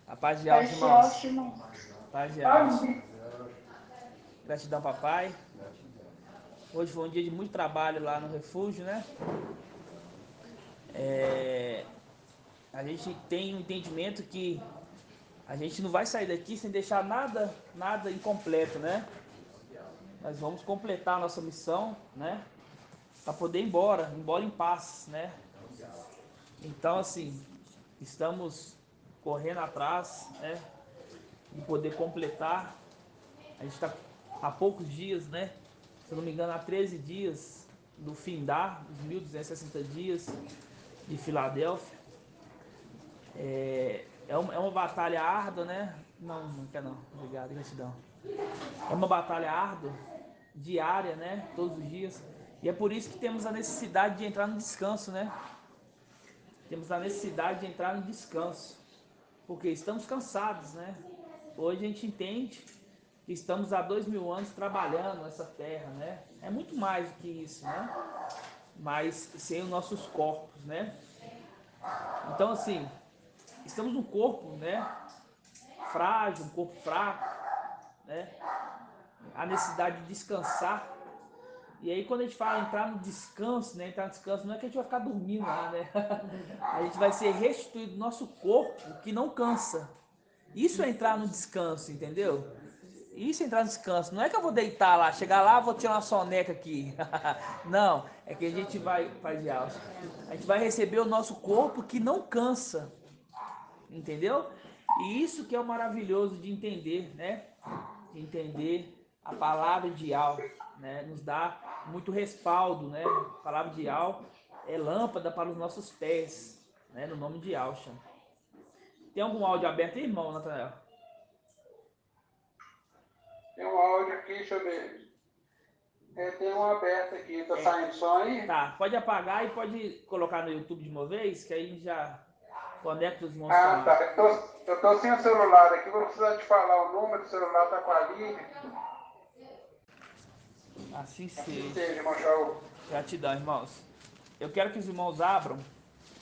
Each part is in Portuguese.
A paz de altos, Paz de irmãos. irmão. Paz de altos. Gratidão, papai. Hoje foi um dia de muito trabalho lá no refúgio, né? A gente tem um entendimento que a gente não vai sair daqui sem deixar nada incompleto, né? Nós vamos completar a nossa missão, né? Para poder ir embora em paz, né? Então, assim, estamos correndo atrás, né? De poder completar. A gente está há poucos dias, né? Se não me engano, há 13 dias do findar, dos 1260 dias de Filadélfia. É uma batalha árdua, né? Não quer não. Obrigado, gratidão. É uma batalha árdua, diária, né? Todos os dias. E é por isso que temos a necessidade de entrar no descanso, né? Temos a necessidade de entrar no descanso. Porque estamos cansados, né? Hoje a gente entende que estamos há 2000 anos trabalhando nessa terra, né? É muito mais do que isso, né? Mas sem os nossos corpos, né? Então, assim, estamos num corpo, né? Frágil, um corpo fraco, né? A necessidade de descansar. E aí, quando a gente fala entrar no descanso, né? Entrar no descanso não é que a gente vai ficar dormindo lá, né? A gente vai ser restituído do nosso corpo que não cansa. Isso é entrar no descanso, entendeu? Isso é entrar no descanso. Não é que eu vou deitar lá, chegar lá, vou tirar uma soneca aqui. Não, é que a gente vai, Pai de Alça, a gente vai receber o nosso corpo que não cansa, entendeu? E isso que é o maravilhoso de entender, né? De entender a palavra de Al, né? Nos dá muito respaldo, né? A palavra de Al é lâmpada para os nossos pés, né? No nome de Alcha. Tem algum áudio aberto aí, irmão, Natanael? Tem um áudio aqui, deixa eu ver. Tem um aberto aqui, tá saindo som aí? Tá, pode apagar e pode colocar no YouTube de uma vez, que aí já conecta os irmãos que estão Ah, lá. tá. Eu tô sem o celular aqui, vou precisar te falar o número, o celular tá com a liga. Assim Assim seja. seja, irmão Shaul. Gratidão, irmãos. Eu quero que os irmãos abram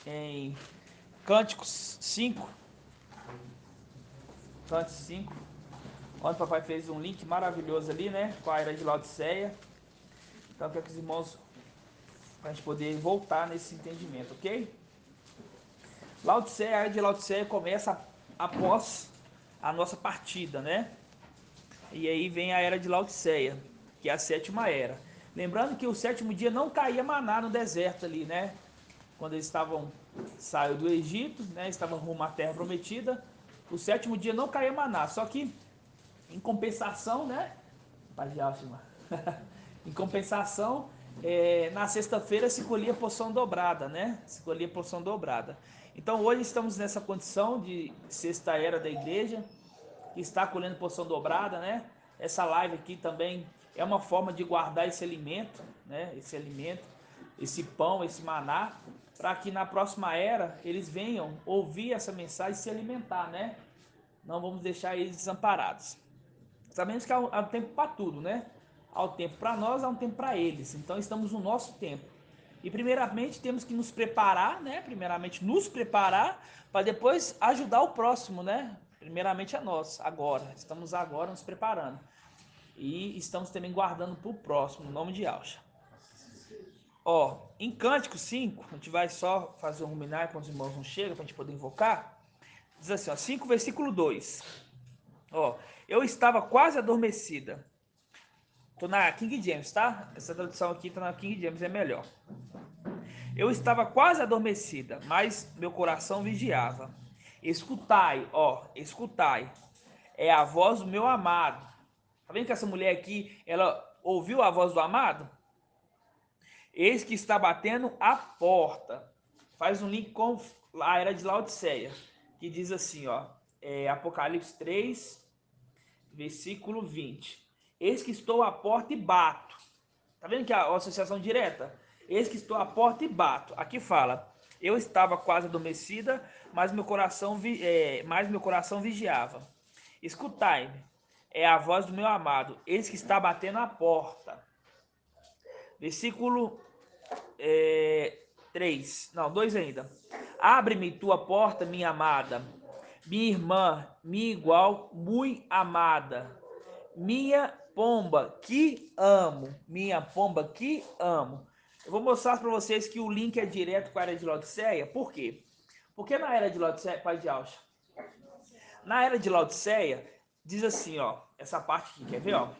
em Cânticos 5. Cânticos 5. Onde o papai fez um link maravilhoso ali, né? Com a era de Laodiceia. Então eu quero que os irmãos, para a gente poder voltar nesse entendimento, ok? Laodiceia, a era de Laodiceia começa após a nossa partida, né? E aí vem a era de Laodiceia, que é a sétima era. Lembrando que o sétimo dia não caía maná no deserto ali, né? Quando eles saiu do Egito, né? Estavam rumo à terra prometida. O sétimo dia não caía maná, só que em compensação, né? Em compensação, na sexta-feira se colhia porção dobrada, né? Se colhia porção dobrada. Então hoje estamos nessa condição de sexta era da igreja, que está colhendo porção dobrada, né? Essa live aqui também é uma forma de guardar esse alimento, né? Esse alimento, esse pão, esse maná, para que na próxima era eles venham ouvir essa mensagem e se alimentar, né? Não vamos deixar eles desamparados. Sabemos que há um tempo para tudo, né? Há um tempo para nós, há um tempo para eles. Então estamos no nosso tempo. E primeiramente temos que nos preparar, né? Primeiramente nos preparar para depois ajudar o próximo, né? Primeiramente a nós, agora. Estamos agora nos preparando. E estamos também guardando para o próximo, no nome de Alcha. Ó, em Cântico 5, a gente vai só fazer um ruminar quando os irmãos não chegam, para a gente poder invocar. Diz assim, ó, 5, versículo 2. Ó, eu estava quase adormecida. Tô na King James, tá? Essa tradução aqui tá na King James, é melhor. Eu estava quase adormecida, mas meu coração vigiava. Escutai, ó, escutai. É a voz do meu amado. Tá vendo que essa mulher aqui, ela ouviu a voz do amado? Eis que está batendo a porta. Faz um link com a era de Laodiceia, que diz assim, ó, Apocalipse 3, versículo 20. Eis que estou à porta e bato. Tá vendo que a associação direta? Eis que estou à porta e bato. Aqui fala, eu estava quase adormecida, mas meu coração vigiava. Escutai-me, é a voz do meu amado, eis que está batendo a porta. Versículo 3, não, 2 ainda. Abre-me tua porta, minha amada. minha irmã, minha igual, muito amada, minha pomba que amo, minha pomba que amo. Eu vou mostrar para vocês que o link é direto com a era de Laodiceia. Por quê? Porque na era de Laodiceia, pai de Alcha, na era de Laodiceia, diz assim, ó, essa parte aqui, quer ver, ó?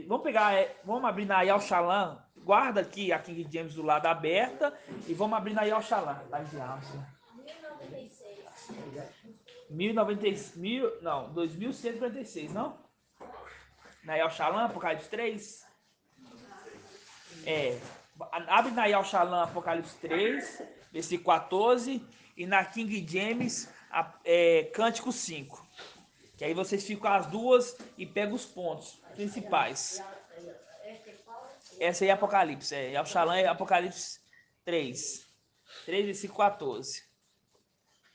Vamos pegar, vamos abrir na Yal Shalom, guarda aqui a King James do lado aberta e vamos abrir na Yal Shalom, pai de Alcha. 2156, não? Na Yal Shalom, Apocalipse 3. Abre na Yal Shalom, Apocalipse 3, versículo 14, e na King James, Cântico 5. Que aí vocês ficam as duas e pegam os pontos principais. Essa aí é Apocalipse, Yal Shalom é Apocalipse 3, versículo 14.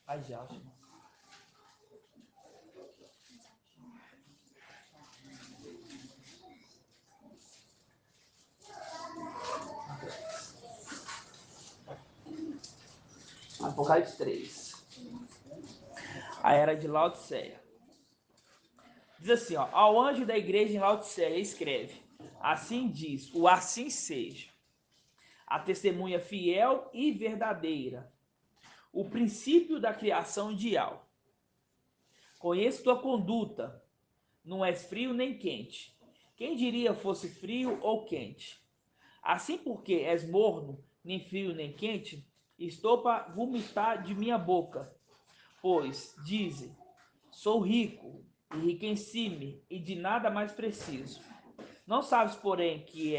Ai, já, Apocalipse 3. A era de Laodiceia. Diz assim, ó, ao anjo da igreja em Laodiceia escreve: assim diz, o assim seja, a testemunha fiel e verdadeira, o princípio da criação ideal. Conheço tua conduta, não és frio nem quente. Quem diria fosse frio ou quente? Assim porque és morno, nem frio nem quente, estou para vomitar de minha boca. Pois, dizem, sou rico, enriqueci-me e de nada mais preciso. Não sabes, porém, que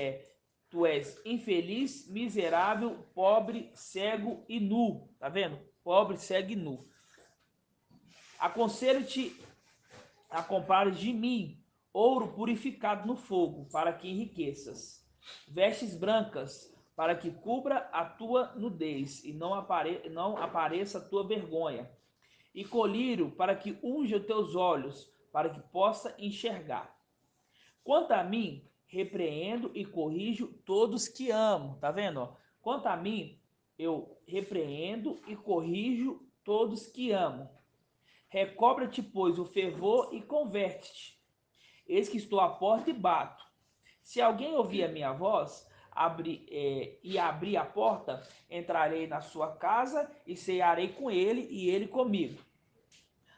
tu és infeliz, miserável, pobre, cego e nu. Tá vendo? Pobre, cego e nu. Aconselho-te a comprares de mim ouro purificado no fogo, para que enriqueças. Vestes brancas, para que cubra a tua nudez e não apareça a tua vergonha. E colírio, para que unja os teus olhos, para que possa enxergar. Quanto a mim, repreendo e corrijo todos que amo. Tá vendo? Ó? Quanto a mim, eu repreendo e corrijo todos que amo. Recobra-te, pois, o fervor e converte-te. Eis que estou à porta e bato. Se alguém ouvir a minha voz e abrir a porta, entrarei na sua casa e cearei com ele e ele comigo.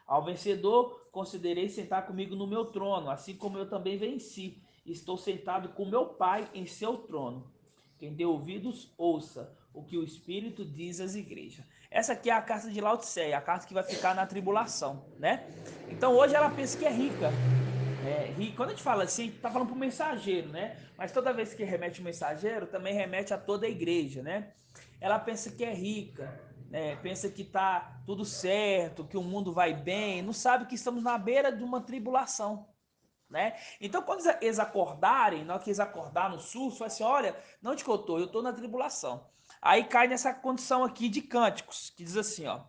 Ao vencedor, considerei sentar comigo no meu trono, assim como eu também venci. Estou sentado com meu Pai em seu trono. Quem deu ouvidos, ouça o que o Espírito diz às igrejas. Essa aqui é a carta de Laodiceia, a carta que vai ficar na tribulação, né? Então hoje ela pensa que é rica. Quando a gente fala assim, tá falando para o mensageiro, né? Mas toda vez que remete o mensageiro, também remete a toda a igreja, né? Ela pensa que é rica, né? Pensa que tá tudo certo, que o mundo vai bem, não sabe que estamos na beira de uma tribulação, né? Então, quando eles acordarem, na hora que eles acordar no sul, fala assim, olha, não onde que eu tô na tribulação. Aí cai nessa condição aqui de Cânticos, que diz assim, ó,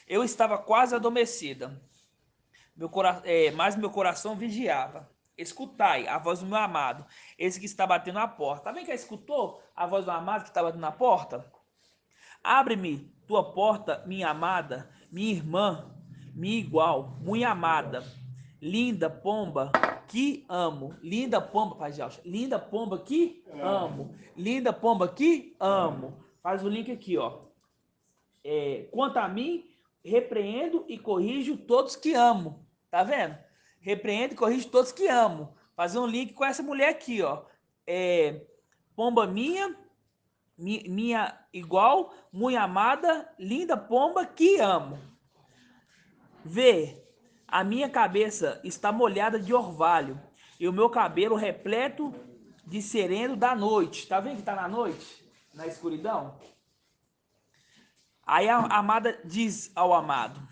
eu estava quase adormecida, mas meu coração vigiava. Escutai a voz do meu amado, esse que está batendo na porta. Tá vendo que escutou a voz do amado que está batendo na porta? Abre-me tua porta, minha amada, minha irmã, minha igual, muito amada, linda pomba que amo. Linda pomba, Pai de Alcha. Linda pomba que amo. Linda pomba que amo. Faz o link aqui, ó. Quanto a mim, repreendo e corrijo todos que amo. Tá vendo? Repreendo e corrijo todos que amo. Fazer um link com essa mulher aqui, ó. Pomba minha igual, muito amada, linda pomba que amo. Vê, a minha cabeça está molhada de orvalho e o meu cabelo repleto de sereno da noite. Tá vendo que tá na noite? Na escuridão? Aí a amada diz ao amado,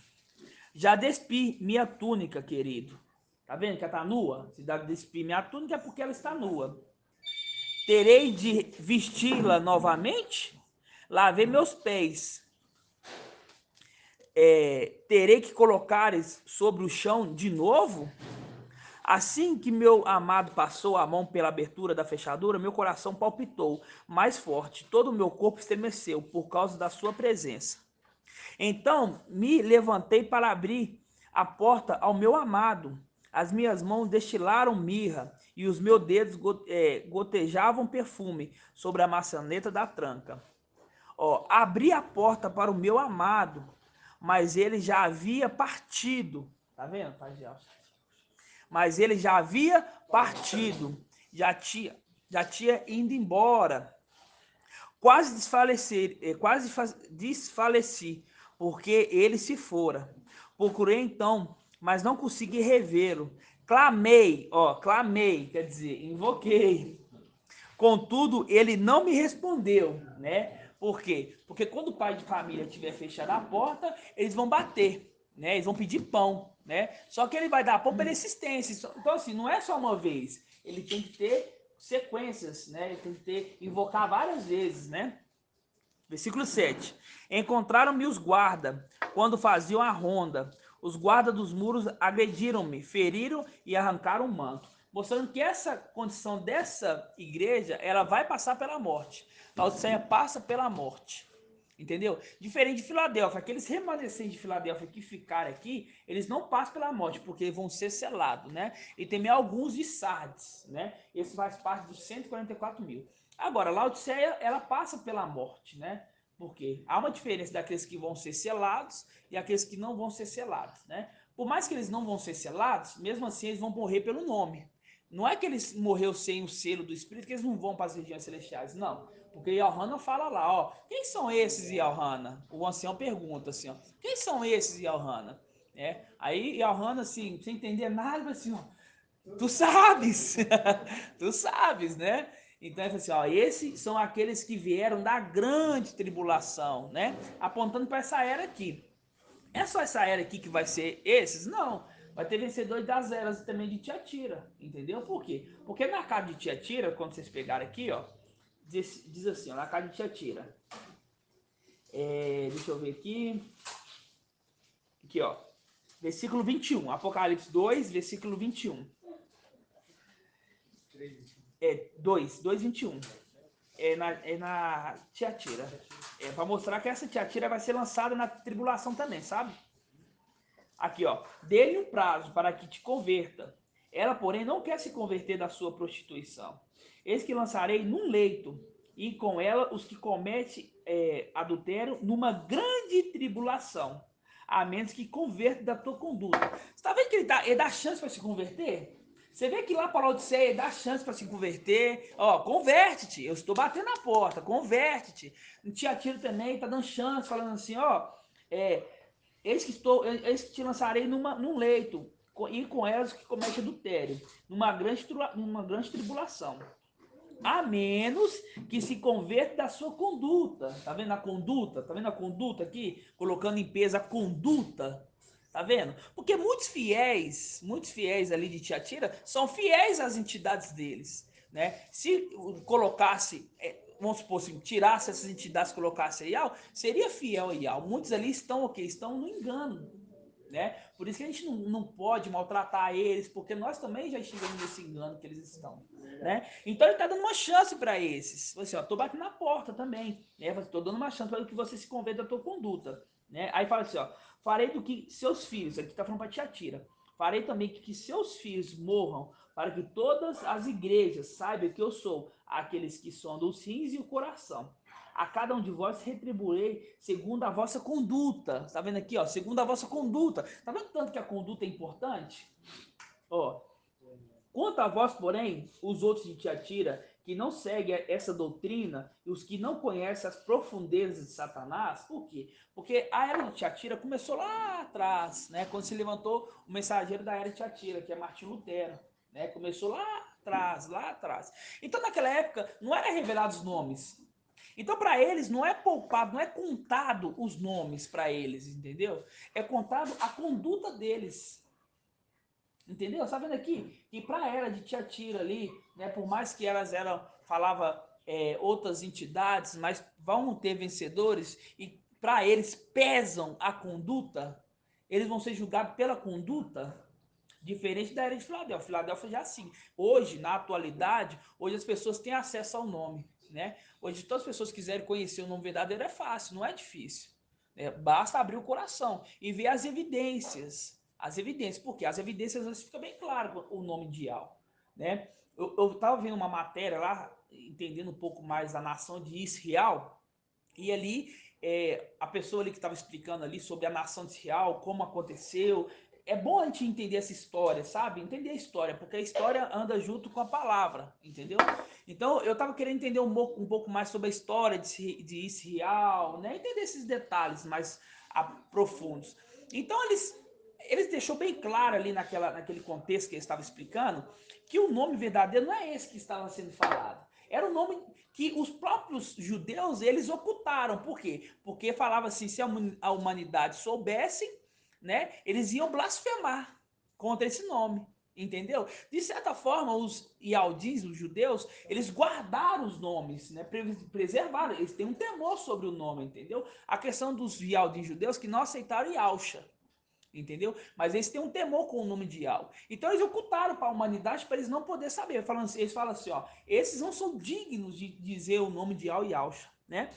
já despi minha túnica, querido. Tá vendo que ela tá nua? Se dá despir minha túnica é porque ela está nua. Terei de vesti-la novamente? Lavei meus pés. Terei que colocares sobre o chão de novo? Assim que meu amado passou a mão pela abertura da fechadura, meu coração palpitou mais forte, todo o meu corpo estremeceu por causa da sua presença. Então me levantei para abrir a porta ao meu amado. As minhas mãos destilaram mirra e os meus dedos gotejavam perfume sobre a maçaneta da tranca. Ó, abri a porta para o meu amado, mas ele já havia partido. Tá vendo, Pai Gelson? Mas ele já havia partido, já tinha ido embora. Quase desfaleci, porque ele se fora. Procurei então, mas não consegui revê-lo. Clamei, quer dizer, invoquei. Contudo, ele não me respondeu, né? Por quê? Porque quando o pai de família tiver fechado a porta, eles vão bater, né? Eles vão pedir pão, né? Só que ele vai dar pão pela existência. Então, assim, não é só uma vez. Ele tem que ter sequências, né? Ele tem que invocar várias vezes, né? Versículo 7. Encontraram-me os guardas quando faziam a ronda. Os guardas dos muros agrediram-me, feriram e arrancaram o manto. Mostrando que essa condição dessa igreja, ela vai passar pela morte. Laodiceia passa pela morte. Entendeu? Diferente de Filadélfia, aqueles remanescentes de Filadélfia que ficarem aqui, eles não passam pela morte, porque vão ser selados, né? E também alguns de Sardes, né? Esse faz parte dos 144 mil. Agora, Laodiceia, ela passa pela morte, né? Porque há uma diferença daqueles que vão ser selados e aqueles que não vão ser selados, né? Por mais que eles não vão ser selados, mesmo assim eles vão morrer pelo nome. Não é que eles morreram sem o selo do Espírito, que eles não vão para as regiões celestiais, não. Porque Yohana fala lá, ó, quem são esses, Yohana? O ancião pergunta assim, ó, quem são esses, Yohana? Aí Yohana, assim, sem entender nada, assim, ó, tu sabes, tu sabes, né? Então ele fala assim, ó, esses são aqueles que vieram da grande tribulação, né? Apontando para essa era aqui. É só essa era aqui que vai ser esses? Não. Vai ter vencedores das eras também de Tiatira, entendeu? Por quê? Porque na carta de Tiatira, quando vocês pegarem aqui, ó, diz assim, ó, na carta de Tiatira. Deixa eu ver aqui. Aqui, ó. Versículo 21. Apocalipse 2, versículo 21. 2, 21. Na Tiatira. Para mostrar que essa Tiatira vai ser lançada na tribulação também, sabe? Aqui, ó. Dê-lhe um prazo para que te converta. Ela, porém, não quer se converter da sua prostituição. Eis que lançarei num leito, e com ela os que cometem adultério numa grande tribulação, a menos que converta da tua conduta. Você está vendo que ele dá chance para se converter? Você vê que lá para Laodiceia dá chance para se converter. Ó, converte-te. Eu estou batendo na porta. Converte-te. Em Tiatira também está dando chance, falando assim, ó. Eis que te lançarei num leito, e com elas que comete adultério, numa grande tribulação. A menos que se converta da sua conduta. Tá vendo a conduta? Tá vendo a conduta aqui? Colocando em peso a conduta. Tá vendo? Porque muitos fiéis ali de Tiatira são fiéis às entidades deles, né? Se colocasse, vamos supor assim, tirasse essas entidades e colocasse a Ial, seria fiel a Ial. Muitos ali estão o quê? Estão no engano, né? Por isso que a gente não pode maltratar eles, porque nós também já estivemos nesse engano que eles estão, né? Então ele está dando uma chance para esses. Assim, ó, tô batendo na porta também, né? Tô dando uma chance para que você se converta da tua conduta, né? Aí fala assim, ó, farei do que seus filhos, aqui está falando para Tiatira, farei também que seus filhos morram, para que todas as igrejas saibam que eu sou aqueles que sondam os rins e o coração. A cada um de vós retribuirei segundo a vossa conduta. Tá vendo aqui, ó? Segundo a vossa conduta. Tá vendo tanto que a conduta é importante? Ó. Quanto a vós, porém, os outros de Tiatira, que não seguem essa doutrina, e os que não conhecem as profundezas de Satanás, por quê? Porque a era de Tiatira começou lá atrás, né? Quando se levantou o mensageiro da era de Tiatira, que é Martinho Lutero, né? Começou lá atrás. Então, naquela época, não era revelado os nomes. Então, para eles, não é poupado, não é contado os nomes para eles, entendeu? É contado a conduta deles. Entendeu? Tá vendo aqui? E para a era de Tiatira ali, né, por mais que falava outras entidades, mas vão ter vencedores, e para eles pesam a conduta, eles vão ser julgados pela conduta, diferente da era de Filadélfia. Filadélfia já assim. Hoje, na atualidade, hoje as pessoas têm acesso ao nome, né? Hoje todas as pessoas que quiserem conhecer o nome verdadeiro é fácil, não é difícil. né? Basta abrir o coração e ver as evidências. As evidências, porque as evidências às vezes fica bem claro o nome de Yahweh, né? Eu estava vendo uma matéria lá, entendendo um pouco mais da nação de Israel, e ali a pessoa ali que estava explicando ali sobre a nação de Israel, como aconteceu. É bom a gente entender essa história, sabe? Entender a história, porque a história anda junto com a palavra, entendeu? Então eu estava querendo entender um pouco mais sobre a história de Israel, né? Entender esses detalhes mais profundos. Então eles deixou bem claro ali naquele contexto que eles estavam explicando que o nome verdadeiro não é esse que estava sendo falado. Era o nome que os próprios judeus, eles ocultaram. Por quê? Porque falava assim, se a humanidade soubesse, né, eles iam blasfemar contra esse nome. Entendeu? De certa forma, os Ialdins, os judeus, eles guardaram os nomes, né? Preservaram, eles têm um temor sobre o nome, entendeu? A questão dos Ialdins judeus que não aceitaram Yahusha, entendeu? Mas eles têm um temor com o nome de Yahweh. Então eles ocultaram para a humanidade para eles não poderem saber. Eles falam assim, ó, esses não são dignos de dizer o nome de Yahweh e Yahusha, né?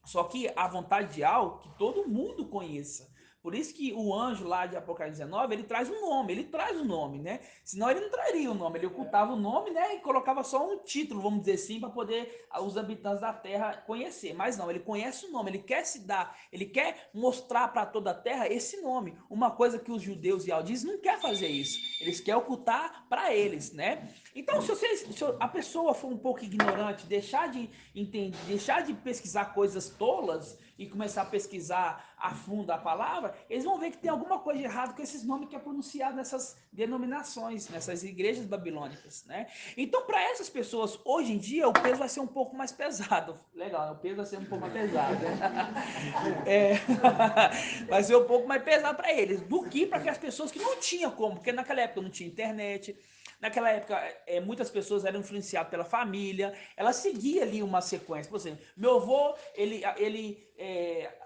Só que a vontade de Yahweh que todo mundo conheça. Por isso que o anjo lá de Apocalipse 19, ele traz o nome, né? Senão ele não traria o nome, ele ocultava o nome, né? E colocava só um título, vamos dizer assim, para poder os habitantes da terra conhecer. Mas não, ele conhece o nome, ele quer se dar, ele quer mostrar para toda a terra esse nome. Uma coisa que os judeus e aldis não querem fazer isso. Eles querem ocultar para eles, né? Então, se a pessoa for um pouco ignorante, deixar de entender, deixar de pesquisar coisas tolas e começar a pesquisar a fundo a palavra, eles vão ver que tem alguma coisa de errado com esses nomes que é pronunciado nessas denominações, nessas igrejas babilônicas, né? Então, para essas pessoas, hoje em dia, o peso vai ser um pouco mais pesado. Legal, né? O peso vai ser um pouco mais pesado, né? Vai ser um pouco mais pesado para eles do que para aquelas pessoas que não tinham como, porque naquela época não tinha internet. Naquela época, muitas pessoas eram influenciadas pela família, ela seguia ali uma sequência. Por exemplo, meu avô,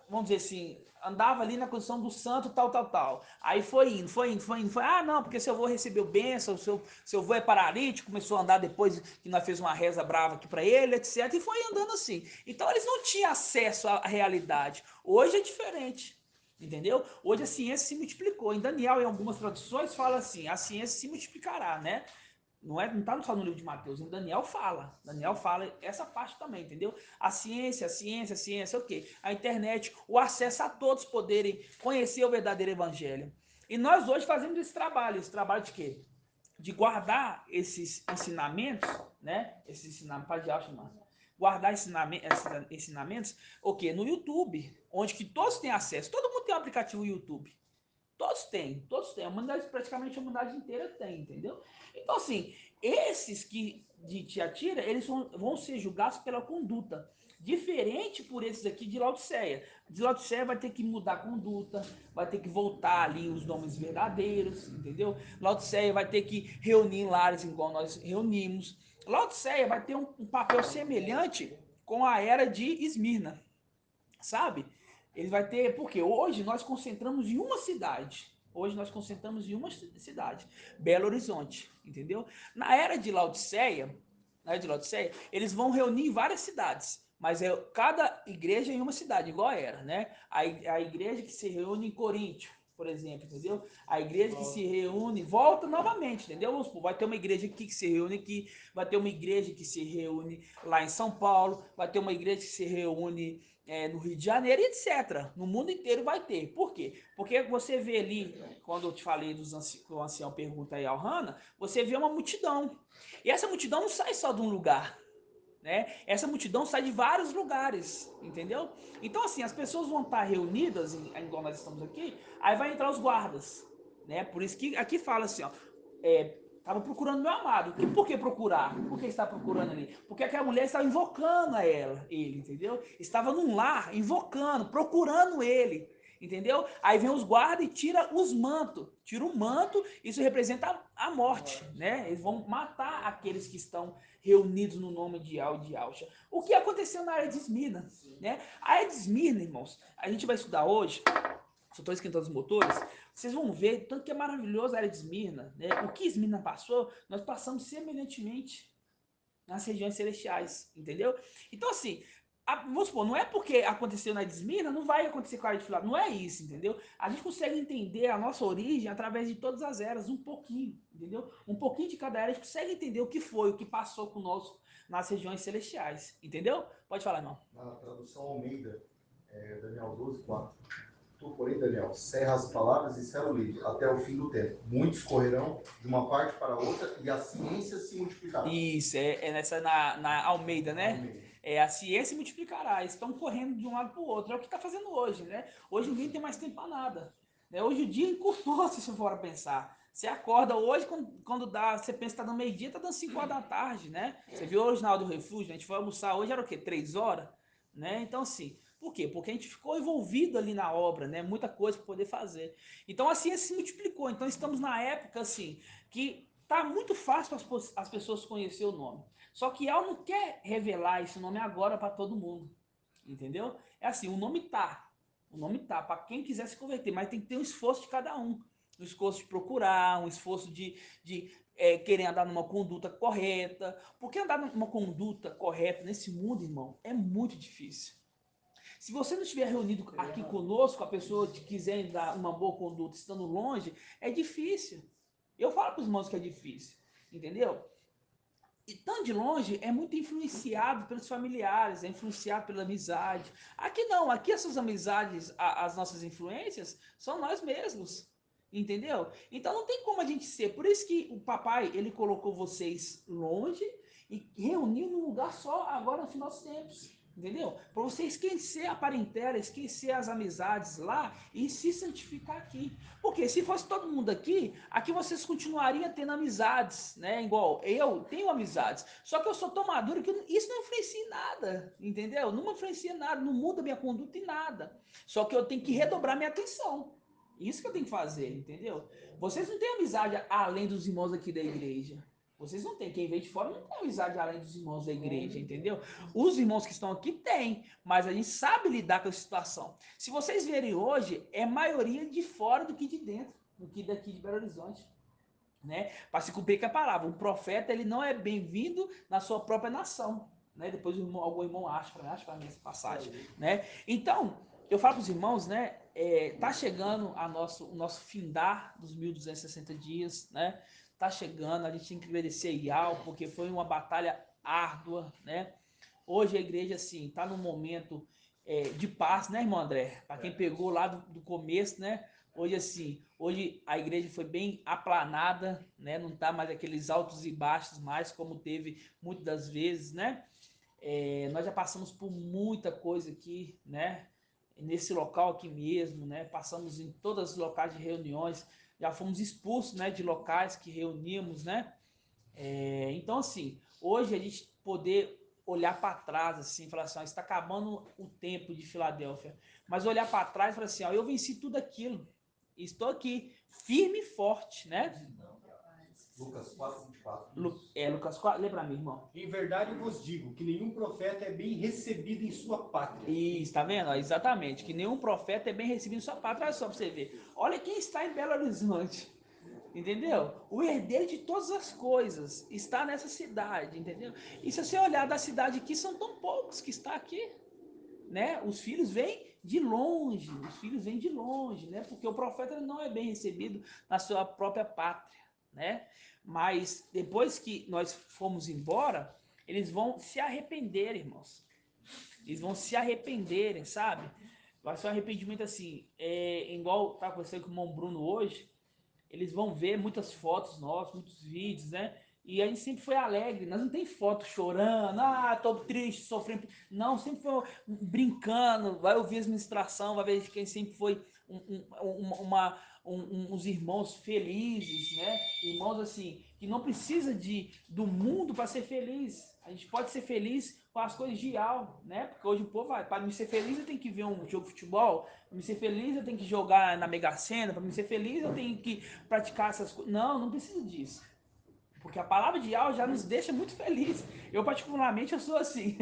vamos dizer assim, andava ali na condição do santo, tal, tal, tal. Aí foi indo. Ah, não, porque seu avô recebeu bênção, seu avô é paralítico, começou a andar depois que nós fez uma reza brava aqui para ele, etc. E foi andando assim. Então eles não tinham acesso à realidade. Hoje é diferente. Entendeu? Hoje a ciência se multiplicou. Em Daniel, em algumas traduções, fala assim: a ciência se multiplicará, né? Não está só no livro de Mateus, em Daniel fala. Daniel fala essa parte também, entendeu? A ciência, ok. A internet, o acesso a todos poderem conhecer o verdadeiro evangelho. E nós hoje fazemos esse trabalho de quê? De guardar esses ensinamentos, né? Esses ensinamentos, para chamar. Guardar esses ensinamentos, o quê? No YouTube, onde que todos têm acesso. Todo mundo tem um aplicativo YouTube. Todos têm. Praticamente a humanidade inteira tem, entendeu? Então, assim, esses que de Tiatira, eles vão ser julgados pela conduta. Diferente por esses aqui de Laodiceia. De Laodiceia vai ter que mudar a conduta, vai ter que voltar ali os nomes verdadeiros, entendeu? Laodiceia vai ter que reunir em lares igual nós reunimos. Laodiceia vai ter um papel semelhante com a era de Esmirna, sabe? Ele vai ter, porque hoje nós concentramos em uma cidade. Hoje nós concentramos em uma cidade, Belo Horizonte, entendeu? Na era de Laodiceia, eles vão reunir em várias cidades, mas cada igreja em uma cidade, igual era, né? A igreja que se reúne em Coríntio, por exemplo, entendeu? A igreja que se reúne, volta novamente, entendeu? Vamos supor, vai ter uma igreja aqui que se reúne aqui, vai ter uma igreja que se reúne lá em São Paulo, vai ter uma igreja que se reúne no Rio de Janeiro, etc. No mundo inteiro vai ter. Por quê? Porque você vê ali, quando eu te falei que o ancião pergunta aí ao Hannah, você vê uma multidão. E essa multidão não sai só de um lugar, né? Essa multidão sai de vários lugares, entendeu? Então, assim, as pessoas vão estar reunidas, igual nós estamos aqui, aí vai entrar os guardas, né? Por isso que aqui fala assim, ó, estava procurando meu amado. Por que procurar? Por que está procurando ali? Porque aquela mulher estava invocando ele, entendeu? Estava num lar, invocando, procurando ele, entendeu? Aí vem os guardas e tira os mantos. Tira o manto, isso representa a morte, né? Eles vão matar aqueles que estão reunidos no nome de Yahusha. O que aconteceu na área de Esmirna, né? A área de Esmirna, irmãos, a gente vai estudar hoje, só estou esquentando os motores, vocês vão ver tanto que é maravilhoso a área de Esmirna, né? O que Esmirna passou, nós passamos semelhantemente nas regiões celestiais, entendeu? Então, assim, Vamos supor, não é porque aconteceu na Esmirna, não vai acontecer com a de Filadélfia. Não é isso, entendeu? A gente consegue entender a nossa origem através de todas as eras, um pouquinho, entendeu? Um pouquinho de cada era, a gente consegue entender o que foi, o que passou conosco nas regiões celestiais, entendeu? Pode falar, irmão. Na tradução Almeida, Daniel 12:4. Tu, porém, Daniel, cerra as palavras e sela o livro até o fim do tempo. Muitos correrão de uma parte para outra e a ciência se multiplicará. Isso, é nessa na Almeida, né? Almeida. A ciência multiplicará. Eles estão correndo de um lado para o outro. É o que está fazendo hoje, né? Hoje ninguém tem mais tempo para nada. Né? Hoje o dia encurtou, se você for pensar. Você acorda hoje, quando dá, você pensa que está dando meio-dia, está dando 5 horas da tarde, né? Você viu o original do Refúgio, a gente foi almoçar hoje, era o quê? 3 horas? Né? Então, assim, por quê? Porque a gente ficou envolvido ali na obra, né? Muita coisa para poder fazer. Então, a ciência se multiplicou. Então, estamos na época, assim, que tá muito fácil as pessoas conhecer o nome. Só que ela não quer revelar esse nome agora para todo mundo. Entendeu? É assim, o nome tá. O nome tá para quem quiser se converter, mas tem que ter um esforço de cada um. Um esforço de procurar, um esforço de querer andar numa conduta correta. Porque andar numa conduta correta nesse mundo, irmão, é muito difícil. Se você não estiver reunido aqui conosco, a pessoa que quiser dar uma boa conduta estando longe, é difícil. Eu falo para os irmãos que é difícil, entendeu? E tão de longe é muito influenciado pelos familiares, é influenciado pela amizade. Aqui não, aqui essas amizades, as nossas influências, são nós mesmos. Entendeu? Então não tem como a gente ser. Por isso que o papai, ele colocou vocês longe e reuniu num lugar só agora no final dos tempos. Entendeu? Para você esquecer a parentela, esquecer as amizades lá e se santificar aqui. Porque se fosse todo mundo aqui, aqui vocês continuariam tendo amizades, né? Igual eu tenho amizades. Só que eu sou tão maduro que isso não influencia em nada, entendeu? Não me influencia em nada, não muda minha conduta em nada. Só que eu tenho que redobrar minha atenção. Isso que eu tenho que fazer, entendeu? Vocês não têm amizade além dos irmãos aqui da igreja. Vocês não têm. Quem veio de fora não tem amizade além dos irmãos da igreja, entendeu? Os irmãos que estão aqui têm, mas a gente sabe lidar com a situação. Se vocês verem hoje, é maioria de fora do que de dentro, do que daqui de Belo Horizonte. Né? Para se cumprir com a palavra. Um profeta, ele não é bem-vindo na sua própria nação. Né? Depois algum irmão acha para mim essa passagem. Né? Então, eu falo para os irmãos, né? Tá chegando o nosso findar dos 1260 dias, né? Tá chegando, a gente tem que agradecer Ial, porque foi uma batalha árdua, né? Hoje a igreja, assim, tá num momento de paz, né, irmão André? Para quem pegou lá do começo, né? Hoje, assim, hoje a igreja foi bem aplanada, né? Não tá mais aqueles altos e baixos mais como teve muitas das vezes, né? Nós já passamos por muita coisa aqui, né? Nesse local aqui mesmo, né? Passamos em todos os locais de reuniões, já fomos expulsos, né? De locais que reuníamos, né? Então, assim, hoje a gente poder olhar para trás, assim, falar assim, ó, está acabando o tempo de Filadélfia, mas olhar para trás e falar assim, ó, eu venci tudo aquilo, estou aqui, firme e forte, né? Lucas 4:24. Lucas 4, lê para mim, irmão. Em verdade vos digo que nenhum profeta é bem recebido em sua pátria. Isso, tá vendo? Exatamente, que nenhum profeta é bem recebido em sua pátria. Olha só para você ver. Olha quem está em Belo Horizonte. Entendeu? O herdeiro de todas as coisas está nessa cidade, entendeu? E se você olhar da cidade aqui, são tão poucos que está aqui, né? Os filhos vêm de longe, né? Porque o profeta não é bem recebido na sua própria pátria, né? Mas depois que nós fomos embora, eles vão se arrepender, irmãos. Eles vão se arrependerem, sabe? Vai ser um arrependimento assim, igual tá acontecendo com o irmão Bruno hoje. Eles vão ver muitas fotos nossas, muitos vídeos, né? E a gente sempre foi alegre, nós não tem foto chorando, tô triste, sofrendo. Não, sempre foi brincando, vai ouvir as ministrações, vai ver quem sempre foi uns irmãos felizes, né? Irmãos assim, que não precisa do mundo para ser feliz. A gente pode ser feliz com as coisas de algo, né? Porque hoje o povo vai, para me ser feliz eu tenho que ver um jogo de futebol, para me ser feliz eu tenho que jogar na Mega Sena, para me ser feliz eu tenho que praticar essas coisas. Não, não precisa disso. Porque a palavra de Yahweh já nos deixa muito felizes. Eu particularmente eu sou assim,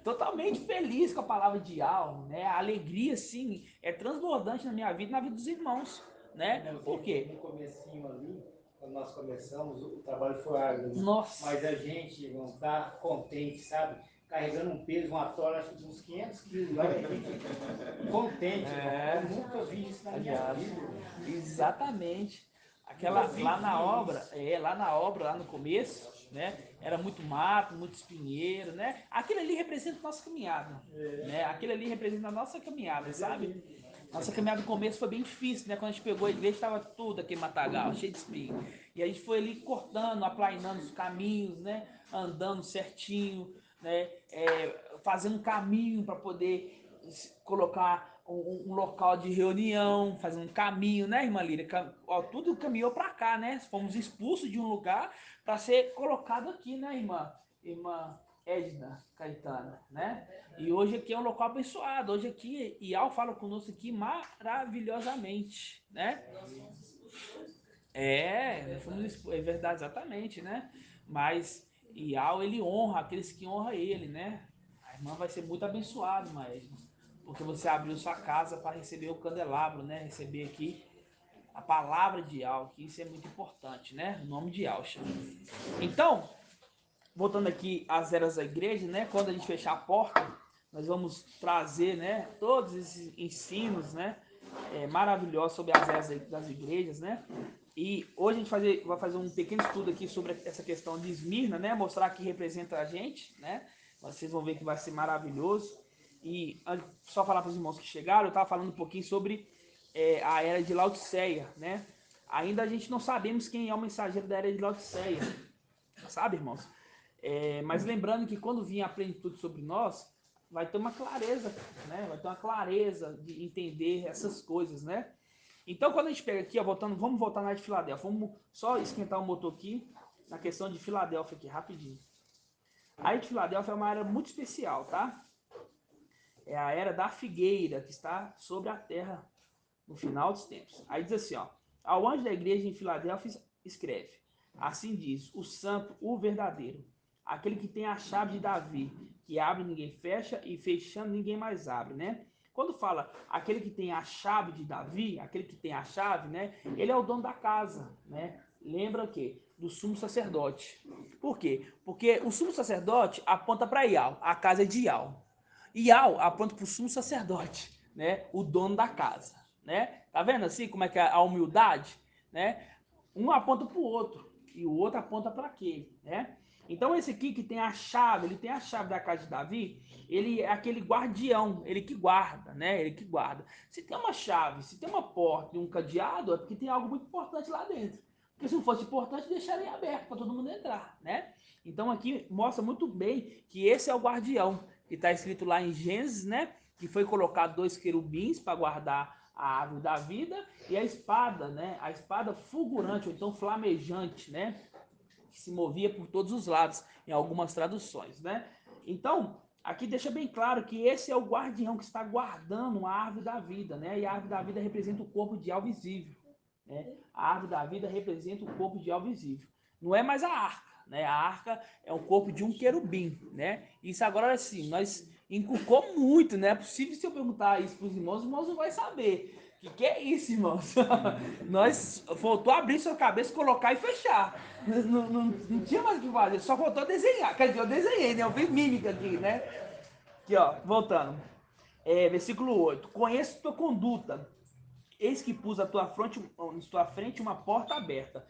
totalmente feliz com a palavra de Yahweh, né? A alegria assim é transbordante na minha vida e na vida dos irmãos, né? Por quê? No comecinho ali, quando nós começamos, o trabalho foi árduo, né? Nossa. Mas a gente não está contente, sabe? carregando um peso, uma tora, acho que uns 500 quilos lá, e a gente contente. Eu nunca vi isso na minha vida. Exatamente. Aquela lá na obra, lá no começo, né? Era muito mato, muito espinheiro, né? Aquilo ali representa a nossa caminhada, né? Aquilo ali representa a nossa caminhada, sabe? Nossa caminhada no começo foi bem difícil, né? Quando a gente pegou a igreja, estava tudo aquele matagal, cheio de espinho. E a gente foi ali cortando, aplainando os caminhos, né? Andando certinho, né? Fazendo um caminho para poder colocar um local de reunião, fazer um caminho, né, irmã Líria? Ó, tudo caminhou para cá, né? Fomos expulsos de um lugar para ser colocado aqui, né, irmã? Irmã Edna Caetana, né? E hoje aqui é um local abençoado. Hoje aqui, Ial fala conosco aqui maravilhosamente, né? É verdade, exatamente, né? Mas Ial, ele honra aqueles que honram ele, né? A irmã vai ser muito abençoada, irmã Edna, porque você abriu sua casa para receber o candelabro, né? Receber aqui a palavra de Ial, que isso é muito importante, né? O nome de Ial. Então, voltando aqui às eras da igreja, né? Quando a gente fechar a porta, nós vamos trazer, né? Todos esses ensinos, né? Maravilhosos sobre as eras das igrejas, né? E hoje a gente vai fazer um pequeno estudo aqui sobre essa questão de Esmirna, né? Mostrar que representa a gente, né? Vocês vão ver que vai ser maravilhoso. E só falar para os irmãos que chegaram, eu estava falando um pouquinho sobre a era de Laodiceia, né? Ainda a gente não sabemos quem é o mensageiro da era de Laodiceia, sabe, irmãos? Mas lembrando que quando vir a plenitude sobre nós, vai ter uma clareza, né? Vai ter uma clareza de entender essas coisas, né? Então, quando a gente pega aqui, ó, vamos voltar na de Filadélfia. Vamos só esquentar o motor aqui, na questão de Filadélfia aqui, rapidinho. A de Filadélfia é uma era muito especial, tá? É a era da figueira que está sobre a terra no final dos tempos. Aí diz assim, ó: ao anjo da igreja em Filadélfia escreve: assim diz o santo, o verdadeiro, aquele que tem a chave de Davi, que abre ninguém fecha e fechando ninguém mais abre, né? Quando fala aquele que tem a chave de Davi, aquele que tem a chave, né? Ele é o dono da casa, né? Lembra o quê? Do sumo sacerdote. Por quê? Porque o sumo sacerdote aponta para Ial, a casa é de Ial. Ial aponta para o sumo sacerdote, né? O dono da casa, né? Tá vendo assim como é que é a humildade, né? Um aponta para o outro e o outro aponta para aquele, né? Então esse aqui que tem a chave, ele tem a chave da casa de Davi, ele é aquele guardião, ele que guarda, né? Ele que guarda. Se tem uma chave, se tem uma porta e um cadeado, é porque tem algo muito importante lá dentro. Porque se não fosse importante, deixaria aberto para todo mundo entrar, né? Então aqui mostra muito bem que esse é o guardião, que está escrito lá em Gênesis, né? Que foi colocado 2 querubins para guardar a árvore da vida e a espada, né? A espada fulgurante, ou então flamejante, né? Que se movia por todos os lados, em algumas traduções, né? Então, aqui deixa bem claro que esse é o guardião que está guardando a árvore da vida, né? E a árvore da vida representa o corpo de Ial visível, né? A árvore da vida representa o corpo de Ial visível. Não é mais a arca, né? A arca é o corpo de um querubim, né? Isso agora, assim, nós inculcou muito, né? É possível se eu perguntar isso para os irmãos não vão saber. Que é isso, irmãos? Nós faltou abrir sua cabeça, colocar e fechar. Não tinha mais o que fazer, só faltou desenhar. Quer dizer, eu desenhei, né? Eu fiz mímica aqui, né? Aqui, ó, voltando. Versículo 8. Conheço tua conduta. Eis que pus à tua frente uma porta aberta.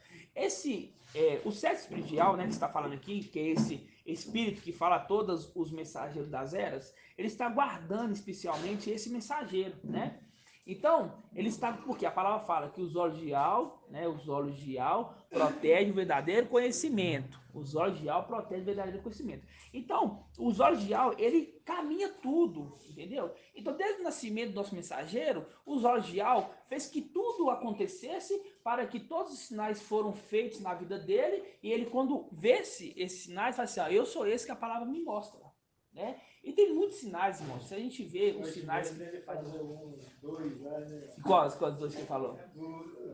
O sexo espiritual, né, que está falando aqui, que é esse espírito que fala a todos os mensageiros das eras, ele está guardando especialmente esse mensageiro, né? Então, ele está, porque a palavra fala que os olhos de Ial, né, os olhos de Ial protegem o verdadeiro conhecimento. Os olhos de Ial protegem o verdadeiro conhecimento. Então, os olhos de Ial, ele caminha tudo, entendeu? Então, desde o nascimento do nosso mensageiro, os olhos de Ial fez que tudo acontecesse para que todos os sinais foram feitos na vida dele, e ele, quando vê-se esses sinais, fala assim, ó, eu sou esse que a palavra me mostra, né? E tem muitos sinais, irmãos. Se a gente vê os sinais que ele faz. Quais dois que ele falou?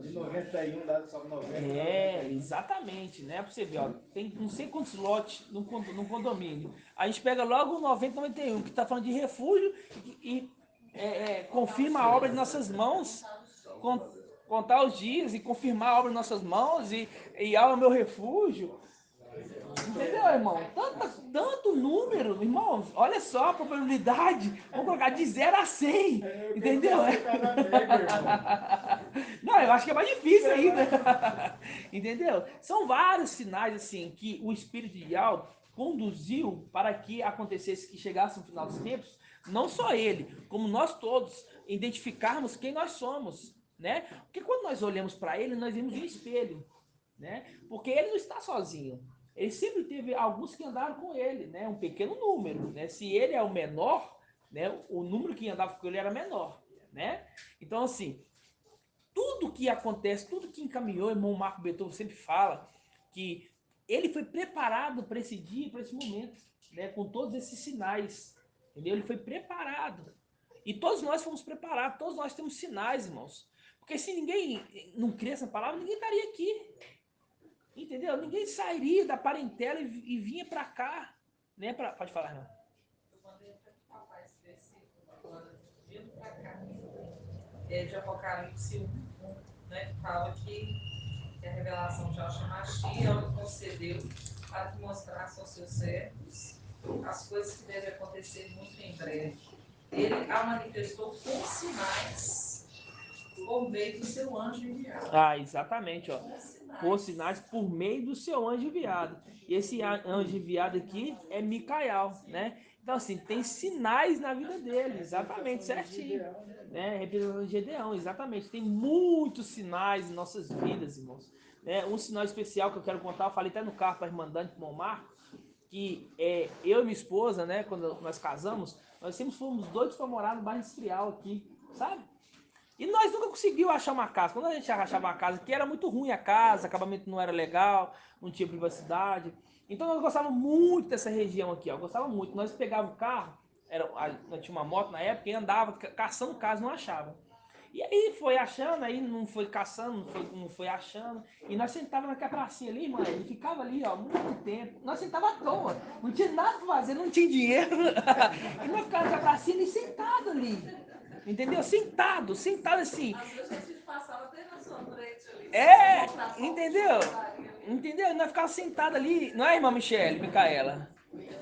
De 91 lá do Salmo 90. Exatamente, né? Pra você ver, ó, tem não sei quantos lotes num condomínio. A gente pega logo o 90, 91, que está falando de refúgio e confirma a obra de nossas mãos, contar os dias e confirmar a obra de nossas mãos e é o meu refúgio. Entendeu, irmão? Tanto número, irmãos, olha só a probabilidade. Vamos colocar de 0 a 100. Entendeu? Não, eu acho que é mais difícil ainda. Entendeu? São vários sinais, assim, que o Espírito ideal conduziu para que acontecesse, que chegasse no final dos tempos, não só ele, como nós todos, identificarmos quem nós somos, né? Porque quando nós olhamos para ele, nós vemos um espelho, né? Porque ele não está sozinho. Ele sempre teve alguns que andaram com ele, né? Um pequeno número, né? Se ele é o menor, né? O número que andava com ele era menor, né? Então, assim, tudo que acontece, tudo que encaminhou, o irmão Marco Beethoven sempre fala que ele foi preparado para esse dia, para esse momento, né? Com todos esses sinais, entendeu? Ele foi preparado. E todos nós fomos preparados, todos nós temos sinais, irmãos. Porque se ninguém não crê essa palavra, ninguém estaria aqui. Entendeu? Ninguém sairia da parentela e vinha para cá, né? Pode falar, irmão. Eu mandei para o papai esse versículo agora, vindo para cá. É de Apocalipse 1, né? Que fala que a revelação de Yahshua Mashiach ela concedeu para que mostrasse aos seus servos as coisas que devem acontecer muito em breve. Ele a manifestou por sinais por meio do seu anjo enviado. Ah, exatamente, ó. Por sinais por meio do seu anjo enviado. E esse anjo enviado aqui é Micael, né? Então, assim, tem sinais na vida dele, exatamente, certinho. Né? Representando Gedeão, exatamente. Tem muitos sinais em nossas vidas, irmãos. Né? Um sinal especial que eu quero contar, eu falei até no carro para a irmã Dani, com o Marco, que eu e minha esposa, né, quando nós casamos, nós sempre fomos doidos para morar no bairro industrial aqui, sabe? E nós nunca conseguimos achar uma casa. Quando a gente achava uma casa, que era muito ruim a casa, acabamento não era legal, não tinha privacidade. Então nós gostávamos muito dessa região aqui, ó. Gostávamos muito. Nós pegávamos o carro, nós tinha uma moto na época, e andava caçando casa, não achava. E aí foi achando, aí não foi caçando, não foi achando. E nós sentávamos naquela pracinha ali, mãe, e ficava ali, ó, muito tempo. Nós sentávamos à toa, não tinha nada para fazer, não tinha dinheiro. E nós ficávamos naquela pracinha ali, sentado ali. Entendeu? Sentado assim. Às vezes a gente passava até na sua frente ali. Entendeu? Entendeu? Nós ficávamos sentados ali, não é, irmã Michele, Micaela?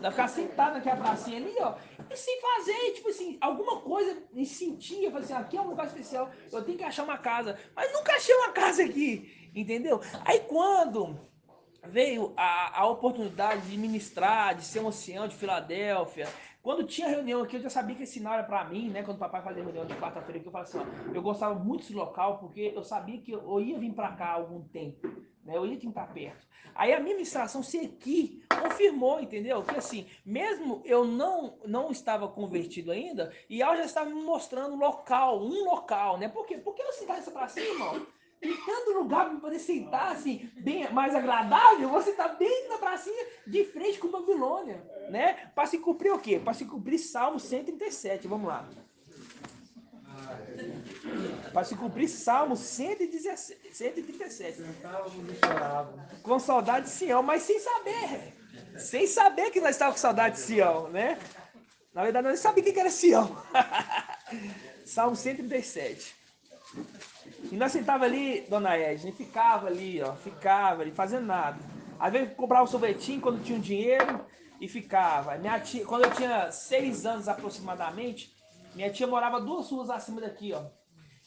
Nós ficávamos sentados naquela pracinha ali, ó, e sem fazer, tipo assim, alguma coisa me sentia, eu falei assim, aqui é um lugar especial, eu tenho que achar uma casa, mas nunca achei uma casa aqui, entendeu? Aí quando veio a oportunidade de ministrar, de ser um ancião de Filadélfia. Quando tinha reunião aqui, eu já sabia que esse sinal era para mim, né? Quando o papai fazia reunião de quarta-feira aqui, eu falava assim, ó, eu gostava muito desse local, porque eu sabia que eu ia vir para cá há algum tempo, né? Eu ia estar perto. Aí a minha ministração ser aqui confirmou, entendeu? Que assim, mesmo eu não estava convertido ainda, e ela já estava me mostrando um local, né? Por quê? Porque eu sentar nessa pracinha, irmão, tem tanto lugar para poder sentar assim, bem mais agradável, você tá bem na pracinha de frente com Babilônia, né? Para se cumprir o quê? Para se cumprir Salmo 137, vamos lá. Para se cumprir Salmo 137. Com saudade de Sião, mas sem saber que nós estávamos com saudade de Sião, né? Na verdade, nós não sabíamos o que era Sião. Salmo 137. E nós sentava ali, dona Edna, e ficava ali, fazendo nada. Às vezes comprava um sorvetinho quando tinha um dinheiro e ficava. Minha tia, quando eu tinha 6 anos aproximadamente, minha tia morava 2 ruas acima daqui, ó.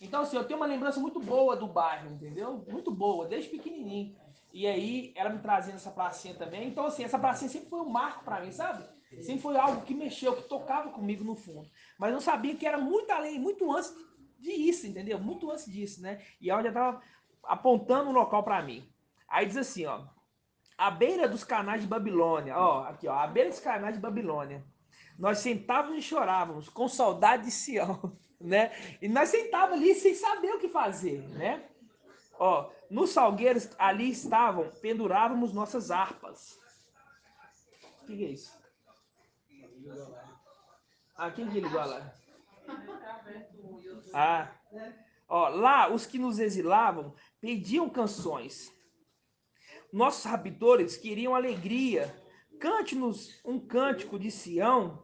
Então, assim, eu tenho uma lembrança muito boa do bairro, entendeu? Muito boa, desde pequenininho. E aí, ela me trazia nessa pracinha também. Então, assim, essa pracinha sempre foi um marco pra mim, sabe? Sempre foi algo que mexeu, que tocava comigo no fundo. Mas não sabia que era muito além, muito antes disso, entendeu? Muito antes disso, né? E ela já estava apontando um local para mim. Aí diz assim, ó, à beira dos canais de Babilônia, ó, aqui, ó, à beira dos canais de Babilônia, nós sentávamos e chorávamos com saudade de Sião, né? E nós sentávamos ali sem saber o que fazer, né? Ó, nos salgueiros ali estavam, pendurávamos nossas harpas. O que é isso? Ah, quem que ligou lá? Ah, ó, lá os que nos exilavam pediam canções. Nossos raptores queriam alegria. Cante-nos um cântico de Sião.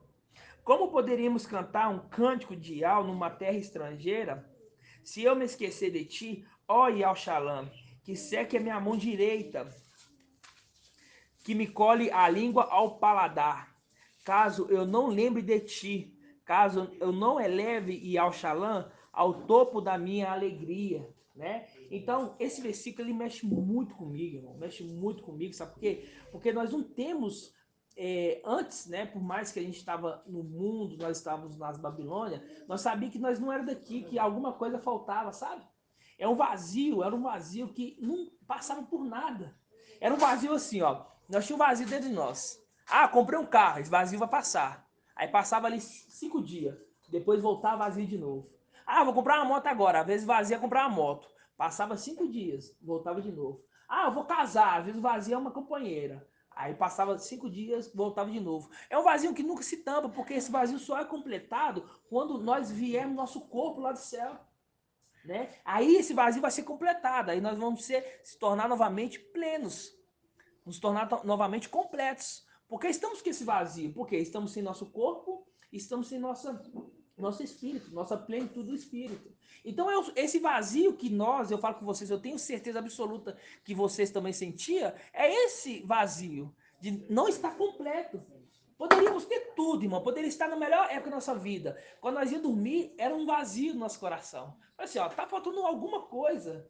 Como poderíamos cantar um cântico de Ial numa terra estrangeira? Se eu me esquecer de ti, ó Ial Shalom, que seque a minha mão direita. que me colhe a língua ao paladar. Caso eu não lembre de ti, caso eu não eleve Yahushalã ao topo da minha alegria, né? Então, esse versículo, ele mexe muito comigo, irmão, mexe muito comigo, sabe por quê? Porque nós não temos, antes, né, por mais que a gente estava no mundo, nós estávamos nas Babilônia, nós sabíamos que nós não era daqui, que alguma coisa faltava, sabe? Era um vazio que não passava por nada. Era um vazio assim, ó, nós tínhamos um vazio dentro de nós. Ah, comprei um carro, esse vazio vai passar. Aí passava ali 5 dias, depois voltava vazio de novo. Ah, vou comprar uma moto agora, às vezes vazia comprar uma moto. Passava 5 dias, voltava de novo. Ah, eu vou casar, às vezes vazia uma companheira. Aí passava 5 dias, voltava de novo. É um vazio que nunca se tampa, porque esse vazio só é completado quando nós viemos nosso corpo lá do céu. Né? Aí esse vazio vai ser completado, aí nós vamos se tornar novamente plenos, nos tornar novamente completos. Porque estamos com esse vazio? Porque estamos sem nosso corpo, estamos sem nosso espírito, nossa plenitude do espírito. Então esse vazio que eu falo com vocês, eu tenho certeza absoluta que vocês também sentiam, é esse vazio de não estar completo. Poderíamos ter tudo, irmão. Poderia estar na melhor época da nossa vida. Quando nós íamos dormir, era um vazio no nosso coração. Assim, ó, tá faltando alguma coisa.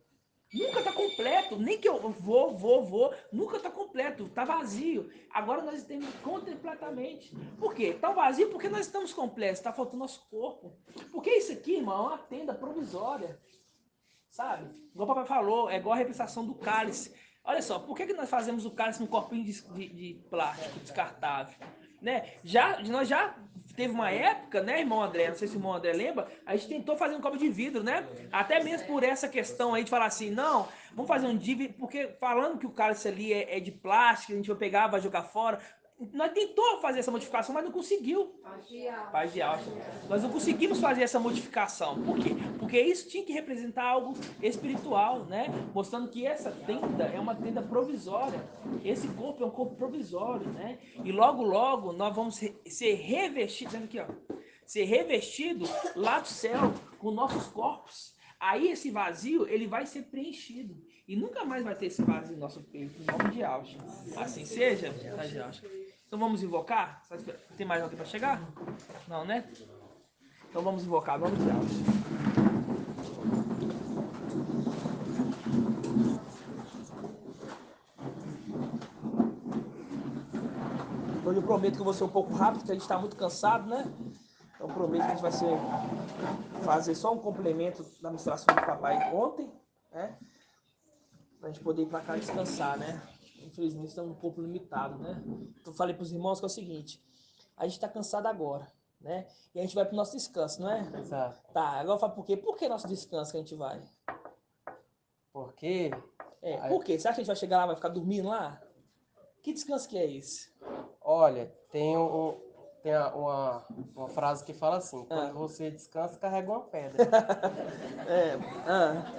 Nunca tá completo. Nem que eu vou. Nunca tá completo. Tá vazio. Agora nós temos completamente. Por quê? Tá vazio porque nós estamos completos. Tá faltando nosso corpo. Porque isso aqui, irmão, é uma tenda provisória. Sabe? Igual o papai falou, é igual a representação do cálice. Olha só, por que nós fazemos o cálice num copinho de plástico descartável? Né? Nós já teve uma época, né, irmão André? Não sei se o irmão André lembra, a gente tentou fazer um copo de vidro, né? Até mesmo por essa questão aí de falar assim, não, vamos fazer um de vidro, porque falando que o cálice ali é de plástico, a gente vai pegar, vai jogar fora. Nós tentou fazer essa modificação, mas não conseguiu. Paz de alça. Nós não conseguimos fazer essa modificação. Por quê? Porque isso tinha que representar algo espiritual, né? Mostrando que essa tenda é uma tenda provisória. Esse corpo é um corpo provisório, né? E logo, logo, nós vamos ser revestidos, aqui, ó, ser revestido lá do céu com nossos corpos. Aí esse vazio, ele vai ser preenchido. E nunca mais vai ter esse vazio no nosso peito, em nome de Yahshua. Assim seja, paz de Yahshua. Então vamos invocar? Tem mais alguém para chegar? Não, né? Então vamos invocar, vamos de Yahshua. Hoje eu prometo que eu vou ser um pouco rápido, porque a gente está muito cansado, né? Então eu prometo que a gente vai fazer só um complemento da ministração do papai ontem, né? Pra gente poder ir pra cá descansar, né? Infelizmente estamos um pouco limitados, né? Então eu falei pros irmãos que é o seguinte, a gente tá cansado agora, né? E a gente vai pro nosso descanso, não é? Exato. Tá, agora fala por quê? Por que nosso descanso que a gente vai? Por quê? Por quê? Você acha que a gente vai chegar lá e vai ficar dormindo lá? Que descanso que é esse? Olha, tem uma frase que fala assim, quando você descansa, carrega uma pedra.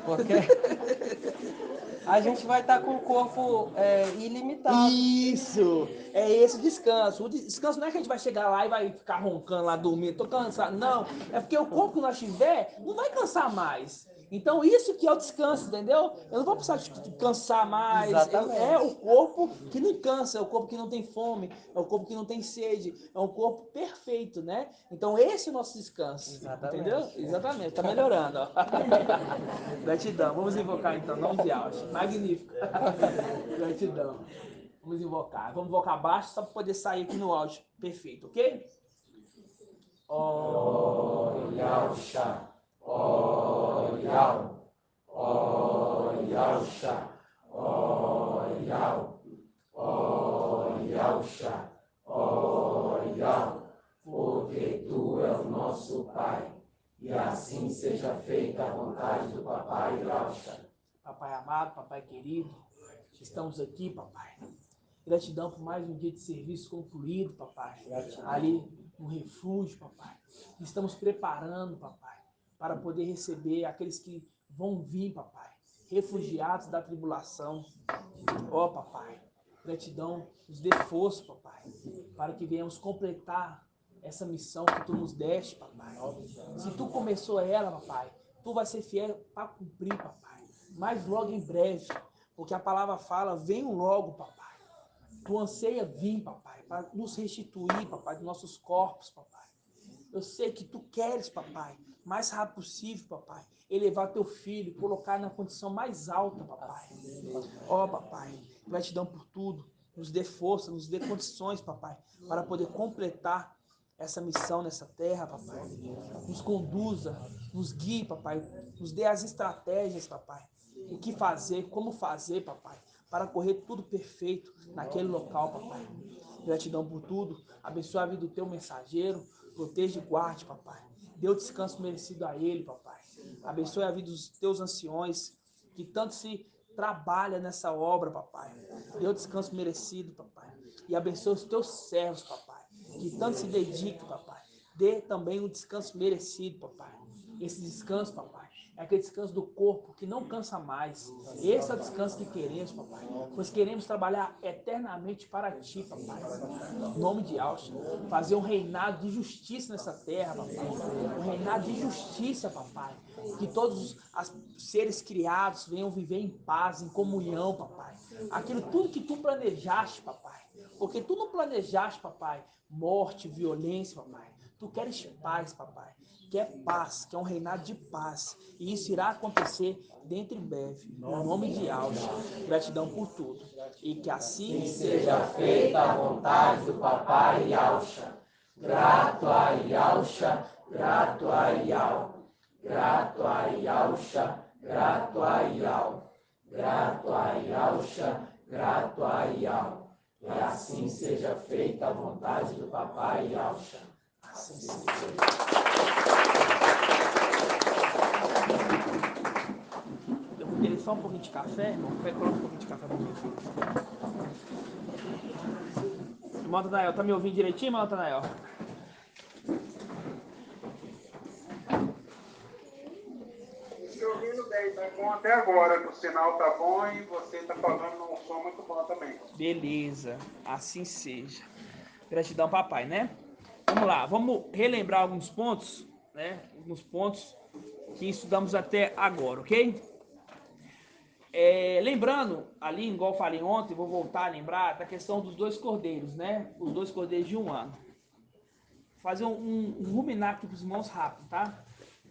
Porque a gente vai estar com o corpo ilimitado. Isso! É esse descanso. O descanso não é que a gente vai chegar lá e vai ficar roncando lá, dormindo, tô cansado. Não, é porque o corpo que nós tiver não vai cansar mais. Então isso que é o descanso, entendeu? Eu não vou precisar de cansar mais. É o corpo que não cansa, é o corpo que não tem fome, é o corpo que não tem sede, é um corpo perfeito, né? Então esse é o nosso descanso. Exatamente. Entendeu? Exatamente, tá melhorando, ó. Gratidão. Vamos invocar então, nome de Yahshua. Magnífico. Gratidão. Vamos invocar. Vamos invocar baixo só para poder sair aqui no áudio. Perfeito, ok? Oh, Yahshua. Oh, Yahweh, oh, Yahshua, oh, Yahweh, oh, Yahshua, oh, Yahweh, porque Tu és o nosso Pai, e assim seja feita a vontade do Papai Yahshua. Papai amado, papai querido, estamos aqui, papai. Gratidão por mais um dia de serviço concluído, papai. Ali no refúgio, papai. Estamos preparando, papai, para poder receber aqueles que vão vir, papai, refugiados da tribulação. Ó, papai, gratidão, nos dê força, papai, para que venhamos completar essa missão que Tu nos deste, papai. Se Tu começou ela, papai, Tu vai ser fiel para cumprir, papai. Mas logo em breve, porque a palavra fala, venham logo, papai. Tu anseia vir, papai, para nos restituir, papai, dos nossos corpos, papai. Eu sei que tu queres, papai, mais rápido possível, papai, elevar teu filho, colocar na condição mais alta, papai. Ó, papai, gratidão por tudo. Nos dê força, nos dê condições, papai, para poder completar essa missão nessa terra, papai. Nos conduza, nos guie, papai. Nos dê as estratégias, papai. O que fazer, como fazer, papai, para correr tudo perfeito naquele local, papai. Gratidão por tudo. Abençoe a vida do teu mensageiro. Proteja e guarde, papai. Dê o descanso merecido a ele, papai. Abençoe a vida dos teus anciões, que tanto se trabalha nessa obra, papai. Dê o descanso merecido, papai. E abençoe os teus servos, papai, que tanto se dedicam, papai. Dê também um descanso merecido, papai. Esse descanso, papai, é aquele descanso do corpo que não cansa mais. Esse é o descanso que queremos, papai. Pois queremos trabalhar eternamente para ti, papai. Em nome de Alcha, fazer um reinado de justiça nessa terra, papai. Um reinado de justiça, papai. Que todos os seres criados venham viver em paz, em comunhão, papai. Aquilo tudo que tu planejaste, papai. Porque tu não planejaste, papai, morte, violência, papai. Tu queres paz, papai. Quer paz, quer um reinado de paz. E isso irá acontecer dentro em breve. No nome de Alcha. Gratidão por tudo. E que assim seja feita a vontade do papai Alcha. Grato a Alcha, grato a Ial. Grato a Alcha, grato a Ial. Grato a Alcha, grato a Ial. E assim seja feita a vontade do papai Alcha. Assim seja. Eu vou querer só um pouquinho de café, irmão. Coloca um pouquinho de café pra mim. Irmão Natanael, tá me ouvindo direitinho, irmão Natanael? Estou ouvindo bem, tá bom até agora. O sinal tá bom e você tá falando num som muito bom também. Beleza, assim seja. Gratidão, papai, né? Vamos lá, vamos relembrar alguns pontos, né? Alguns pontos que estudamos até agora, ok? Lembrando, ali, igual eu falei ontem, vou voltar a lembrar da questão dos 2 cordeiros, né? Os 2 cordeiros de 1 ano. Vou fazer um ruminar aqui para os irmãos rápido, tá?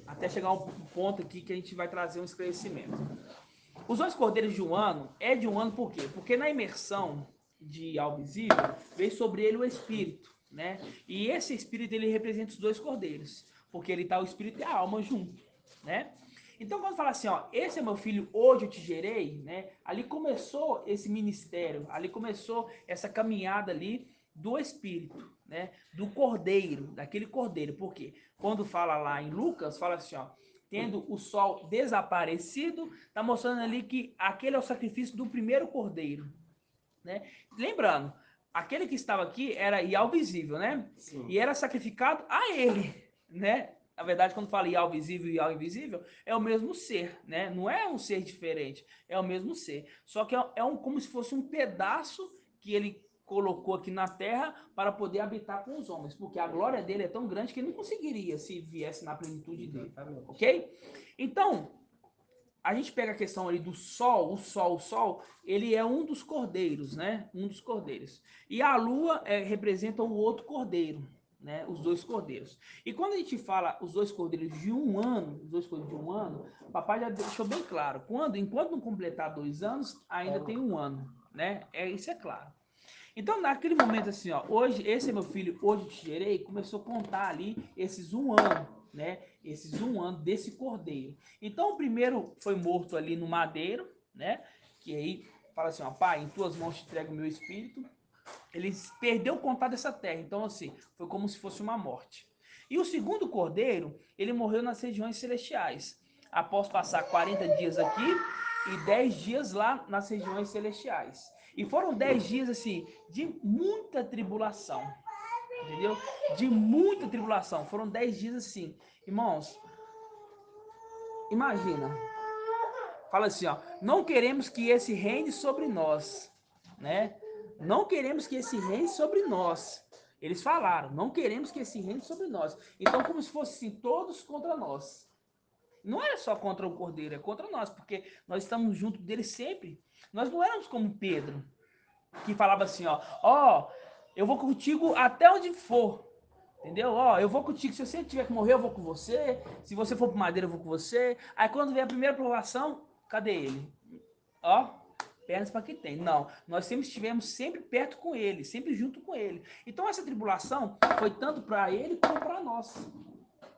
Até chegar um ponto aqui que a gente vai trazer um esclarecimento. Os 2 cordeiros de 1 ano, é de 1 ano por quê? Porque na imersão de algo visível, veio sobre ele o Espírito, né? E esse Espírito, ele representa os 2 cordeiros, porque ele tá o Espírito e a alma junto, né? Então, quando fala assim, ó, esse é meu filho, hoje eu te gerei, né? Ali começou esse ministério, ali começou essa caminhada ali do Espírito, né? Do cordeiro, daquele cordeiro. Por quê? Quando fala lá em Lucas, fala assim, ó, tendo o sol desaparecido, tá mostrando ali que aquele é o sacrifício do primeiro cordeiro, né? Lembrando, aquele que estava aqui era Ial visível, né? Sim. E era sacrificado a ele, né? Na verdade, quando fala Ial visível e Ial invisível, é o mesmo ser, né? Não é um ser diferente, é o mesmo ser. Só que como se fosse um pedaço que ele colocou aqui na terra para poder habitar com os homens, porque a glória dele é tão grande que ele não conseguiria se viesse na plenitude dele, ok? Então, a gente pega a questão ali do sol, o sol, ele é um dos cordeiros, né? Um dos cordeiros. E a lua representa o outro cordeiro, né? Os 2 cordeiros. E quando a gente fala os 2 cordeiros de 1 ano, os 2 cordeiros de 1 ano, o papai já deixou bem claro. Enquanto não completar 2 anos, ainda tem 1 ano, né? Isso é claro. Então, naquele momento assim, ó, hoje, esse é meu filho, hoje eu te gerei, começou a contar ali esses 1 ano, né? Esses 1 ano desse cordeiro. Então, o primeiro foi morto ali no madeiro, né? Que aí fala assim, ó, pai, em tuas mãos te entrego o meu espírito. Ele perdeu o contato dessa terra. Então, assim, foi como se fosse uma morte. E o segundo cordeiro, ele morreu nas regiões celestiais. Após passar 40 dias aqui e 10 dias lá nas regiões celestiais. E foram 10 dias, assim, de muita tribulação. Entendeu? De muita tribulação. Foram 10 dias assim. Irmãos, imagina. Fala assim, ó. Não queremos que esse reine sobre nós, né? Não queremos que esse reine sobre nós. Eles falaram, não queremos que esse reine sobre nós. Então, como se fossem assim, todos contra nós. Não era só contra o cordeiro, é contra nós, porque nós estamos junto dele sempre. Nós não éramos como Pedro. que falava assim, ó, eu vou contigo até onde for, entendeu? Ó, eu vou contigo, se você tiver que morrer, eu vou com você, se você for pro madeira, eu vou com você. Aí quando vem a primeira provação, cadê ele? Ó, pernas para quem tem. Não, nós sempre estivemos sempre perto com ele, sempre junto com ele. Então essa tribulação foi tanto para ele como para nós,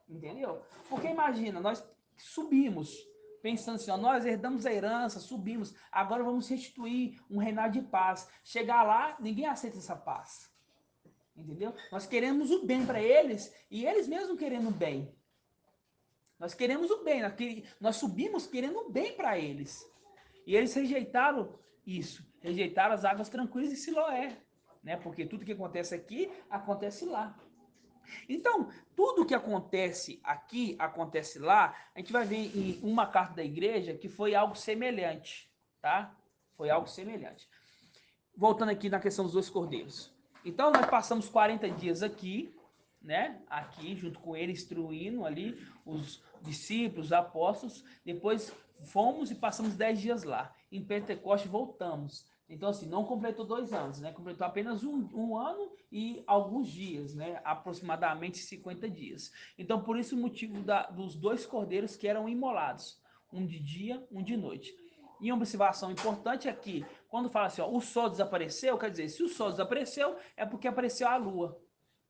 entendeu? Porque imagina, nós subimos, pensando assim, ó, nós herdamos a herança, subimos, agora vamos restituir um reinado de paz. Chegar lá, ninguém aceita essa paz, entendeu? Nós queremos o bem para eles e eles mesmos querendo o bem. Nós queremos o bem, nós subimos querendo o bem para eles. E eles rejeitaram isso, rejeitaram as águas tranquilas de Siloé, né? Porque tudo que acontece aqui, acontece lá. Então, tudo que acontece aqui, acontece lá, a gente vai ver em uma carta da igreja que foi algo semelhante, tá? Foi algo semelhante. Voltando aqui na questão dos 2 cordeiros. Então, nós passamos 40 dias aqui, né? Aqui, junto com ele, instruindo ali os discípulos, os apóstolos. Depois fomos e passamos 10 dias lá. Em Pentecoste voltamos. Então, assim, não completou 2 anos, né? Completou apenas um ano e alguns dias, né? Aproximadamente 50 dias. Então, por isso o motivo dos 2 cordeiros que eram imolados. Um de dia, um de noite. E uma observação importante é que, quando fala assim, ó, o sol desapareceu, quer dizer, se o sol desapareceu, é porque apareceu a lua.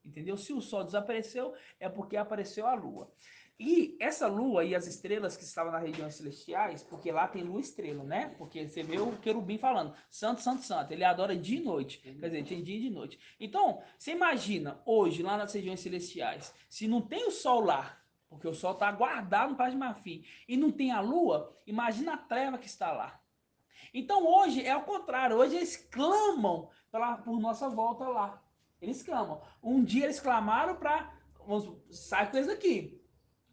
Entendeu? Se o sol desapareceu, é porque apareceu a lua. E essa lua e as estrelas que estavam nas regiões celestiais, porque lá tem lua e estrela, né? Porque você vê o querubim falando, santo, santo, santo. Ele adora dia e noite. Quer dizer, tem dia e de noite. Então, você imagina, hoje, lá nas regiões celestiais, se não tem o sol lá, porque o sol está guardado no Palácio de Marfim, e não tem a lua, imagina a treva que está lá. Então, hoje é o contrário. Hoje eles clamam por nossa volta lá. Eles clamam. Um dia eles clamaram para... Sai com eles daqui.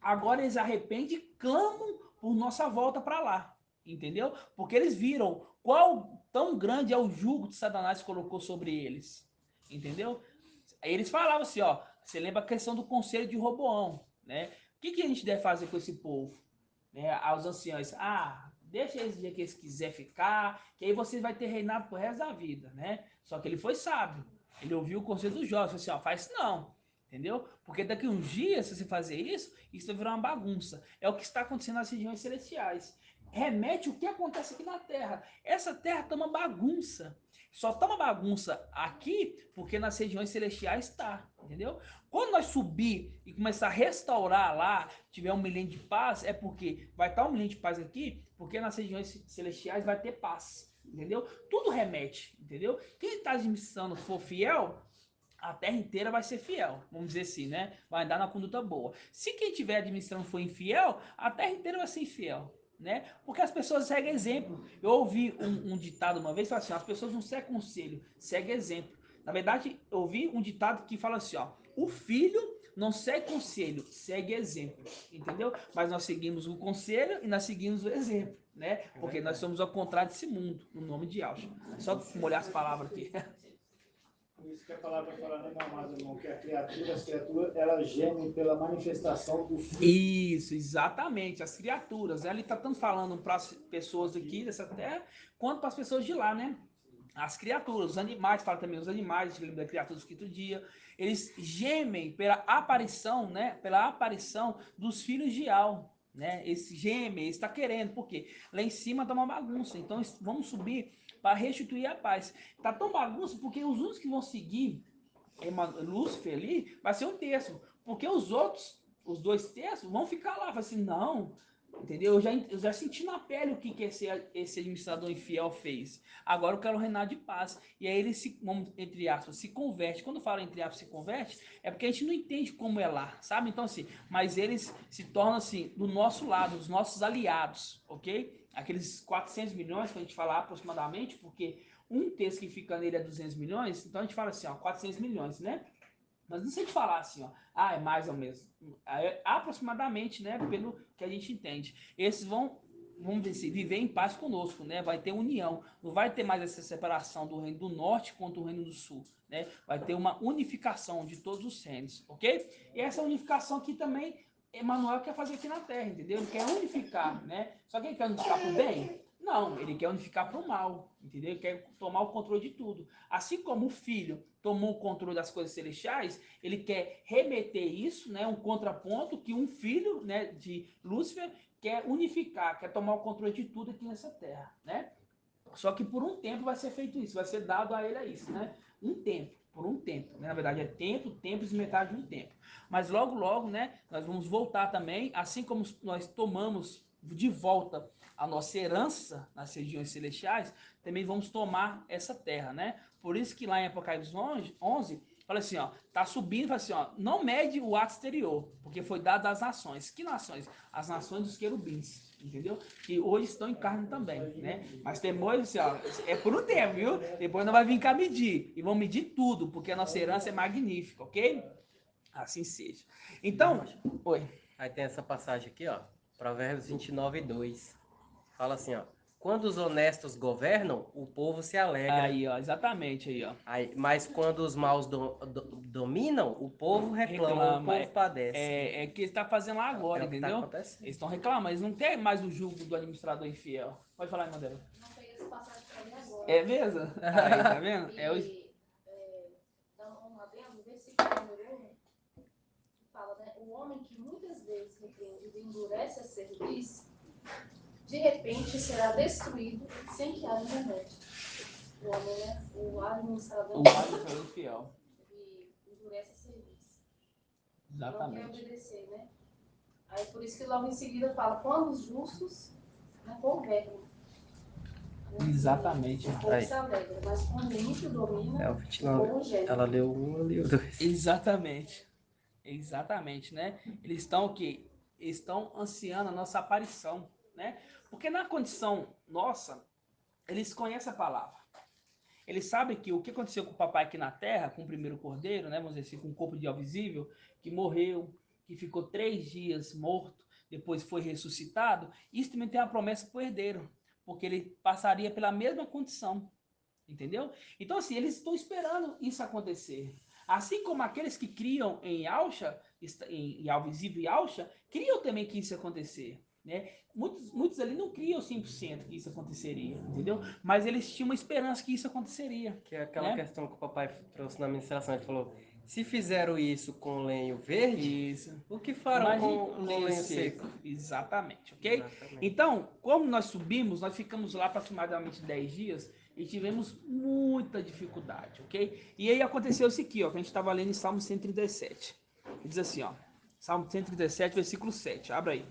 Agora eles arrependem e clamam por nossa volta para lá. Entendeu? Porque eles viram qual tão grande é o jugo que Satanás colocou sobre eles. Entendeu? Aí eles falavam assim, ó. Você lembra a questão do conselho de Roboão, né? O que a gente deve fazer com esse povo? Né? Aos anciãos. Deixa eles dizer que eles quiserem ficar, que aí vocês vão ter reinado pro resto da vida, né? Só que ele foi sábio. Ele ouviu o conselho dos jovens, falou assim, ó, faz isso não. Entendeu? Porque daqui a uns dias, se você fazer isso vai virar uma bagunça. É o que está acontecendo nas regiões celestiais. Remete o que acontece aqui na Terra. Essa Terra tá uma bagunça. Só tá uma bagunça aqui porque nas regiões celestiais está, entendeu? Quando nós subir e começar a restaurar lá, tiver um milênio de paz, é porque vai estar um milênio de paz aqui, porque nas regiões celestiais vai ter paz, entendeu? Tudo remete, entendeu? Quem está administrando for fiel, a terra inteira vai ser fiel, vamos dizer assim, né? Vai andar na conduta boa. Se quem estiver administrando for infiel, a terra inteira vai ser infiel, né? Porque as pessoas seguem exemplo. Eu ouvi um ditado uma vez, assim, as pessoas não seguem conselho, seguem exemplo. Na verdade, eu ouvi um ditado que fala assim, ó, o filho não segue conselho, segue exemplo, entendeu? Mas nós seguimos o conselho e nós seguimos o exemplo, né? Porque nós somos ao contrário desse mundo, no nome de Yahshua. Só molhar as palavras aqui. Por isso que a palavra fala, né, meu amado irmão, que as criaturas, elas gemem pela manifestação do Filho. Isso, exatamente, as criaturas. Ele está tanto falando para as pessoas aqui dessa terra, quanto para as pessoas de lá, né? As criaturas, os animais, fala também os animais, lembra da criatura do quinto dia, eles gemem pela aparição, né? Pela aparição dos filhos de Al, né? Esse geme, está querendo, porque lá em cima está uma bagunça, então vamos subir para restituir a paz. Tá tão bagunça porque os únicos que vão seguir Lúcifer ali vai ser um terço, porque os outros, os 2 terços, vão ficar lá, vai assim, não, entendeu? Eu já senti na pele o que esse administrador infiel fez. Agora eu quero reinar de paz. E aí ele se, entre aspas, se converte. Quando fala entre aspas, se converte, é porque a gente não entende como é lá, sabe? Então assim, mas eles se tornam assim, do nosso lado, os nossos aliados, ok? Aqueles 400 milhões que a gente fala aproximadamente, porque um terço que fica nele é 200 milhões, então a gente fala assim, ó, 400 milhões, né? Mas não sei te falar assim, ó, é mais ou menos. É aproximadamente, né, pelo que a gente entende. Esses vão, vamos dizer assim, viver em paz conosco, né? Vai ter união. Não vai ter mais essa separação do reino do norte contra o reino do sul, né? Vai ter uma unificação de todos os reinos, ok? E essa unificação aqui também, Emmanuel quer fazer aqui na Terra, entendeu? Ele quer unificar, né? Só que ele quer unificar pro bem? Não, ele quer unificar para o mal, entendeu? Ele quer tomar o controle de tudo. Assim como o filho tomou o controle das coisas celestiais, ele quer remeter isso, né, um contraponto que um filho, né, de Lúcifer quer unificar, quer tomar o controle de tudo aqui nessa terra, né? Só que por um tempo vai ser feito isso, vai ser dado a ele a isso, né? Um tempo, por um tempo, né? Na verdade é tempo, tempos e metade de um tempo. Mas logo, logo, né, nós vamos voltar também, assim como nós tomamos de volta a nossa herança nas regiões celestiais, também vamos tomar essa terra, né? Por isso que lá em Apocalipse 11 fala assim, ó, tá subindo, fala assim, ó, não mede o ato exterior, porque foi dado às nações. Que nações? As nações dos querubins, entendeu? Que hoje estão em carne também, né? Mas depois, assim, ó, é por um tempo, viu? Depois não vai vir cá medir, e vão medir tudo, porque a nossa herança é magnífica, ok? Assim seja. Então, oi. Aí tem essa passagem aqui, ó, Provérbios 29:2. Fala assim, ó, quando os honestos governam, o povo se alegra. Aí, ó, exatamente aí, ó. Aí, mas quando os maus dominam, o povo reclama, o povo padece. É que ele está fazendo lá agora, É o que entendeu? tá acontecendo. Eles estão reclamando, eles não querem mais o jugo do administrador infiel. Pode falar, irmã dela. Não tem esse passagem pra mim agora. É mesmo? Aí, tá vendo? Dá um adendo, versículo número 1, que fala, né? O homem que muitas vezes repreendido endurece a cerviz, de repente será destruído sem que haja remédio. O homem, né? O administrador infiel. ele endurece a cerviz. Exatamente. Não quer obedecer, né? Aí por isso que logo em seguida fala, quando os justos, né, governam. Exatamente. O povo se alegra, mas quando o ímpio domina, É o 29. Ela leu um, eu li o 2. Exatamente. Exatamente, né? Eles estão o quê? Estão ansiando a nossa aparição, né? Porque na condição nossa, eles conhecem a palavra. Eles sabem que o que aconteceu com o papai aqui na terra, com o primeiro cordeiro, né? Vamos dizer assim, com o corpo de alvo visível, que morreu, que ficou 3 dias morto, depois foi ressuscitado, isso também tem uma promessa para o herdeiro, porque ele passaria pela mesma condição, entendeu? Então, assim, eles estão esperando isso acontecer. Assim como aqueles que criam em Yausha, em alvo visível e Yausha, criam também que isso ia acontecer. Né? Muitos ali não criam 100% que isso aconteceria, entendeu? Mas eles tinham uma esperança que isso aconteceria. Que é aquela né? questão que o papai trouxe na ministração. Ele falou, se fizeram isso com lenho verde, Isso. o que farão Imagine com lenho seco? Exatamente, ok? Exatamente. Então, como nós subimos, nós ficamos lá aproximadamente 10 dias e tivemos muita dificuldade, ok? E aí aconteceu isso aqui, ó, que a gente estava lendo em Salmo 137. Diz assim, ó, Salmo 137, versículo 7, abra aí.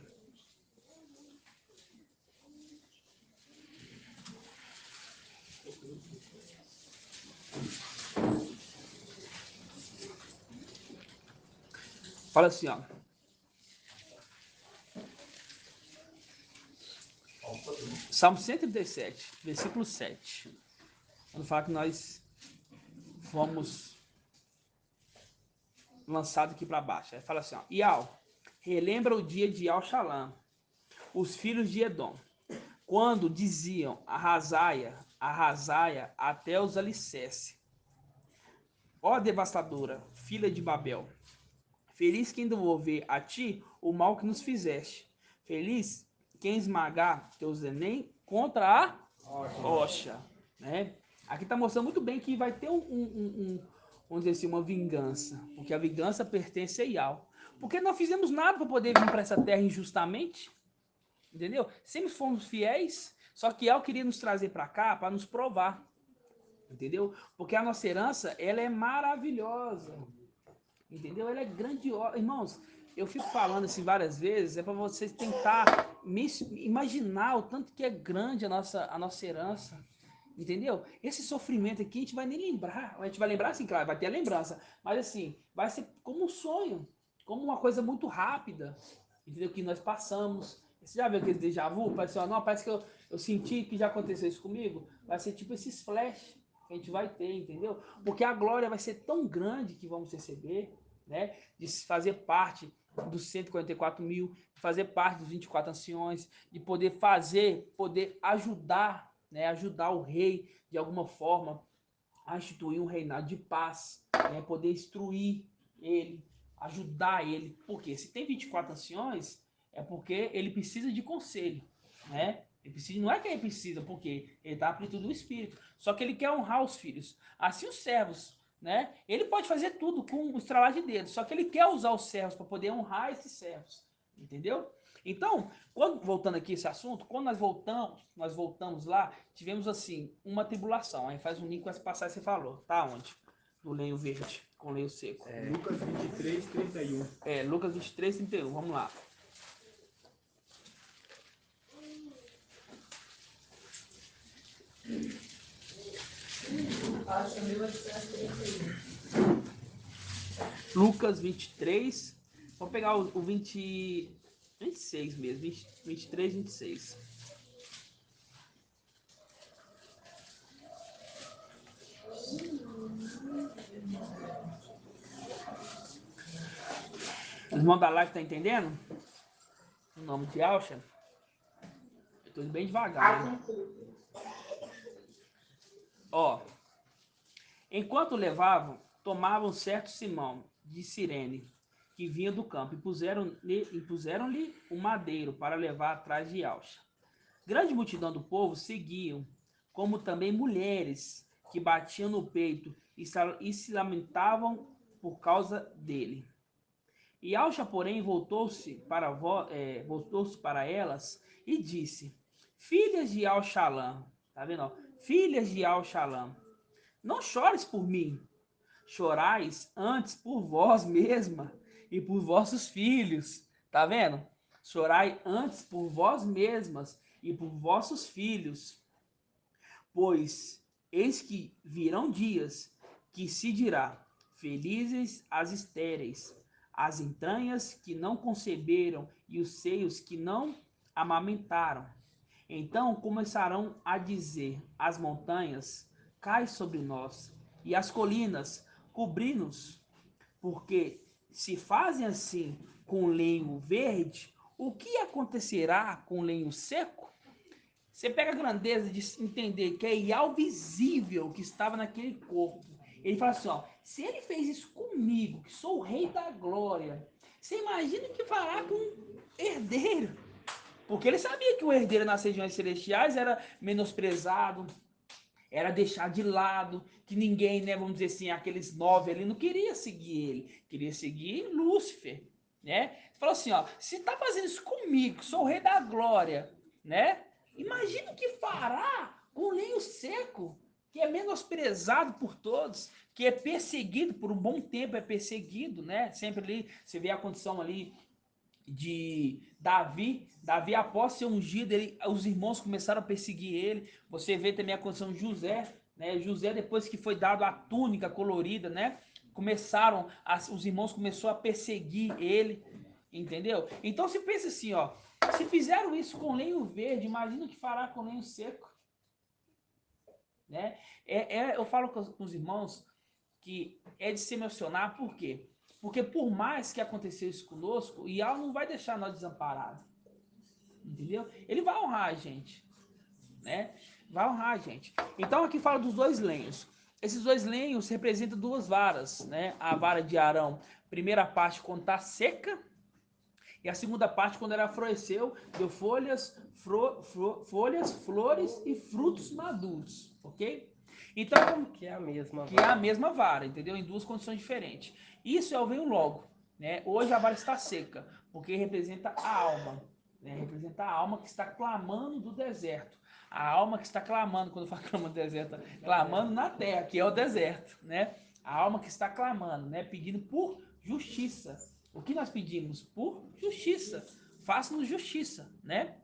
Fala assim, ó. Salmo 137, versículo 7. Quando fala que nós fomos lançados aqui para baixo. Aí fala assim, ó. Ial, relembra o dia de Al-Shalam, os filhos de Edom, quando diziam arrasaia até os alicerces. Ó devastadora, filha de Babel, feliz quem devolver a ti o mal que nos fizeste. Feliz quem esmagar teus neném contra a rocha. Né? Aqui está mostrando muito bem que vai ter vamos dizer assim, uma vingança. Porque a vingança pertence a Ial. Porque não fizemos nada para poder vir para essa terra injustamente. Entendeu? Sempre fomos fiéis. Só que Ial queria nos trazer para cá para nos provar. Entendeu? Porque a nossa herança, ela é maravilhosa. Entendeu? Ela é grandiosa. Irmãos, eu fico falando assim várias vezes, é para vocês tentar imaginar o tanto que é grande a nossa herança. Entendeu? Esse sofrimento aqui a gente vai nem lembrar. A gente vai lembrar assim, claro, vai ter a lembrança. Mas assim, vai ser como um sonho. Como uma coisa muito rápida. Entendeu? Que nós passamos. Você já viu aquele déjà vu? Parece, não, parece que eu senti que já aconteceu isso comigo. Vai ser tipo esses flash que a gente vai ter, entendeu? Porque a glória vai ser tão grande que vamos receber, né? De fazer parte dos 144 mil, de fazer parte dos 24 anciões, de poder ajudar, né? Ajudar o rei de alguma forma a instituir um reinado de paz, né? Poder instruir ele, ajudar ele. Porque se tem 24 anciões, é porque ele precisa de conselho, né? Ele precisa, não é que ele precisa, porque ele está aplicando do Espírito. Só que ele quer honrar os filhos. Assim os servos, né? Ele pode fazer tudo com o estralar de dedos, só que ele quer usar os servos para poder honrar esses servos. Entendeu? Então, voltando aqui esse assunto, quando nós voltamos lá, tivemos assim, uma tribulação. Aí faz um link com essa passagem que você falou. Tá onde? Do lenho verde com lenho seco. Lucas 23, 31. Lucas 23, 31. Vamos lá. Acho que 1831. Lucas 23. Vou pegar o 26 mesmo. 23, 26. O irmão da live tá entendendo? O nome de Alcha? Eu tô indo bem devagar. Né? Ó. Enquanto levavam, tomavam certo Simão de Cirene, que vinha do campo, e puseram-lhe um madeiro para levar atrás de Alcha. Grande multidão do povo seguiam, como também mulheres que batiam no peito e se lamentavam por causa dele. E Alcha, porém, voltou-se para elas e disse: Filhas de Al-Shalom, tá vendo? Ó? Filhas de Al-Shalom, não chores por mim, chorais antes por vós mesma e por vossos filhos. Tá vendo? Chorai antes por vós mesmas e por vossos filhos. Pois eis que virão dias que se dirá: felizes as estéreis, as entranhas que não conceberam e os seios que não amamentaram. Então começarão a dizer as montanhas: cai sobre nós, e as colinas: cobri-nos. Porque se fazem assim com lenho verde, o que acontecerá com lenho seco? Você pega a grandeza de entender que é Ial visível que estava naquele corpo. Ele fala assim, ó, se ele fez isso comigo, que sou o rei da glória, você imagina o que fará com um herdeiro? Porque ele sabia que o herdeiro nas regiões celestiais era menosprezado, era deixado de lado, que ninguém, né, vamos dizer assim, aqueles 9 ali não queria seguir ele, queria seguir Lúcifer, né? Ele falou assim, ó, se tá fazendo isso comigo, que sou o rei da glória, né? Imagina o que fará com o lenho seco, que é menosprezado por todos, que é perseguido por um bom tempo, é perseguido, né? Sempre ali, você vê a condição ali de Davi, após ser ungido, os irmãos começaram a perseguir ele. Você vê também a condição de José, né? José, depois que foi dado a túnica colorida, né? Os irmãos começaram a perseguir ele, entendeu? Então se pensa assim, ó, se fizeram isso com lenho verde, imagina o que fará com lenho seco, né? Eu falo com os irmãos que é de se emocionar, por quê? Porque por mais que aconteceu isso conosco, o Ial não vai deixar nós desamparados. Entendeu? Ele vai honrar a gente. Né? Vai honrar a gente. Então aqui fala dos dois lenhos. Esses dois lenhos representam duas varas. Né? A vara de Arão, primeira parte quando está seca, e a segunda parte quando ela floresceu, deu folhas, flores e frutos maduros. Ok? Então, que é a mesma vara. É a mesma vara, entendeu? Em duas condições diferentes. Isso é o venho logo, né? Hoje a vara está seca, porque representa a alma, né? Representa a alma que está clamando do deserto. A alma que está clamando, quando eu falo clamando do deserto, clamando na terra, que é o deserto, né? A alma que está clamando, né? Pedindo por justiça. O que nós pedimos? Por justiça. Faça-nos justiça, né?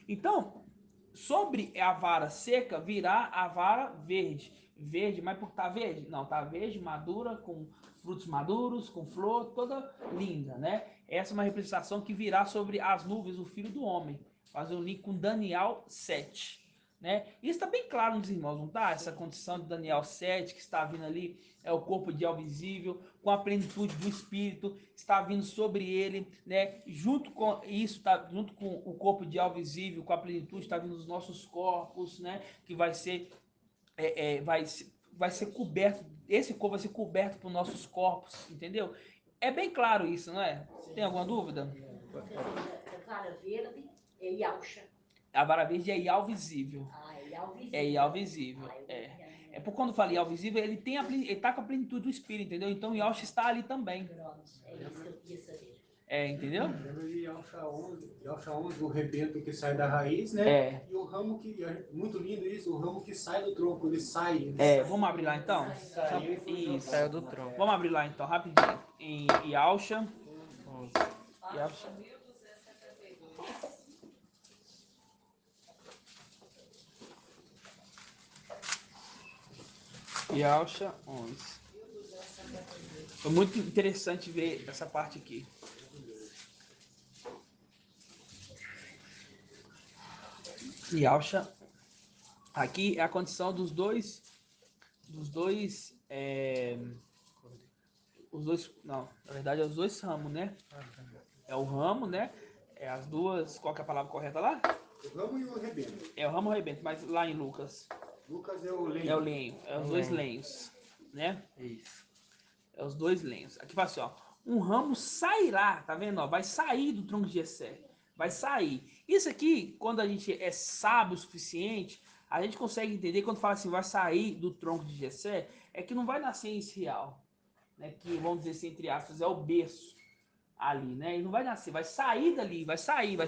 Então, sobre a vara seca virá a vara verde. Verde, mas por estar verde? Não, tá verde, madura, com frutos maduros, com flor, toda linda, né? Essa é uma representação que virá sobre as nuvens, o Filho do Homem. Fazer um link com Daniel 7. Né? Isso está bem claro nos irmãos, não tá? Essa condição de Daniel 7 que está vindo ali, é o corpo de Ial visível, com a plenitude do Espírito, está vindo sobre ele, né? Junto com isso, tá, junto com o corpo de Ial visível, com a plenitude, está vindo os nossos corpos, né? Que vai ser, vai ser coberto, esse corpo vai ser coberto por nossos corpos, entendeu? É bem claro isso, não é? Tem alguma dúvida? Vara verde é Yalcha. A vara verde é Ial visível. Ah, é Ial visível. É Ial visível, É por quando fala Ial visível, ele tá com a plenitude do Espírito, entendeu? Então Yalcha está ali também. Pronto, é isso que eu queria saber. Entendeu? Lembra de Yalcha 11, o rebento que sai da raiz, né? E o ramo que, é muito lindo isso, o ramo que sai do tronco, ele sai. Vamos abrir lá então? Isso. Saiu do tronco. Vamos abrir lá então, rapidinho. Em Yalcha. Yalcha. Yalcha 11. Foi muito interessante ver essa parte aqui. Yalcha. Aqui é a condição dos dois, não, na verdade é os dois ramos, né? É o ramo, né? É as duas, qual que é a palavra correta lá? O ramo e o rebento. É o ramo e o rebento, mas lá em Lucas. Lucas é o lenho. É o lenho, é os dois lenhos, né? Isso. É os dois lenhos. Aqui fala assim, ó, um ramo sairá, tá vendo? Ó, vai sair do tronco de Jessé, vai sair. Isso aqui, quando a gente é sábio o suficiente, a gente consegue entender quando fala assim, vai sair do tronco de Jessé, é que não vai nascer em Israel, né? Que vamos dizer assim, entre aspas, é o berço ali, né? Ele não vai nascer, vai sair dali, vai sair,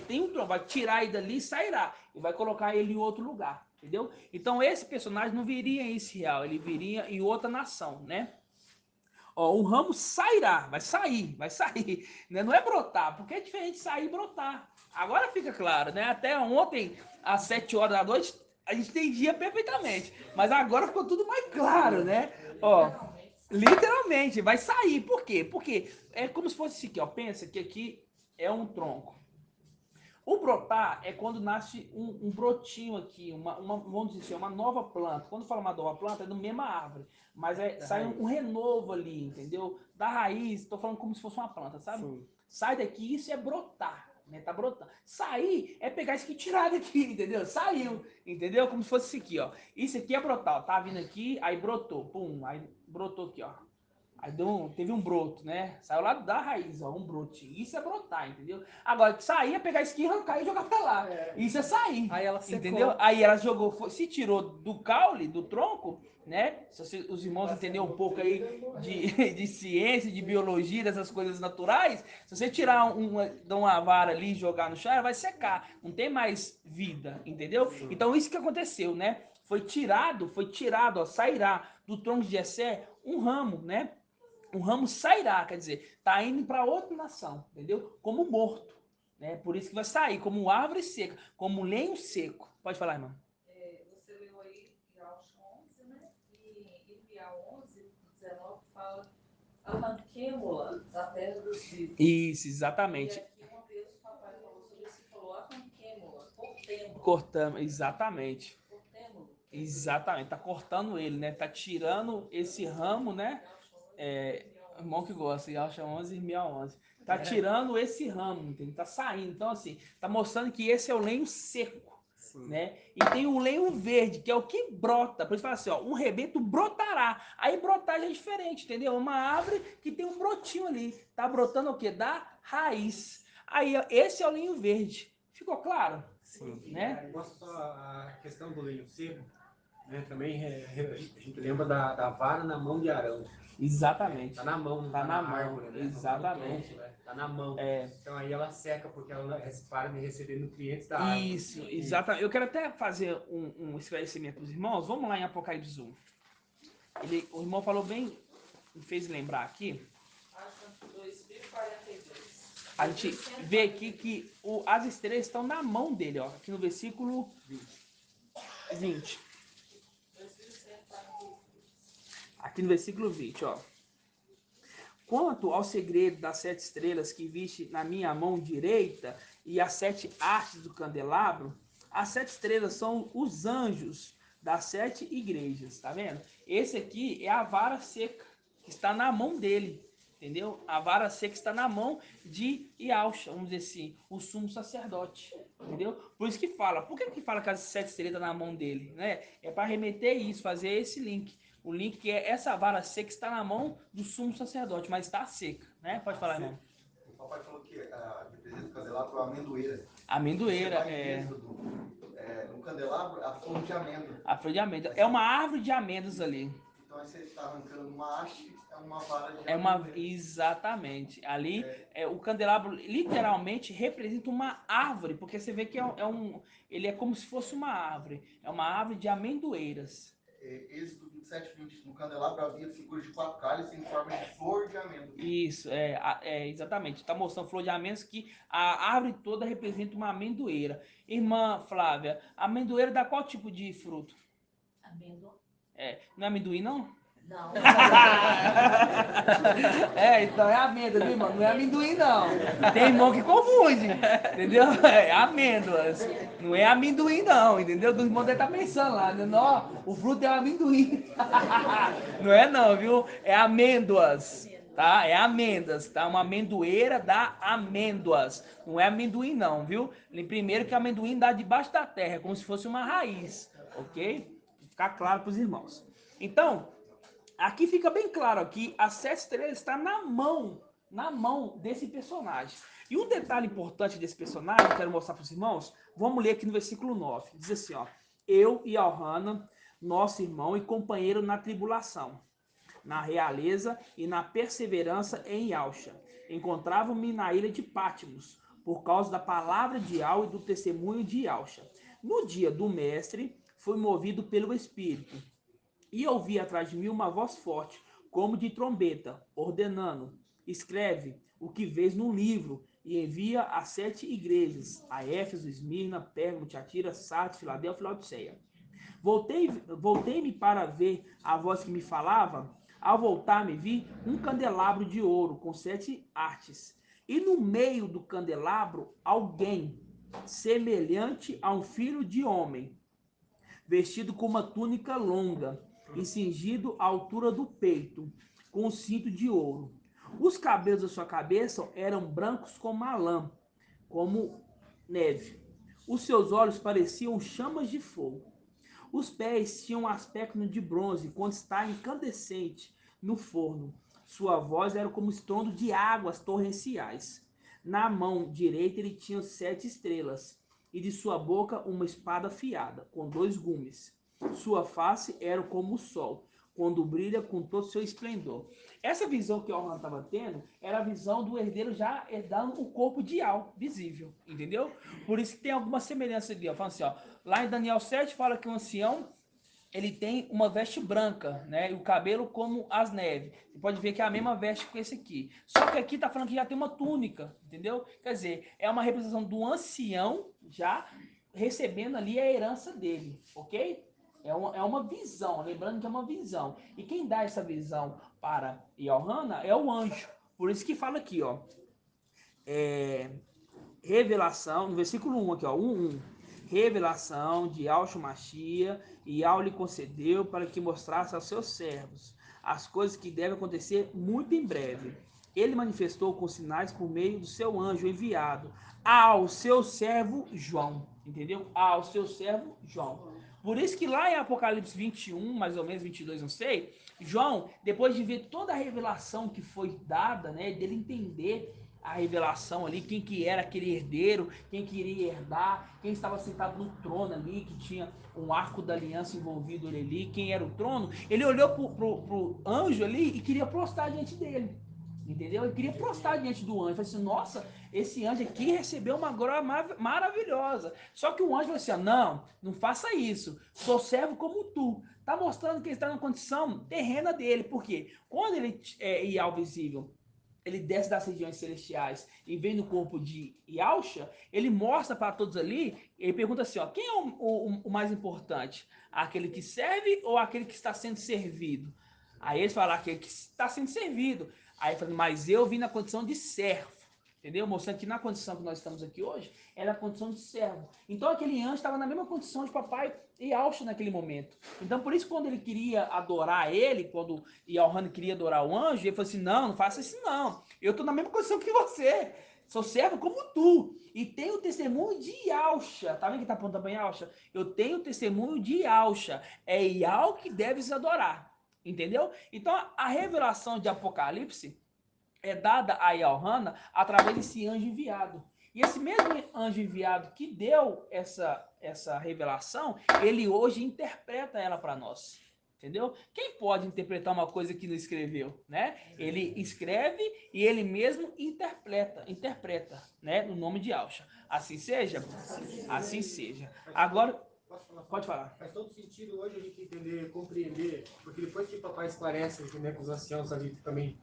tem um tronco, vai tirar ele dali e sairá, e vai colocar ele em outro lugar, entendeu? Então esse personagem não viria em Israel, ele viria em outra nação, né? Ó, o ramo sairá, vai sair, né? Não é brotar, porque é diferente sair e brotar. Agora fica claro, né? Até ontem, às 7 horas da noite, a gente entendia perfeitamente. Mas agora ficou tudo mais claro, né? Ó, literalmente, vai sair. Por quê? Porque é como se fosse isso aqui, ó. Pensa que aqui é um tronco. O brotar é quando nasce um brotinho aqui, vamos dizer assim, uma nova planta. Quando fala uma nova planta, é da mesma árvore. Mas sai um renovo ali, entendeu? Da raiz, estou falando como se fosse uma planta, sabe? Sim. Sai daqui, isso é brotar, né? Tá brotando. Sair é pegar isso aqui e tirar daqui, entendeu? Saiu, entendeu? Como se fosse isso aqui, ó. Isso aqui é brotar, ó. Tá vindo aqui, aí brotou, pum, aí brotou aqui, ó. Aí teve um broto, né? Saiu lá da raiz, ó, um brotinho. Isso é brotar, entendeu? Agora, sair é pegar isso aqui, arrancar e jogar pra lá. Isso é sair. Aí ela secou. Entendeu? Aí ela jogou, se tirou do caule, do tronco, né? Se os irmãos entenderem um pouco aí de ciência, de biologia, dessas coisas naturais, se você tirar uma vara ali e jogar no chão, ela vai secar. Não tem mais vida, entendeu? Sim. Então, isso que aconteceu, né? Foi tirado, ó, sairá do tronco de Jessé um ramo, né? Um ramo sairá, quer dizer, tá indo para outra nação, entendeu? Como morto, né? Por isso que vai sair, como árvore seca, como lenho seco. Pode falar, irmão. Você leu aí Yalcha 11, né? E Iribial 11, 19, fala arranquemo-la da terra dos vivos. Isso, exatamente. E aqui uma vez o papai falou sobre isso e falou arranquemo-la, cortemo-la. Cortamos, exatamente. Cortemo-lo. Exatamente, tá cortando ele, né? Tá tirando esse ramo, né? Irmão que gosta, Yalcha 11 e Iribial 11. Tá tirando esse ramo, entendeu? Tá saindo. Então, assim, tá mostrando que esse é o lenho seco, né? E tem o lenho verde, que é o que brota. Por isso fala assim, ó, um rebento brotará. Aí brotar já é diferente, entendeu? Uma árvore que tem um brotinho ali. Tá brotando o quê? Da raiz. Aí, ó, esse é o lenho verde. Ficou claro? Sim. Né? Eu gosto só a questão do lenho seco, né? Também a gente lembra da vara na mão de Arão. Exatamente. Tá na mão, não tá na mão, árvore, né? Exatamente. Tronco, né? Tá na mão. Então aí ela seca porque ela para de receber nutrientes da árvore. Isso, exatamente. Eu quero até fazer um esclarecimento para os irmãos. Vamos lá em Apocalipse 1. O irmão falou bem, me fez lembrar aqui. A gente vê aqui que as estrelas estão na mão dele, ó. Aqui no versículo 20. Aqui no versículo 20, ó. Quanto ao segredo das 7 estrelas que viste na minha mão direita e as 7 hastes do candelabro, as 7 estrelas são os anjos das 7 igrejas, tá vendo? Esse aqui é a vara seca que está na mão dele, entendeu? A vara seca está na mão de Yalcha, vamos dizer assim, o sumo sacerdote, entendeu? Por isso que fala, por que fala que as 7 estrelas estão na mão dele, né? É para remeter isso, fazer esse link. O link que é essa vara seca está na mão do sumo sacerdote, mas está seca, né? Pode falar, irmão. papai falou que representa o candelabro a amendoeira. Amendoeira, No candelabro, a flor de amêndoa. A flor de amêndoa. É uma árvore de amêndoas ali. Então aí você está arrancando uma haste, é uma vara de amendoeira. Exatamente. Ali, o candelabro literalmente representa uma árvore, porque você vê que ele é como se fosse uma árvore. É uma árvore de amendoeiras. Êxodo 27, 20. No candelabro havia figuras de 4 cálices em forma de flor de amêndoa. Isso, exatamente. Está mostrando flor de amêndoas que a árvore toda representa uma amendoeira. Irmã Flávia, amendoeira dá qual tipo de fruto? Amêndoa. Não é amendoim, não? Não. Então é amêndoa, viu, irmão? Não é amendoim, não. Tem irmão que confunde, entendeu? É amêndoas. Não é amendoim, não, entendeu? O irmão deve estar pensando lá, né? Não, o fruto é amendoim. Não é, não, viu? É amêndoas, tá? É amêndoas, tá? Uma amendoeira dá amêndoas. Não é amendoim, não, viu? Primeiro que amendoim dá debaixo da terra, como se fosse uma raiz, ok? Ficar claro para os irmãos. Então, aqui fica bem claro que as 7 estrelas está na mão desse personagem. E um detalhe importante desse personagem, que quero mostrar para os irmãos, vamos ler aqui no versículo 9. Diz assim, ó: eu e Elhana, nosso irmão e companheiro na tribulação, na realeza e na perseverança em Yalcha, encontrava-me na ilha de Pátimos, por causa da palavra de Yal e do testemunho de Yalcha. No dia do mestre, fui movido pelo Espírito, e ouvi atrás de mim uma voz forte, como de trombeta, ordenando: escreve o que vês no livro e envia às 7 igrejas, a Éfeso, Esmirna, Pérgamo, Tiatira, Sardes, Filadélfia e Laodiceia. Voltei-me para ver a voz que me falava. Ao voltar-me, vi um candelabro de ouro com 7 hastes, e no meio do candelabro alguém semelhante a um filho de homem, vestido com uma túnica longa e cingido à altura do peito, com um cinto de ouro. Os cabelos da sua cabeça eram brancos como a lã, como neve. Os seus olhos pareciam chamas de fogo. Os pés tinham aspecto de bronze, quando está incandescente no forno. Sua voz era como estrondo de águas torrenciais. Na mão direita ele tinha 7 estrelas, e de sua boca uma espada afiada, com 2 gumes. Sua face era como o sol, quando brilha com todo o seu esplendor. Essa visão que Elhana estava tendo era a visão do herdeiro já herdando o corpo de Yal, visível, entendeu? Por isso que tem alguma semelhança ali, ó. Falando assim, ó, lá em Daniel 7 fala que o ancião, ele tem uma veste branca, né? E o cabelo como as neves. Você pode ver que é a mesma veste que esse aqui. Só que aqui tá falando que já tem uma túnica, entendeu? Quer dizer, é uma representação do ancião já recebendo ali a herança dele, ok? É uma visão, lembrando que é uma visão. E quem dá essa visão para Elhana é o anjo. Por isso que fala aqui, ó. Revelação, no versículo 1 aqui, ó, 1:1. Revelação de Yahshua Mashiach, e Yahweh lhe concedeu para que mostrasse aos seus servos as coisas que devem acontecer muito em breve. Ele manifestou com sinais por meio do seu anjo enviado ao seu servo João, entendeu? Ao seu servo João. Por isso que lá em Apocalipse 21, mais ou menos 22, não sei, João, depois de ver toda a revelação que foi dada, né, dele entender a revelação ali, quem que era aquele herdeiro, quem queria herdar, quem estava sentado no trono ali, que tinha um arco da aliança envolvido ali, quem era o trono, ele olhou pro anjo ali e queria prostrar diante dele, entendeu? Ele queria prostrar diante do anjo, falou assim, nossa, esse anjo aqui recebeu uma glória maravilhosa, só que o anjo falou assim, não faça isso, sou servo como tu, tá mostrando que ele está na condição terrena dele, porque quando ele ia ao visível, ele desce das regiões celestiais e vem no corpo de Yahshua, ele mostra para todos ali, ele pergunta assim, ó, quem é o mais importante? Aquele que serve ou aquele que está sendo servido? Aí eles falam, aquele que está sendo servido. Aí ele fala, mas eu vim na condição de servo. Entendeu? Mostrando que na condição que nós estamos aqui hoje, era a condição de servo. Então aquele anjo estava na mesma condição de papai e Yahshua naquele momento. Então por isso quando ele queria adorar ele, quando Elhana queria adorar o anjo, ele falou assim, não faça isso não. Eu estou na mesma condição que você. Sou servo como tu. E tenho o testemunho de Yahshua. Tá vendo que está apontando para Yahshua? Eu tenho o testemunho de Yahshua. É Yahweh que deves adorar. Entendeu? Então a revelação de Apocalipse é dada a Elhana através desse anjo enviado. E esse mesmo anjo enviado que deu essa revelação, ele hoje interpreta ela para nós. Entendeu? Quem pode interpretar uma coisa que não escreveu, né? Ele escreve e ele mesmo interpreta, né? No nome de Yahshua. Assim seja? Assim seja. Agora, pode falar. Faz todo sentido hoje a gente entender, compreender, porque depois que o papai esclarece, né, com os anciãos ali também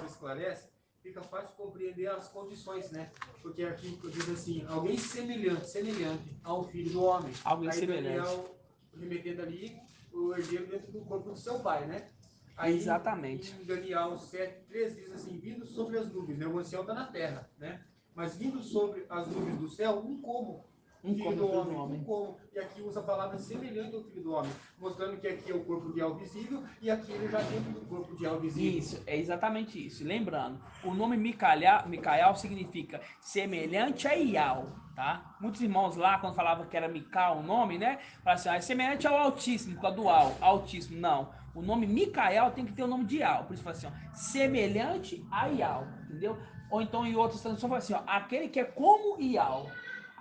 esclarece, fica fácil compreender as condições, né? Porque aqui diz assim, alguém semelhante ao filho do homem. Alguém aí semelhante. Daniel, remetendo ali, o herdeiro dentro do corpo do seu pai, né? Aí, exatamente. Em Daniel 7:3 diz assim, vindo sobre as nuvens, né? O ancião está na terra, né? Mas vindo sobre as nuvens do céu, filho do homem. E aqui usa a palavra semelhante ao filho do homem, mostrando que aqui é o corpo de El visível e aqui ele já dentro do corpo de El visível. Isso, é exatamente isso. Lembrando, o nome Micael significa semelhante a Ial, tá? Muitos irmãos lá, quando falavam que era Mical o nome, né? Falavam assim, é semelhante ao Altíssimo, por causa do Altíssimo. Não, o nome Micael tem que ter o nome de Ial. Por isso fala assim, ó, semelhante a Ial, entendeu? Ou então em outras traduções fala assim, ó, aquele que é como Ial.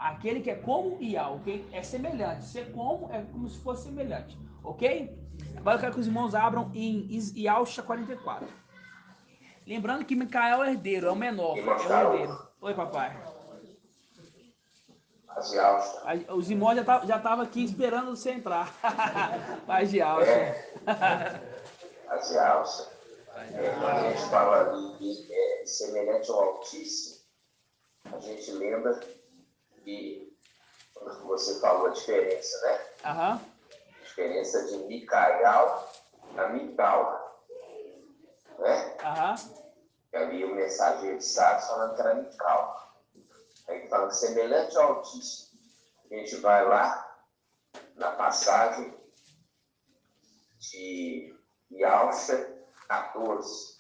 Aquele que é como Ial, ok? É semelhante. Ser como é como se fosse semelhante, ok? Agora eu quero que os irmãos abram em Yahshua 44. Lembrando que Micael é herdeiro, é o menor, é o herdeiro. Oi, papai. Os irmãos já estavam aqui esperando você entrar. Paz de Yahshua. As Yahshua. Quando a gente fala ali semelhante ao Altíssimo, a gente lembra que quando você falou a diferença, né? Aham. A diferença de Micael a Mical, né? Aham. Ali o mensageiro de Sá falando que era Mical. Aí fala semelhante ao Altíssimo. A gente vai lá na passagem de Yahshua 14,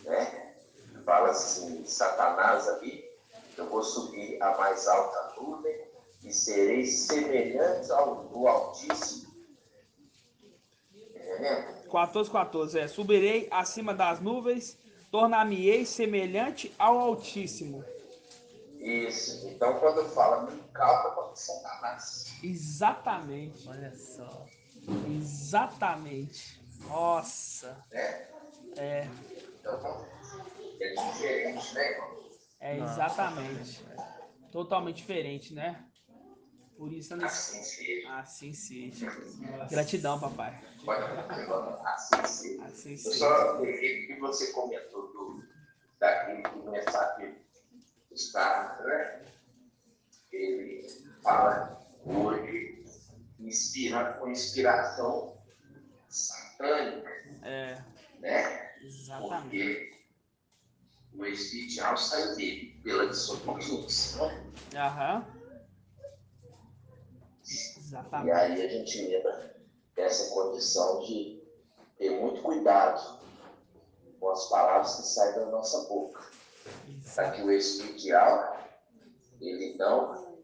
né? Fala assim, Satanás ali, eu vou subir a mais alta nuvem e serei semelhante ao Altíssimo. Entendeu? 14:14, subirei acima das nuvens, tornar-me-ei semelhante ao Altíssimo. Isso, então quando fala Mical, tá Satanás. Exatamente. Olha só. Exatamente. Nossa. É. Então, é diferente, né, irmão? É exatamente. Totalmente diferente, né? Por isso assim seja. Gratidão, papai. Assim seja. Eu só peguei que você comentou daquele que mensageiro está, né? Ele fala hoje com inspiração satânica. Né? Exatamente. Porque o espiritual saiu dele pela desobediência, né? Aham. Exatamente. E aí a gente lembra dessa condição de ter muito cuidado com as palavras que saem da nossa boca. Para que o espiritual ele não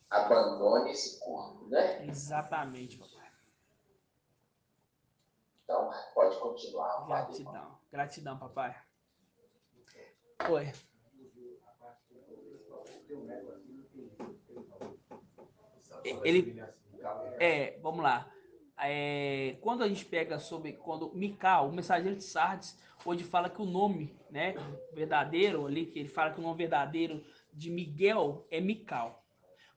abandone esse corpo, né? Exatamente, papai. Então, pode continuar. Gratidão. Gratidão, papai. Oi. Vamos lá. Quando a gente pega quando Mical, o mensageiro de Sardes, onde fala que o nome, né, verdadeiro ali, que ele fala que o nome verdadeiro de Miguel é Mical.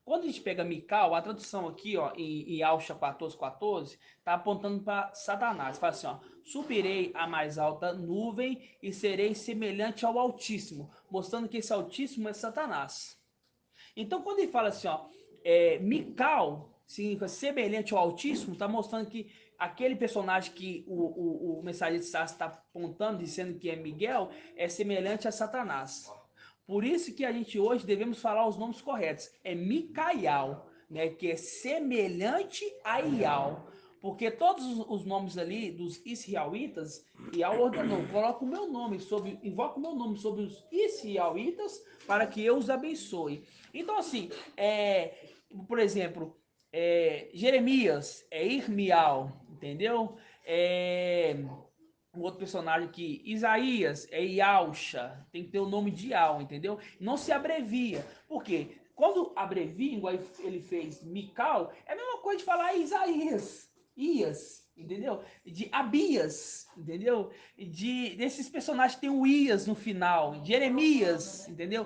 Quando a gente pega Mical, a tradução aqui, ó, em Yahshua 14:14, tá apontando para Satanás. Fala assim, ó, subirei a mais alta nuvem e serei semelhante ao Altíssimo, mostrando que esse Altíssimo é Satanás. Então, quando ele fala assim, ó, Mical significa semelhante ao Altíssimo, tá mostrando que aquele personagem que o mensageiro de Sardes está apontando, dizendo que é Miguel, é semelhante a Satanás. Por isso que a gente hoje devemos falar os nomes corretos. É Micael, né, que é semelhante a Ial. Porque todos os nomes ali dos israelitas, Ial ordenou, invoca o meu nome sobre os israelitas para que eu os abençoe. Então assim, por exemplo, Jeremias é Irmial, entendeu? um outro personagem aqui, Isaías, é Yausha, tem que ter o nome de Yau, entendeu? Não se abrevia. Por quê? Quando abrevia, igual ele fez Mical, é a mesma coisa de falar Isaías, Ias, entendeu? De Abias, entendeu? Desses personagens que tem o Ias no final, Jeremias, entendeu?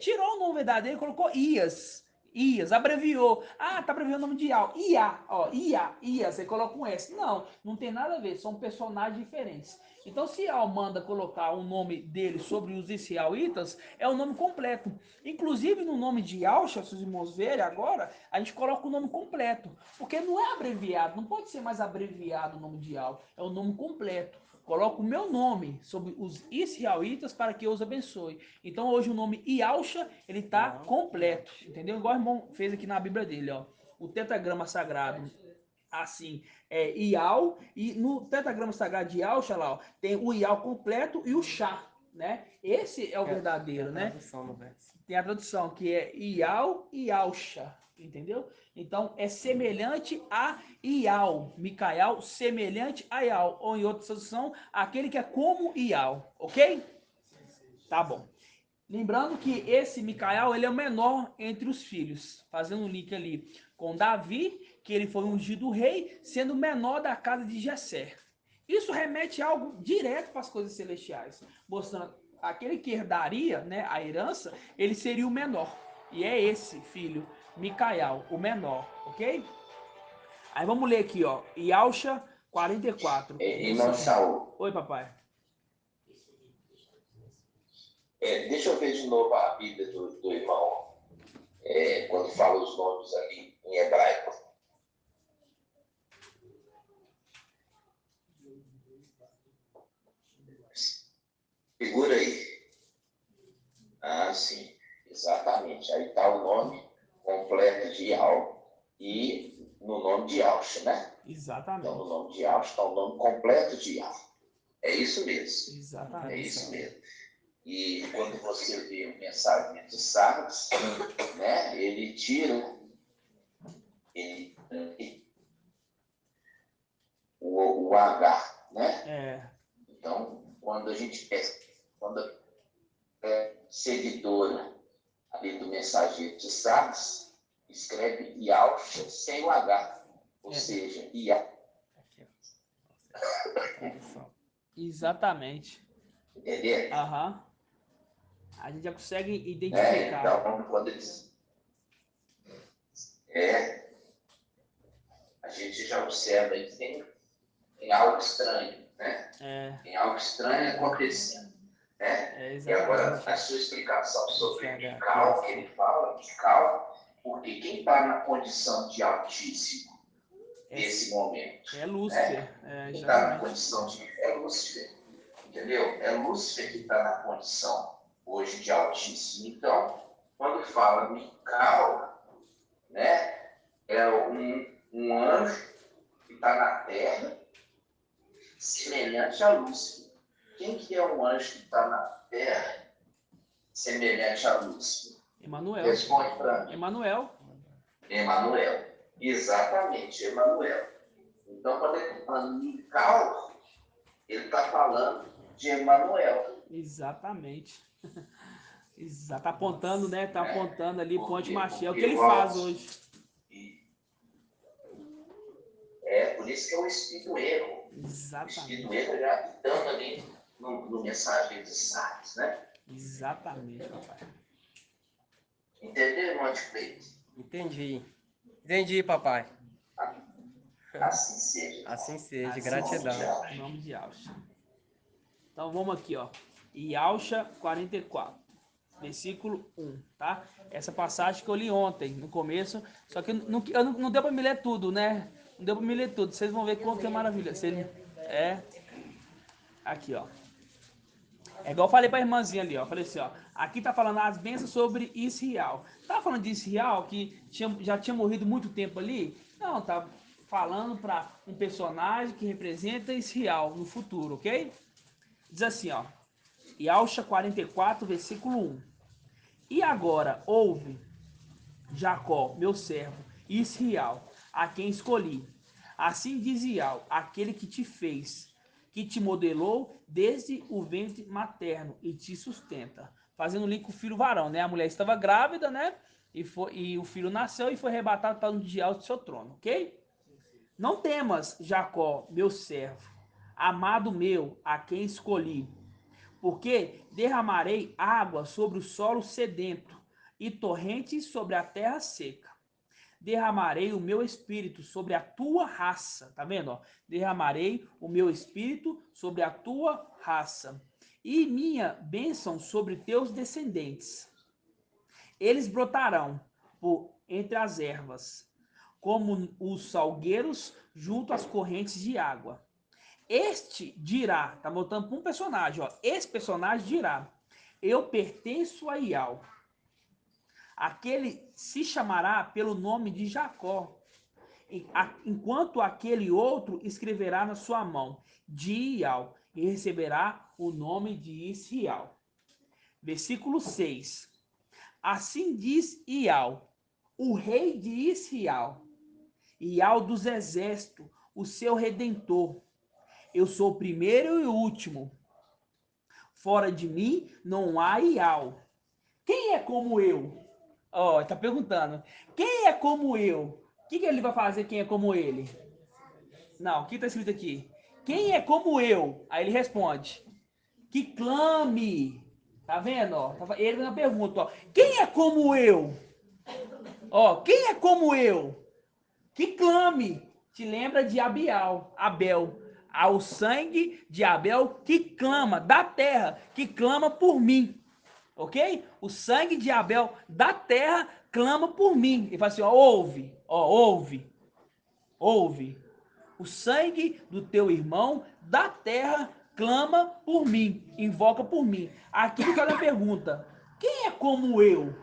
Tirou o nome verdadeiro e colocou Ias. Ias, abreviou. Ah, tá abreviando o nome de Iau. Ia, ó, Ia, você coloca um S. Não, não tem nada a ver, são personagens diferentes. Então, se Iau manda colocar o nome dele sobre os israelitas, é o nome completo. Inclusive, no nome de Yausha, se os irmãos verem agora, a gente coloca o nome completo. Porque não é abreviado, não pode ser mais abreviado o nome de Yau, é o nome completo. Coloco o meu nome sobre os israelitas para que eu os abençoe. Então hoje o nome Yausha, ele está completo, entendeu? Igual o irmão fez aqui na Bíblia dele, ó. O tetragrama sagrado, assim, é Iau, e no tetragrama sagrado de Yausha, lá, ó, tem o Iau completo e o Chá, né? Esse é o verdadeiro, né? Tem a tradução, que é Iau e Yausha, entendeu? Então é semelhante a Iau, Micael, semelhante a Iau, ou em outra tradução, aquele que é como Iau, ok? Tá bom. Lembrando que esse Micael, ele é o menor entre os filhos, fazendo um link ali com Davi, que ele foi ungido rei, sendo o menor da casa de Jessé. Isso remete a algo direto para as coisas celestiais, mostrando aquele que herdaria, né, a herança, ele seria o menor. E é esse filho, Micael, o menor, ok? Aí vamos ler aqui, ó, Yausha 44. Irmão Saul. Oi, papai. Deixa eu ver de novo a Bíblia do irmão, quando fala os nomes ali em hebraico. Segura aí. Ah, sim, exatamente. Aí está o nome completo de Yau e no nome de Yausha, né? Exatamente. Então, no nome de Yausha está o nome completo de Yau. É isso mesmo. Exatamente. É isso mesmo. E quando você vê o mensagem de Sardes, né, ele tira o H, né? Então, quando a gente quando é seguidora ali do mensageiro de Sardes, escreve Yausha sem o H, ou seja, Ia. Exatamente. Entendeu? Aham. A gente já consegue identificar. Então, quando eles... a gente já observa que tem algo estranho, né? Tem algo estranho acontecendo, né? E agora, a sua explicação sobre Mical, que ele fala, Mical, porque quem está na condição de Altíssimo nesse momento? É Lúcifer. Quem está na condição de... É Lúcifer, entendeu? É Lúcifer que está na condição hoje de Altíssimo. Então, quando fala Mical, né? É um anjo que está na terra, semelhante a Lúcifer. Quem que é um anjo que está na terra, semelhante a Lúcifer? Emanuel. Responde para mim. Emanuel. Exatamente, Emanuel. Então, quando ele está falando Mical, ele está falando de Emanuel. Exatamente. Exato. Tá apontando, né? Tá apontando ali pro antimagia. É o que ele faz hoje. Por isso que é o espírito erro. Exatamente. O espírito erro já habitando ali no mensagem de Sardes, né? Exatamente, papai. Entendeu, irmão de Cleide? Entendi, papai. Assim seja. Assim seja, gratidão. Em nome de Yausha. Então vamos aqui, ó. Yausha 44, versículo 1, tá? Essa passagem que eu li ontem, no começo, só que não deu para me ler tudo, né? Não deu para me ler tudo. Vocês vão ver quanto que é maravilha. Aqui, ó. É igual eu falei pra irmãzinha ali, ó. Falei assim, ó. Aqui tá falando as bênçãos sobre Israel. Tá falando de Israel, que já tinha morrido muito tempo ali? Não, tá falando pra um personagem que representa Israel no futuro, ok? Diz assim, ó. Yausha 44, versículo 1. E agora ouve, Jacó, meu servo, Israel, a quem escolhi. Assim diz Israel, aquele que te fez, que te modelou desde o ventre materno e te sustenta. Fazendo link com o filho varão, né? A mulher estava grávida, né? E o filho nasceu e foi arrebatado para um dia do seu trono, ok? Não temas, Jacó, meu servo, amado meu, a quem escolhi, porque derramarei água sobre o solo sedento e torrentes sobre a terra seca. Derramarei o meu espírito sobre a tua raça, tá vendo? Ó? Derramarei o meu espírito sobre a tua raça e minha bênção sobre teus descendentes. Eles brotarão por entre as ervas, como os salgueiros junto às correntes de água. Este dirá, tá botando para um personagem, ó. Esse personagem dirá: eu pertenço a Ial. Aquele se chamará pelo nome de Jacó, enquanto aquele outro escreverá na sua mão de Ial e receberá o nome de Israel. Versículo 6. Assim diz Ial, o rei de Israel, Ial dos exércitos, o seu redentor. Eu sou o primeiro e o último. Fora de mim não há Ial. Quem é como eu? Ó, tá perguntando. Quem é como eu? O que ele vai fazer quem é como ele? Não, o que tá escrito aqui? Quem é como eu? Aí ele responde: que clame. Tá vendo? Ó, ele faz uma pergunta, ó. Quem é como eu? Ó, quem é como eu? Que clame. Te lembra de Abel. Ao sangue de Abel que clama, da terra, que clama por mim. Ok? O sangue de Abel da terra clama por mim. Ele fala assim, ó, ouve. O sangue do teu irmão da terra clama por mim, invoca por mim. Aqui fica a pergunta: quem é como eu?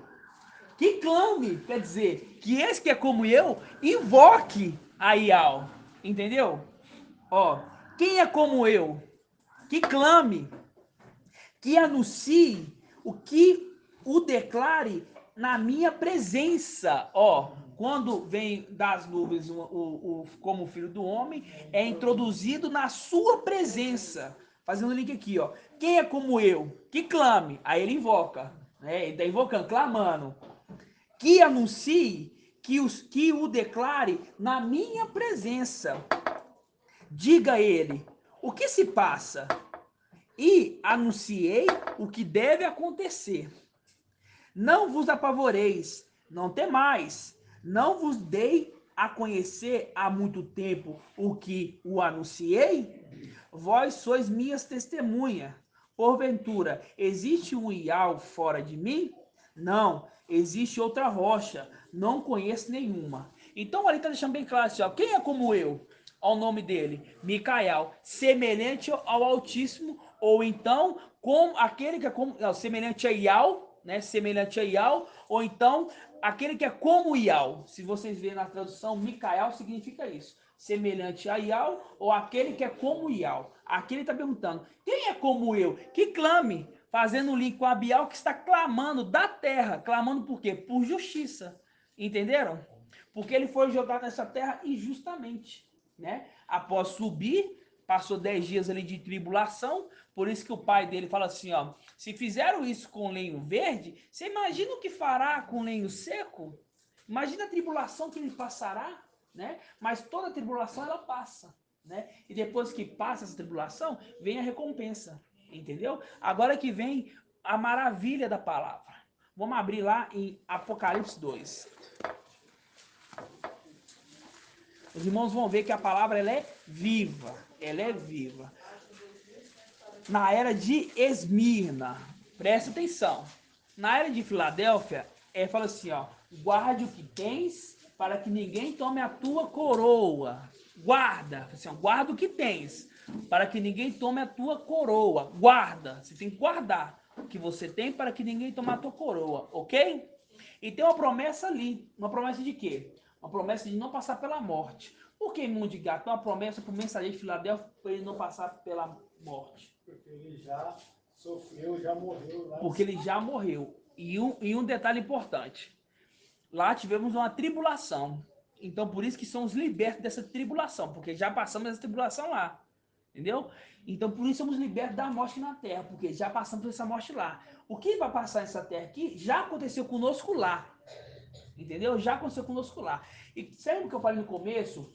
Que clame, quer dizer, que esse que é como eu, invoque a Ial. Entendeu? Ó, quem é como eu? Que clame, que anuncie o que o declare na minha presença. Ó, quando vem das nuvens como filho do homem, é introduzido na sua presença. Fazendo o link aqui, ó. Quem é como eu? Que clame. Aí ele invoca, né? Ele está invocando, clamando. Que anuncie, que o declare na minha presença. Diga ele, o que se passa? E anunciei o que deve acontecer. Não vos apavoreis, não temais, não vos dei a conhecer há muito tempo o que o anunciei? Vós sois minhas testemunhas. Porventura, existe um Ial fora de mim? Não, existe outra rocha, não conheço nenhuma. Então ali está deixando bem claro assim, ó, quem é como eu? Ao nome dele, Micael, semelhante ao Altíssimo, ou então como aquele que é como, não, semelhante a Ial, né? Semelhante a Ial, ou então aquele que é como Ial. Se vocês verem na tradução, Micael significa isso. Semelhante a Ial, ou aquele que é como Ial. Aqui ele está perguntando, quem é como eu? Que clame, fazendo o link com Abial, que está clamando da terra. Clamando por quê? Por justiça. Entenderam? Porque ele foi jogado nessa terra injustamente, né? Após subir, passou 10 dias ali de tribulação, por isso que o pai dele fala assim, ó, se fizeram isso com lenho verde, você imagina o que fará com lenho seco? Imagina a tribulação que ele passará, né? Mas toda tribulação ela passa, né? E depois que passa essa tribulação, vem a recompensa, entendeu? Agora que vem a maravilha da palavra. Vamos abrir lá em Apocalipse 2. Os irmãos vão ver que a palavra ela é viva. Ela é viva. Na era de Esmirna, presta atenção. Na era de Filadélfia, fala assim, ó, guarde o que tens para que ninguém tome a tua coroa. Guarda, assim, ó, guarda o que tens para que ninguém tome a tua coroa. Guarda, você tem que guardar o que você tem para que ninguém tome a tua coroa, ok? E tem uma promessa ali. Uma promessa de quê? Uma promessa de não passar pela morte. Por que mundo de gato? É uma promessa para o mensageiro de Filadélfia para ele não passar pela morte. Porque ele já sofreu, já morreu. Porque ele já morreu. E um detalhe importante. Lá tivemos uma tribulação. Então por isso que somos libertos dessa tribulação. Porque já passamos essa tribulação lá. Entendeu? Então, por isso somos libertos da morte na terra, porque já passamos por essa morte lá. O que vai passar nessa terra aqui já aconteceu conosco lá. Entendeu? Já aconteceu conosco lá. E sabe o que eu falei no começo?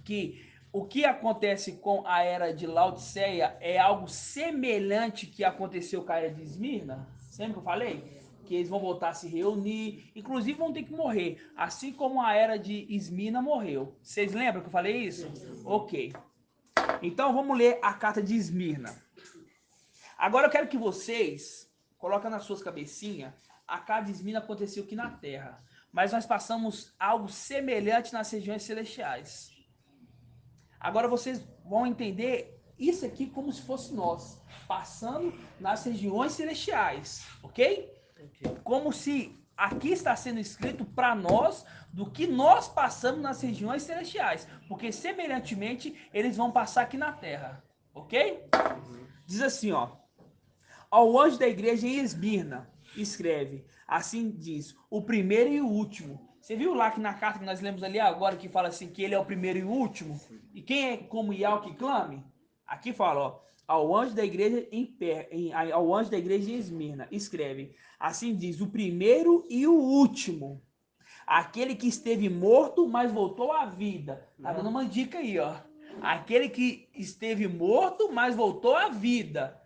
Que o que acontece com a era de Laodiceia é algo semelhante que aconteceu com a era de Esmirna? Sempre que eu falei? Que eles vão voltar a se reunir, inclusive vão ter que morrer, assim como a era de Esmirna morreu. Vocês lembram que eu falei isso? Ok. Então vamos ler a carta de Esmirna. Agora eu quero que vocês coloquem nas suas cabecinhas, a carta de Esmirna aconteceu aqui na Terra, mas nós passamos algo semelhante nas regiões celestiais. Agora vocês vão entender isso aqui como se fosse nós, passando nas regiões celestiais, ok? Como se aqui está sendo escrito para nós do que nós passamos nas regiões celestiais, porque semelhantemente eles vão passar aqui na terra, ok? Diz assim, ó: ao anjo da igreja em Esmirna, escreve, assim diz, o primeiro e o último. Você viu lá que na carta que nós lemos ali agora, que fala assim, que ele é o primeiro e o último? E quem é como Ial que clame? Aqui fala, ó, ao anjo da igreja ao anjo da igreja em Esmirna, escreve, assim diz, o primeiro e o último, aquele que esteve morto, mas voltou à vida. Tá dando uma dica aí, ó. Aquele que esteve morto, mas voltou à vida.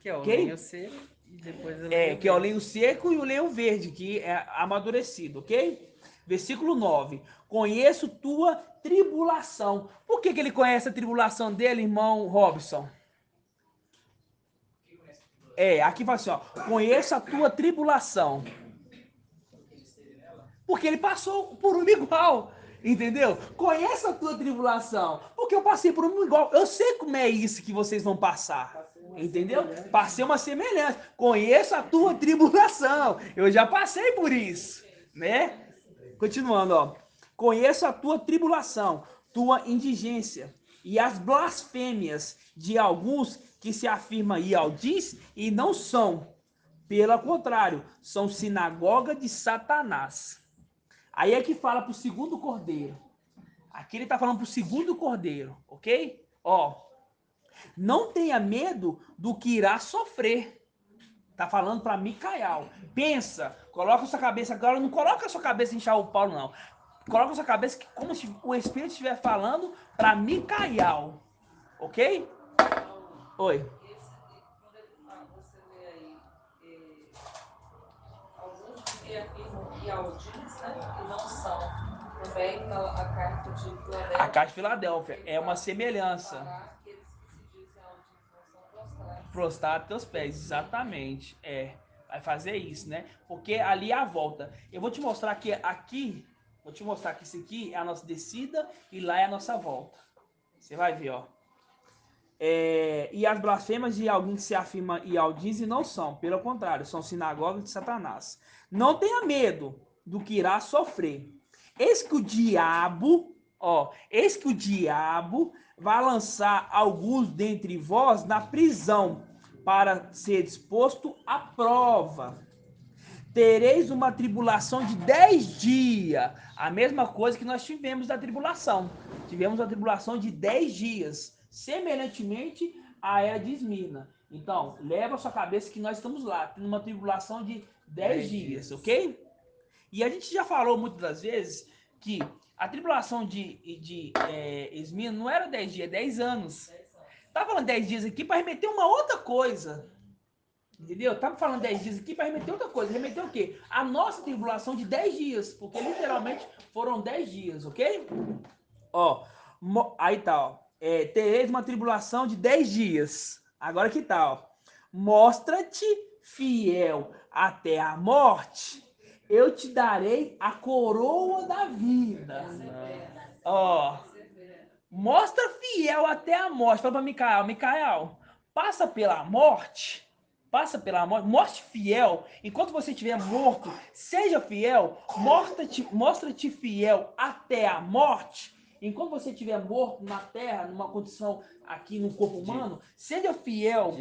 Que é o okay? lenho seco e depois o lenho que verde. é o lenho seco e o lenho verde, que é amadurecido, ok? Versículo 9. Conheço tua tribulação. Por que ele conhece a tribulação dele, irmão Robson? Aqui fala assim, ó. Conheço a tua tribulação. Porque ele passou por uma igual. Entendeu? Conheço a tua tribulação. Porque eu passei por uma igual. Eu sei como é isso que vocês vão passar. Entendeu? Passei uma semelhança. Conheço a tua tribulação. Eu já passei por isso. Né? Continuando, ó. Conheço a tua tribulação, tua indigência e as blasfêmias de alguns que se afirmam Ialdis e não são. Pelo contrário, são sinagoga de Satanás. Aí é que fala pro segundo cordeiro. Aqui ele tá falando pro segundo cordeiro, ok? Ó. Não tenha medo do que irá sofrer. Tá falando para Micael. Pensa, coloca sua cabeça agora, não coloca a sua cabeça em Shaul Paulo, não. Coloca a sua cabeça como se o Espírito estiver falando para Micael. Ok? Oi. Você vê aí, alguns que afirmam que Ialdis, né, que não são. Também a carta de Filadélfia. A carta de Filadélfia é uma semelhança. Aqueles que se dizem Ialdis não são prostrados. Prostrar teus pés, exatamente. Vai fazer isso, né? Porque ali é a volta. Eu vou te mostrar que aqui, vou te mostrar que isso aqui é a nossa descida e lá é a nossa volta. Você vai ver, ó. E as blasfêmias de alguém que se afirma Ialdis e não são. Pelo contrário, são sinagogas de Satanás. Não tenha medo do que irá sofrer. Eis que o diabo vai lançar alguns dentre vós na prisão, para ser disposto à prova. Tereis uma tribulação de 10 dias. A mesma coisa que nós tivemos da tribulação. Tivemos a tribulação de 10 dias. Semelhantemente à era de Esmirna. Então, leva a sua cabeça que nós estamos lá, tendo uma tribulação de 10 dias, ok? E a gente já falou muitas das vezes que a tribulação de Esmirna não era 10 dias, 10 anos. Tá falando 10 dias aqui para remeter uma outra coisa. Entendeu? Tá falando 10 dias aqui para remeter outra coisa. Remeter o quê? A nossa tribulação de 10 dias. Porque literalmente foram 10 dias, ok? Ó, aí tá, ó. Tereis uma tribulação de 10 dias. Agora que tá, ó. Mostra-te fiel até a morte. Eu te darei a coroa da vida. Ó. Mostra fiel até a morte. Fala para Micael, passa pela morte, morte fiel. Enquanto você estiver morto, seja fiel, mostra-te fiel até a morte, enquanto você estiver morto na terra, numa condição aqui no corpo humano, seja fiel,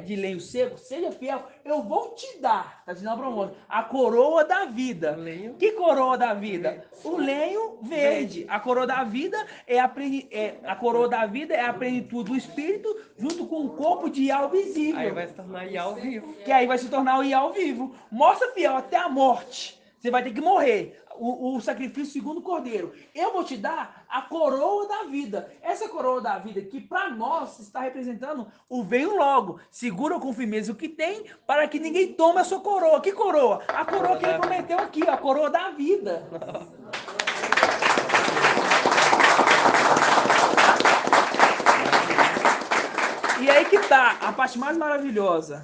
de lenho seco, seja fiel, eu vou te dar, tá dizendo para o a coroa da vida. Que coroa da vida? O lenho verde. A coroa da vida a coroa da vida é a plenitude do Espírito junto com o corpo de Ial visível. Aí vai se tornar Ial vivo. Que aí vai se tornar o Ial vivo. Mostra fiel até a morte. Você vai ter que morrer. O sacrifício segundo o Cordeiro. Eu vou te dar a coroa da vida. Essa coroa da vida que para nós está representando o veio logo. Segura com firmeza o que tem para que ninguém tome a sua coroa. Que coroa? A coroa que ele prometeu aqui, a coroa da vida. E aí que tá a parte mais maravilhosa.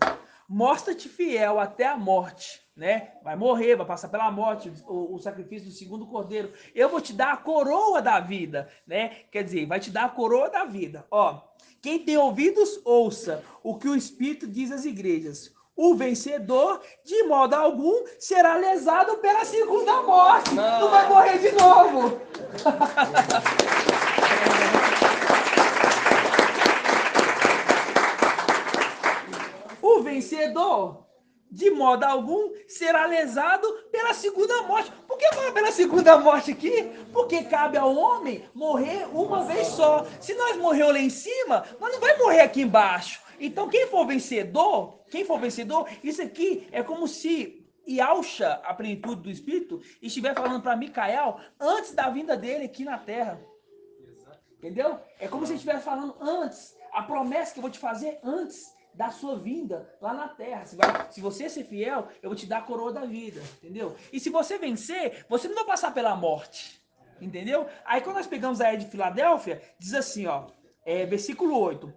Mostra-te fiel até a morte, né? Vai morrer, vai passar pela morte, o sacrifício do segundo Cordeiro. Eu vou te dar a coroa da vida, né? Quer dizer, vai te dar a coroa da vida. Ó, quem tem ouvidos, ouça o que o Espírito diz às igrejas. O vencedor, de modo algum, será lesado pela segunda morte. Não vai morrer de novo. O vencedor, de modo algum, será lesado pela segunda morte. Por que fala pela segunda morte aqui? Porque cabe ao homem morrer uma vez só. Se nós morrermos lá em cima, nós não vamos morrer aqui embaixo. Então, quem for vencedor, isso aqui é como se Yahusha, a plenitude do Espírito, estiver falando para Micael antes da vinda dele aqui na terra. Entendeu? É como se ele estivesse falando antes. A promessa que eu vou te fazer antes da sua vinda lá na terra. Se você ser fiel, eu vou te dar a coroa da vida, entendeu? E se você vencer, você não vai passar pela morte, entendeu? Aí quando nós pegamos a era de Filadélfia, diz assim, ó, versículo 8,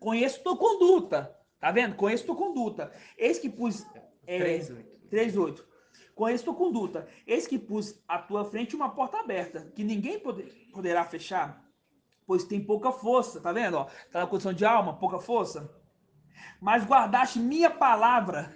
conheço tua conduta, tá vendo? Conheço tua conduta, eis que pus... 3:8. Conheço tua conduta, eis que pus à tua frente uma porta aberta, que ninguém poderá fechar, pois tem pouca força, tá vendo? Ó, tá na condição de alma, pouca força. Mas guardaste minha palavra.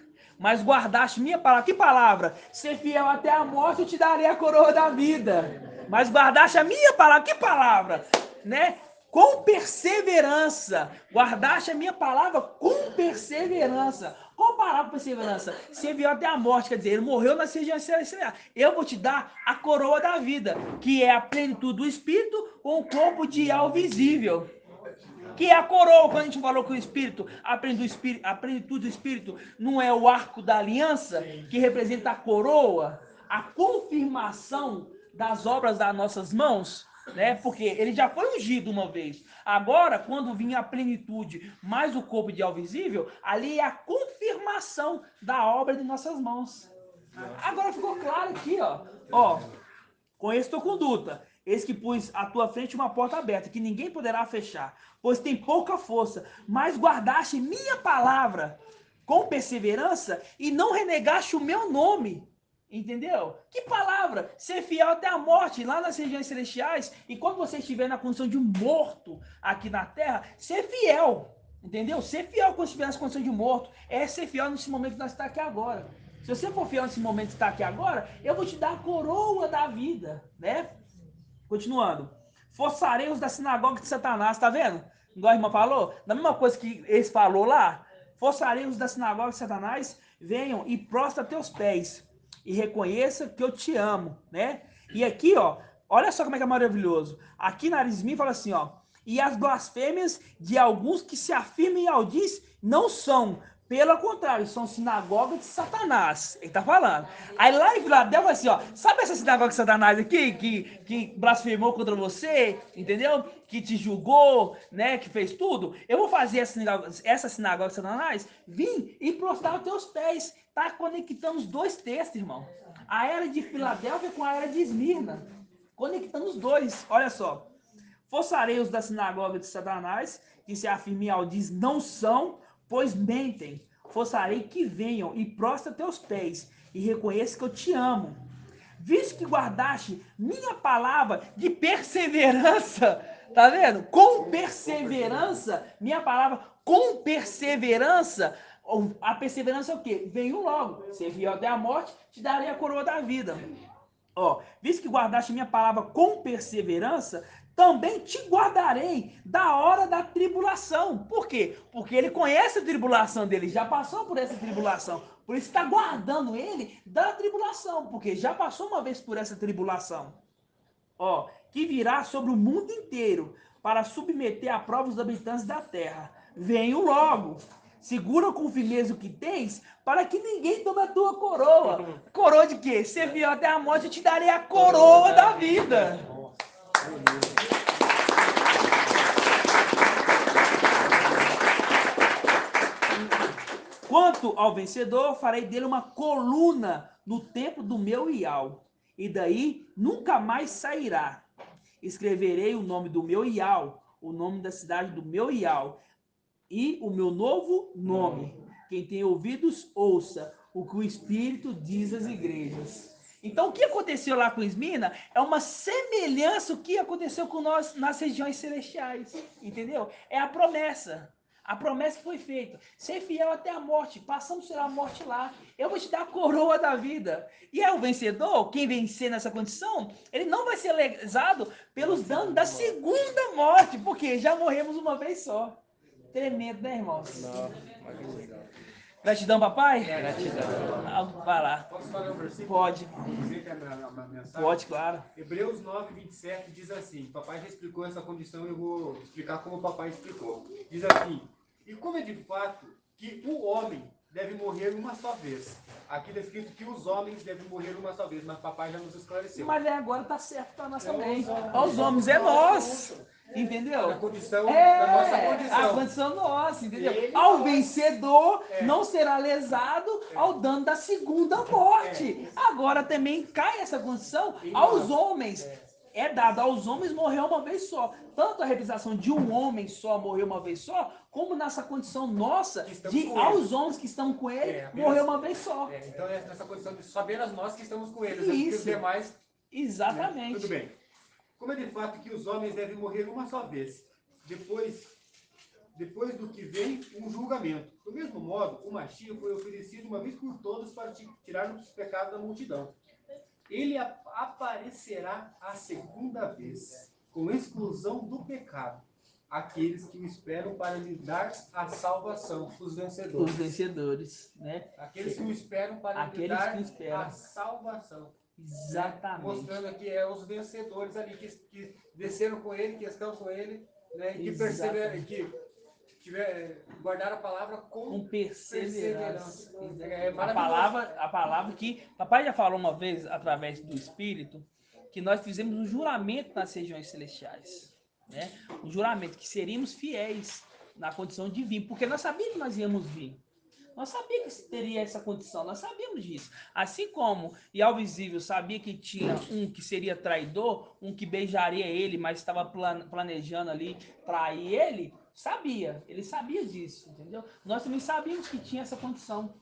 Que palavra? Ser fiel até a morte, eu te darei a coroa da vida. Mas guardaste a minha palavra. Que palavra? Né? Com perseverança. Guardaste a minha palavra com perseverança. Qual palavra perseverança? Ser fiel até a morte, quer dizer, ele morreu na região celestial. Eu vou te dar a coroa da vida, que é a plenitude do Espírito com o corpo de Ial visível. Que é a coroa, quando a gente falou que o Espírito, a plenitude do Espírito, não é o arco da aliança, que representa a coroa, a confirmação das obras das nossas mãos, né? Porque ele já foi ungido uma vez. Agora, quando vinha a plenitude mais o corpo de Ial visível, ali é a confirmação da obra de nossas mãos. Agora ficou claro aqui, ó. Conheço tua conduta. Eis que pus à tua frente uma porta aberta, que ninguém poderá fechar, pois tem pouca força, mas guardaste minha palavra com perseverança e não renegaste o meu nome. Entendeu? Que palavra? Ser fiel até a morte, lá nas regiões celestiais, e quando você estiver na condição de um morto aqui na terra, ser fiel. Entendeu? Ser fiel quando estiver na condição de morto, é ser fiel nesse momento que nós estamos aqui agora. Se você for fiel nesse momento que está aqui agora, eu vou te dar a coroa da vida, né? Continuando. Forçarei-os da sinagoga de Satanás, tá vendo? Igual a irmã falou, da mesma coisa que eles falou lá, forçarei-os da sinagoga de Satanás, venham e prostra teus pés e reconheça que eu te amo, né? E aqui, ó, olha só como é que é maravilhoso. Aqui na Arismi fala assim, ó, e as blasfêmias de alguns que se afirmam e aldiz não são, pelo contrário, são sinagoga de Satanás. Ele tá falando. Aí lá em Filadélfia, assim, ó, sabe essa sinagoga de Satanás aqui, que blasfemou contra você, entendeu? Que te julgou, né, que fez tudo? Eu vou fazer essa sinagoga de Satanás vir e prostrar os teus pés. Tá conectando os dois textos, irmão. A era de Filadélfia com a era de Esmirna. Conectando os dois. Olha só. Forçarei-os da sinagoga de Satanás, que se afirmam e aldiz não são, pois mentem. Forçarei que venham e prostra teus pés e reconheça que eu te amo. Visto que guardaste minha palavra de perseverança, tá vendo? Com perseverança, minha palavra com perseverança. A perseverança é o quê? Venho logo. Ser fiel até a morte, te darei a coroa da vida. Ó, visto que guardaste minha palavra com perseverança, também te guardarei da hora da tribulação. Por quê? Porque ele conhece a tribulação dele, já passou por essa tribulação. Por isso está guardando ele da tribulação, porque já passou uma vez por essa tribulação. Ó, que virá sobre o mundo inteiro para submeter à prova os habitantes da terra. Venho logo. Segura com firmeza o que tens, para que ninguém tome a tua coroa. Coroa de quê? Ser fiel até a morte, eu te darei a coroa da vida. Quanto ao vencedor, farei dele uma coluna no templo do meu Ial, e daí nunca mais sairá. Escreverei o nome do meu Ial, o nome da cidade do meu Ial, e o meu novo nome. Quem tem ouvidos, ouça o que o Espírito diz às igrejas. Então, o que aconteceu lá com Esmina é uma semelhança ao que aconteceu com nós nas regiões celestiais. Entendeu? É a promessa. A promessa que foi feita. Ser fiel até a morte. Passamos pela morte lá. Eu vou te dar a coroa da vida. E é o vencedor, quem vencer nessa condição, ele não vai ser lesado pelos danos da segunda morte. Porque já morremos uma vez só. Tremendo, né, irmãos? Gratidão, papai? Gratidão. Vai lá. Posso falar um versículo? Pode. Mensagem? Pode, claro. Hebreus 9, 27 diz assim, papai já explicou essa condição, eu vou explicar como o papai explicou. Diz assim, e como é de fato que o homem deve morrer uma só vez. Aqui está escrito que os homens devem morrer uma só vez, mas papai já nos esclareceu. Mas agora tá certo para nós também. Os homens é nós. Entendeu? A condição, a nossa condição. A condição nossa, entendeu? Ao vencedor não será lesado ao dano da segunda morte. Agora também cai essa condição aos homens. É dado aos homens morrer uma vez só. Tanto a realização de um homem só morrer uma vez só, como nessa condição nossa de aos homens que estão com ele morrer uma vez só. Então é nessa condição de saber nós que estamos com eles. Isso. Porque os demais... Exatamente. Né? Tudo bem. Como é de fato que os homens devem morrer uma só vez, depois do que vem um julgamento. Do mesmo modo, o Mashiach foi oferecido uma vez por todas para tirar os pecados da multidão. Ele aparecerá a segunda vez, com exclusão do pecado, aqueles que o esperam para lhe dar a salvação, os vencedores. Os vencedores, né? Aqueles que o esperam para lhe dar a salvação. Exatamente. Mostrando aqui os vencedores ali que desceram com ele, que estão com ele, né, que perseveram, que guardaram a palavra com perseverança. É a palavra que papai já falou uma vez através do Espírito, que nós fizemos um juramento nas regiões celestiais, né? Um juramento que seríamos fiéis na condição de vir, porque nós sabíamos que nós íamos vir. Nós sabíamos que teria essa condição, nós sabíamos disso. Assim como Ial Visível sabia que tinha um que seria traidor, um que beijaria ele, mas estava planejando ali trair ele, ele sabia disso, entendeu? Nós também sabíamos que tinha essa condição.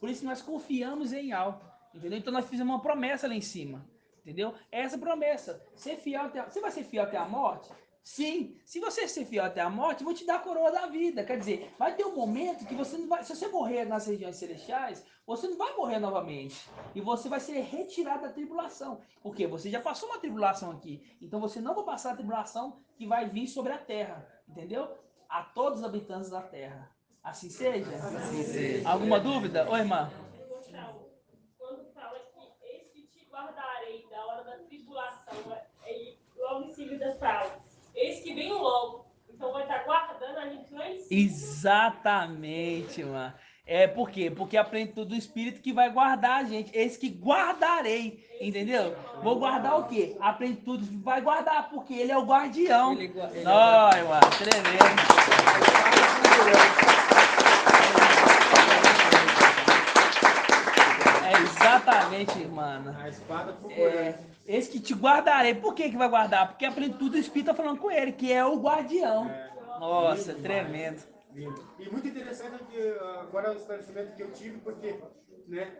Por isso nós confiamos em Ial, entendeu? Então nós fizemos uma promessa lá em cima, entendeu? É essa promessa. Ser fiel você vai ser fiel até a morte? Sim, se você ser fiel até a morte, eu vou te dar a coroa da vida. Quer dizer, vai ter um momento que você não vai... Se você morrer nas regiões celestiais, você não vai morrer novamente. E você vai ser retirado da tribulação. Porque você já passou uma tribulação aqui. Então você não vai passar a tribulação que vai vir sobre a terra. Entendeu? A todos os habitantes da terra. Assim seja? Assim seja. Alguma dúvida? Oi, irmã. Quando fala que eis que te guardarei da hora da tribulação, logo em seguida fala... Eis que vem logo. Então vai estar guardando a gente lá em cima. Exatamente, mano. Por quê? Porque a plenitude do Espírito que vai guardar a gente. Eis que guardarei. Entendeu? Vou guardar o quê? A plenitude vai guardar, porque ele é o guardião. Ai, mano, tremendo. É exatamente, mano. A espada procurando. Esse que te guardarei. Por que vai guardar? Porque a plenitude do Espírito está falando com ele, que é o guardião. Nossa, lindo, tremendo. Lindo. E muito interessante que agora o esclarecimento que eu tive, porque né,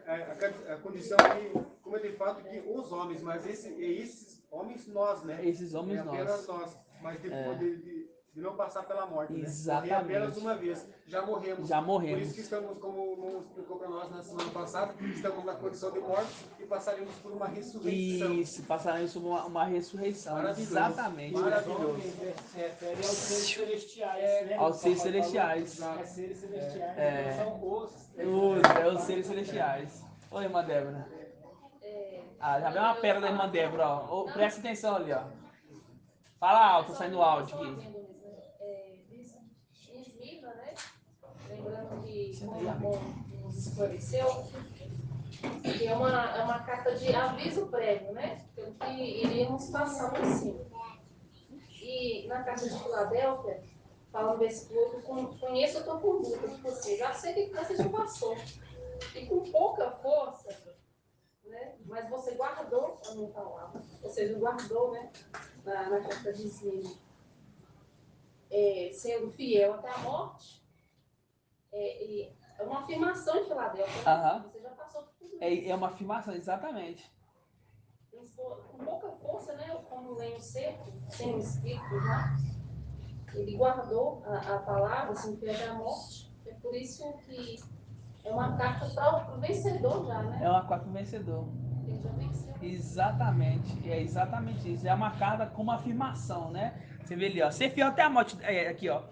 a condição aqui, como é de fato que os homens, mas esses homens nós, né? Esses homens nós. Apenas nós. Mas de não passar pela morte, né? Exatamente. Morrer apenas uma vez. Já morremos. Já morremos. Por isso que estamos, como o irmão explicou para nós na semana passada, estamos na condição de morte e passaremos por uma ressurreição. Isso, passaremos por uma ressurreição. Maravilhoso. Exatamente. Maravilhoso. Se refere aos seres celestiais. Aos seres celestiais. Seres celestiais. É. São Os seres celestiais. Oi, irmã Débora. Já veio uma pérola da irmã Débora, ó. Presta atenção ali, ó. Fala alto, saindo áudio aqui. Esmirna, né? Lembrando que, como o irmão nos esclareceu, que é uma carta de aviso prévio, né? Pelo que iríamos passar por cima. E na carta de Filadélfia, fala no versículo 8, conheço a tua conduta, tipo assim, já sei que você já passou. E com pouca força, né? Mas você guardou a minha palavra. Ou seja, guardou, né? Na carta de Esmirna. Sendo fiel até a morte, é uma afirmação de Filadélfia. Né? Você já passou por tudo isso. É uma afirmação, exatamente. Com pouca força, né? Como o lenho seco, sem o espírito já, ele guardou a palavra, assim, fiel até a morte. É por isso que é uma carta para o vencedor já, né? É uma carta para o vencedor. Ele já venceu. Exatamente, é exatamente isso. É uma carta com uma afirmação, né? Você vê ali, ó, ser fiel até a morte, aqui, ó,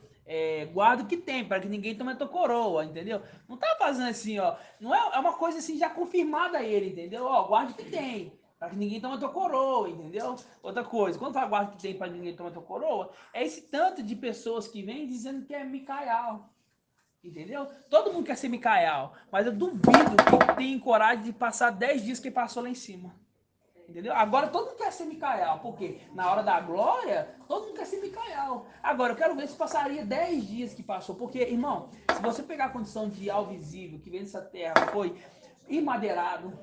guarda o que tem, para que ninguém tome a tua coroa, entendeu? Não tá fazendo assim, ó, não é uma coisa assim já confirmada a ele, entendeu? Ó, guarda o que tem, para que ninguém tome a tua coroa, entendeu? Outra coisa, quando fala guarda o que tem para que ninguém tome a tua coroa, é esse tanto de pessoas que vêm dizendo que é Micael, entendeu? Todo mundo quer ser Micael, mas eu duvido que tem coragem de passar 10 dias que passou lá em cima. Entendeu? Agora todo mundo quer ser Micael, porque na hora da glória, todo mundo quer ser Micael. Agora eu quero ver se passaria 10 dias que passou, porque, irmão, se você pegar a condição de algo visível, que veio nessa terra, foi imadeirado,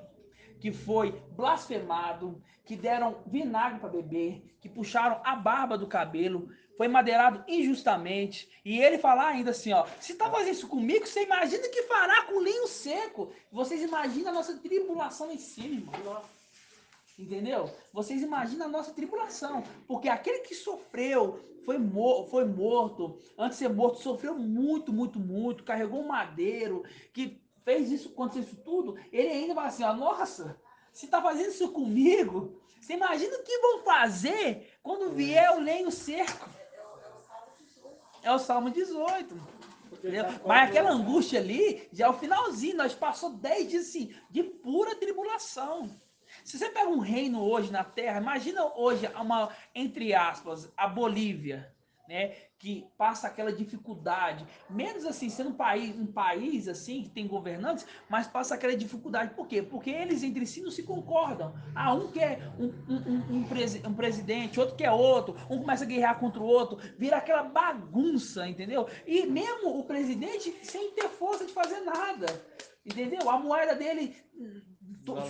que foi blasfemado, que deram vinagre para beber, que puxaram a barba do cabelo, foi madeirado injustamente, e ele falar ainda assim, ó, se tá fazendo isso comigo, você imagina que fará com lenho seco. Vocês imaginam a nossa tribulação em cima, irmão. Entendeu? Vocês imaginam a nossa tribulação, porque aquele que sofreu, foi morto, antes de ser morto, sofreu muito, carregou um madeiro, que fez isso, aconteceu isso tudo, ele ainda vai assim, ó, nossa, se tá fazendo isso comigo, você imagina o que vão fazer quando vier o lenho seco? É o Salmo 18. Mas aquela angústia ali, já é o finalzinho, nós passamos 10 dias assim, de pura tribulação. Se você pega um reino hoje na Terra, imagina hoje entre aspas, a Bolívia, né, que passa aquela dificuldade, menos assim, sendo um país assim, que tem governantes, mas passa aquela dificuldade. Por quê? Porque eles entre si não se concordam. Um quer um presidente, outro quer outro, um começa a guerrear contra o outro, vira aquela bagunça, entendeu? E mesmo o presidente sem ter força de fazer nada, entendeu? A moeda dele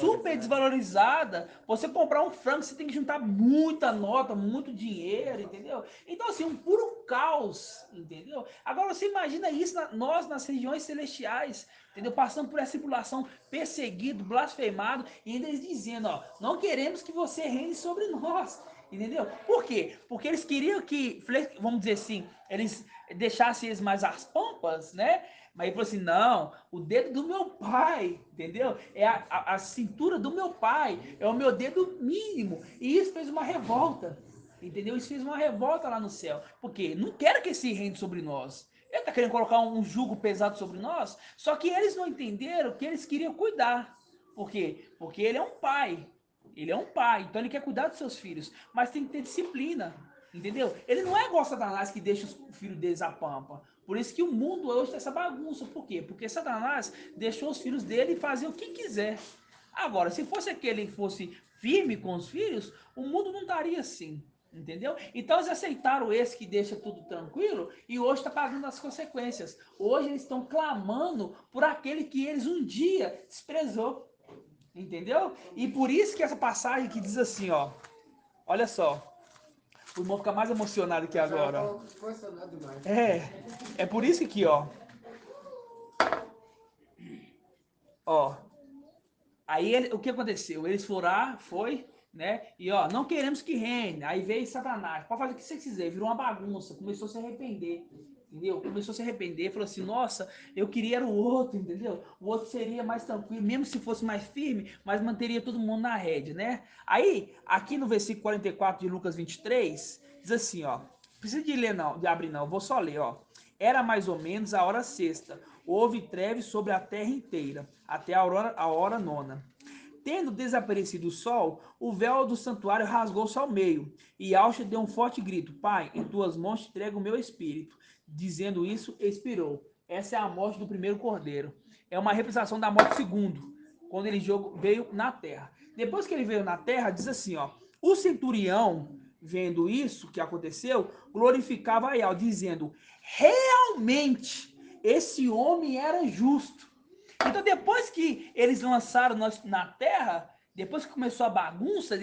super desvalorizada. Você comprar um frango, você tem que juntar muita nota, muito dinheiro, entendeu? Então, assim, um puro caos, entendeu? Agora, você imagina isso, nós nas regiões celestiais, entendeu? Passando por essa tribulação, perseguido, blasfemado, e ainda eles dizendo, ó, não queremos que você reine sobre nós, entendeu? Por quê? Porque eles queriam que, vamos dizer assim, eles deixassem eles mais às pampas, né? Mas ele falou assim, não, o dedo do meu pai, entendeu? É a cintura do meu pai, é o meu dedo mínimo. E isso fez uma revolta, entendeu? Isso fez uma revolta lá no céu. Porque não quero que esse reine sobre nós. Ele está querendo colocar um jugo pesado sobre nós, só que eles não entenderam que eles queriam cuidar. Por quê? Porque ele é um pai. Ele é um pai, então ele quer cuidar dos seus filhos. Mas tem que ter disciplina. Entendeu? Ele não é igual Satanás que deixa os filhos deles à pampa. Por isso que o mundo hoje tem essa bagunça. Por quê? Porque Satanás deixou os filhos dele fazer o que quiser. Agora, se fosse aquele que fosse firme com os filhos, o mundo não estaria assim. Entendeu? Então eles aceitaram esse que deixa tudo tranquilo e hoje está pagando as consequências. Hoje eles estão clamando por aquele que eles um dia desprezou. Entendeu? E por isso que essa passagem que diz assim, ó. Olha só. O irmão fica mais emocionado que agora. Emocionado demais. É por isso que aqui, ó. Ó. Aí o que aconteceu? Eles foram lá, né? E ó, não queremos que reine. Aí veio Satanás, pode fazer o que você quiser, virou uma bagunça, começou a se arrepender, entendeu? Começou a se arrepender, falou assim, nossa, eu queria era o outro, entendeu? O outro seria mais tranquilo, mesmo se fosse mais firme, mas manteria todo mundo na rédea, né? Aí, aqui no versículo 44 de Lucas 23, diz assim, ó, precisa de ler não, de abrir não, vou só ler, ó. Era mais ou menos a hora sexta, houve treve sobre a terra inteira, até a hora nona. Tendo desaparecido o sol, o véu do santuário rasgou-se ao meio, e Alcha deu um forte grito, Pai, em tuas mãos entrego o meu espírito. Dizendo isso, expirou. Essa é a morte do primeiro cordeiro. É uma representação da morte do segundo, quando ele veio na terra. Depois que ele veio na terra, diz assim, ó, o centurião, vendo isso que aconteceu, glorificava a Ial, dizendo, realmente, esse homem era justo. Então, depois que eles lançaram nós na terra, depois que começou a bagunça,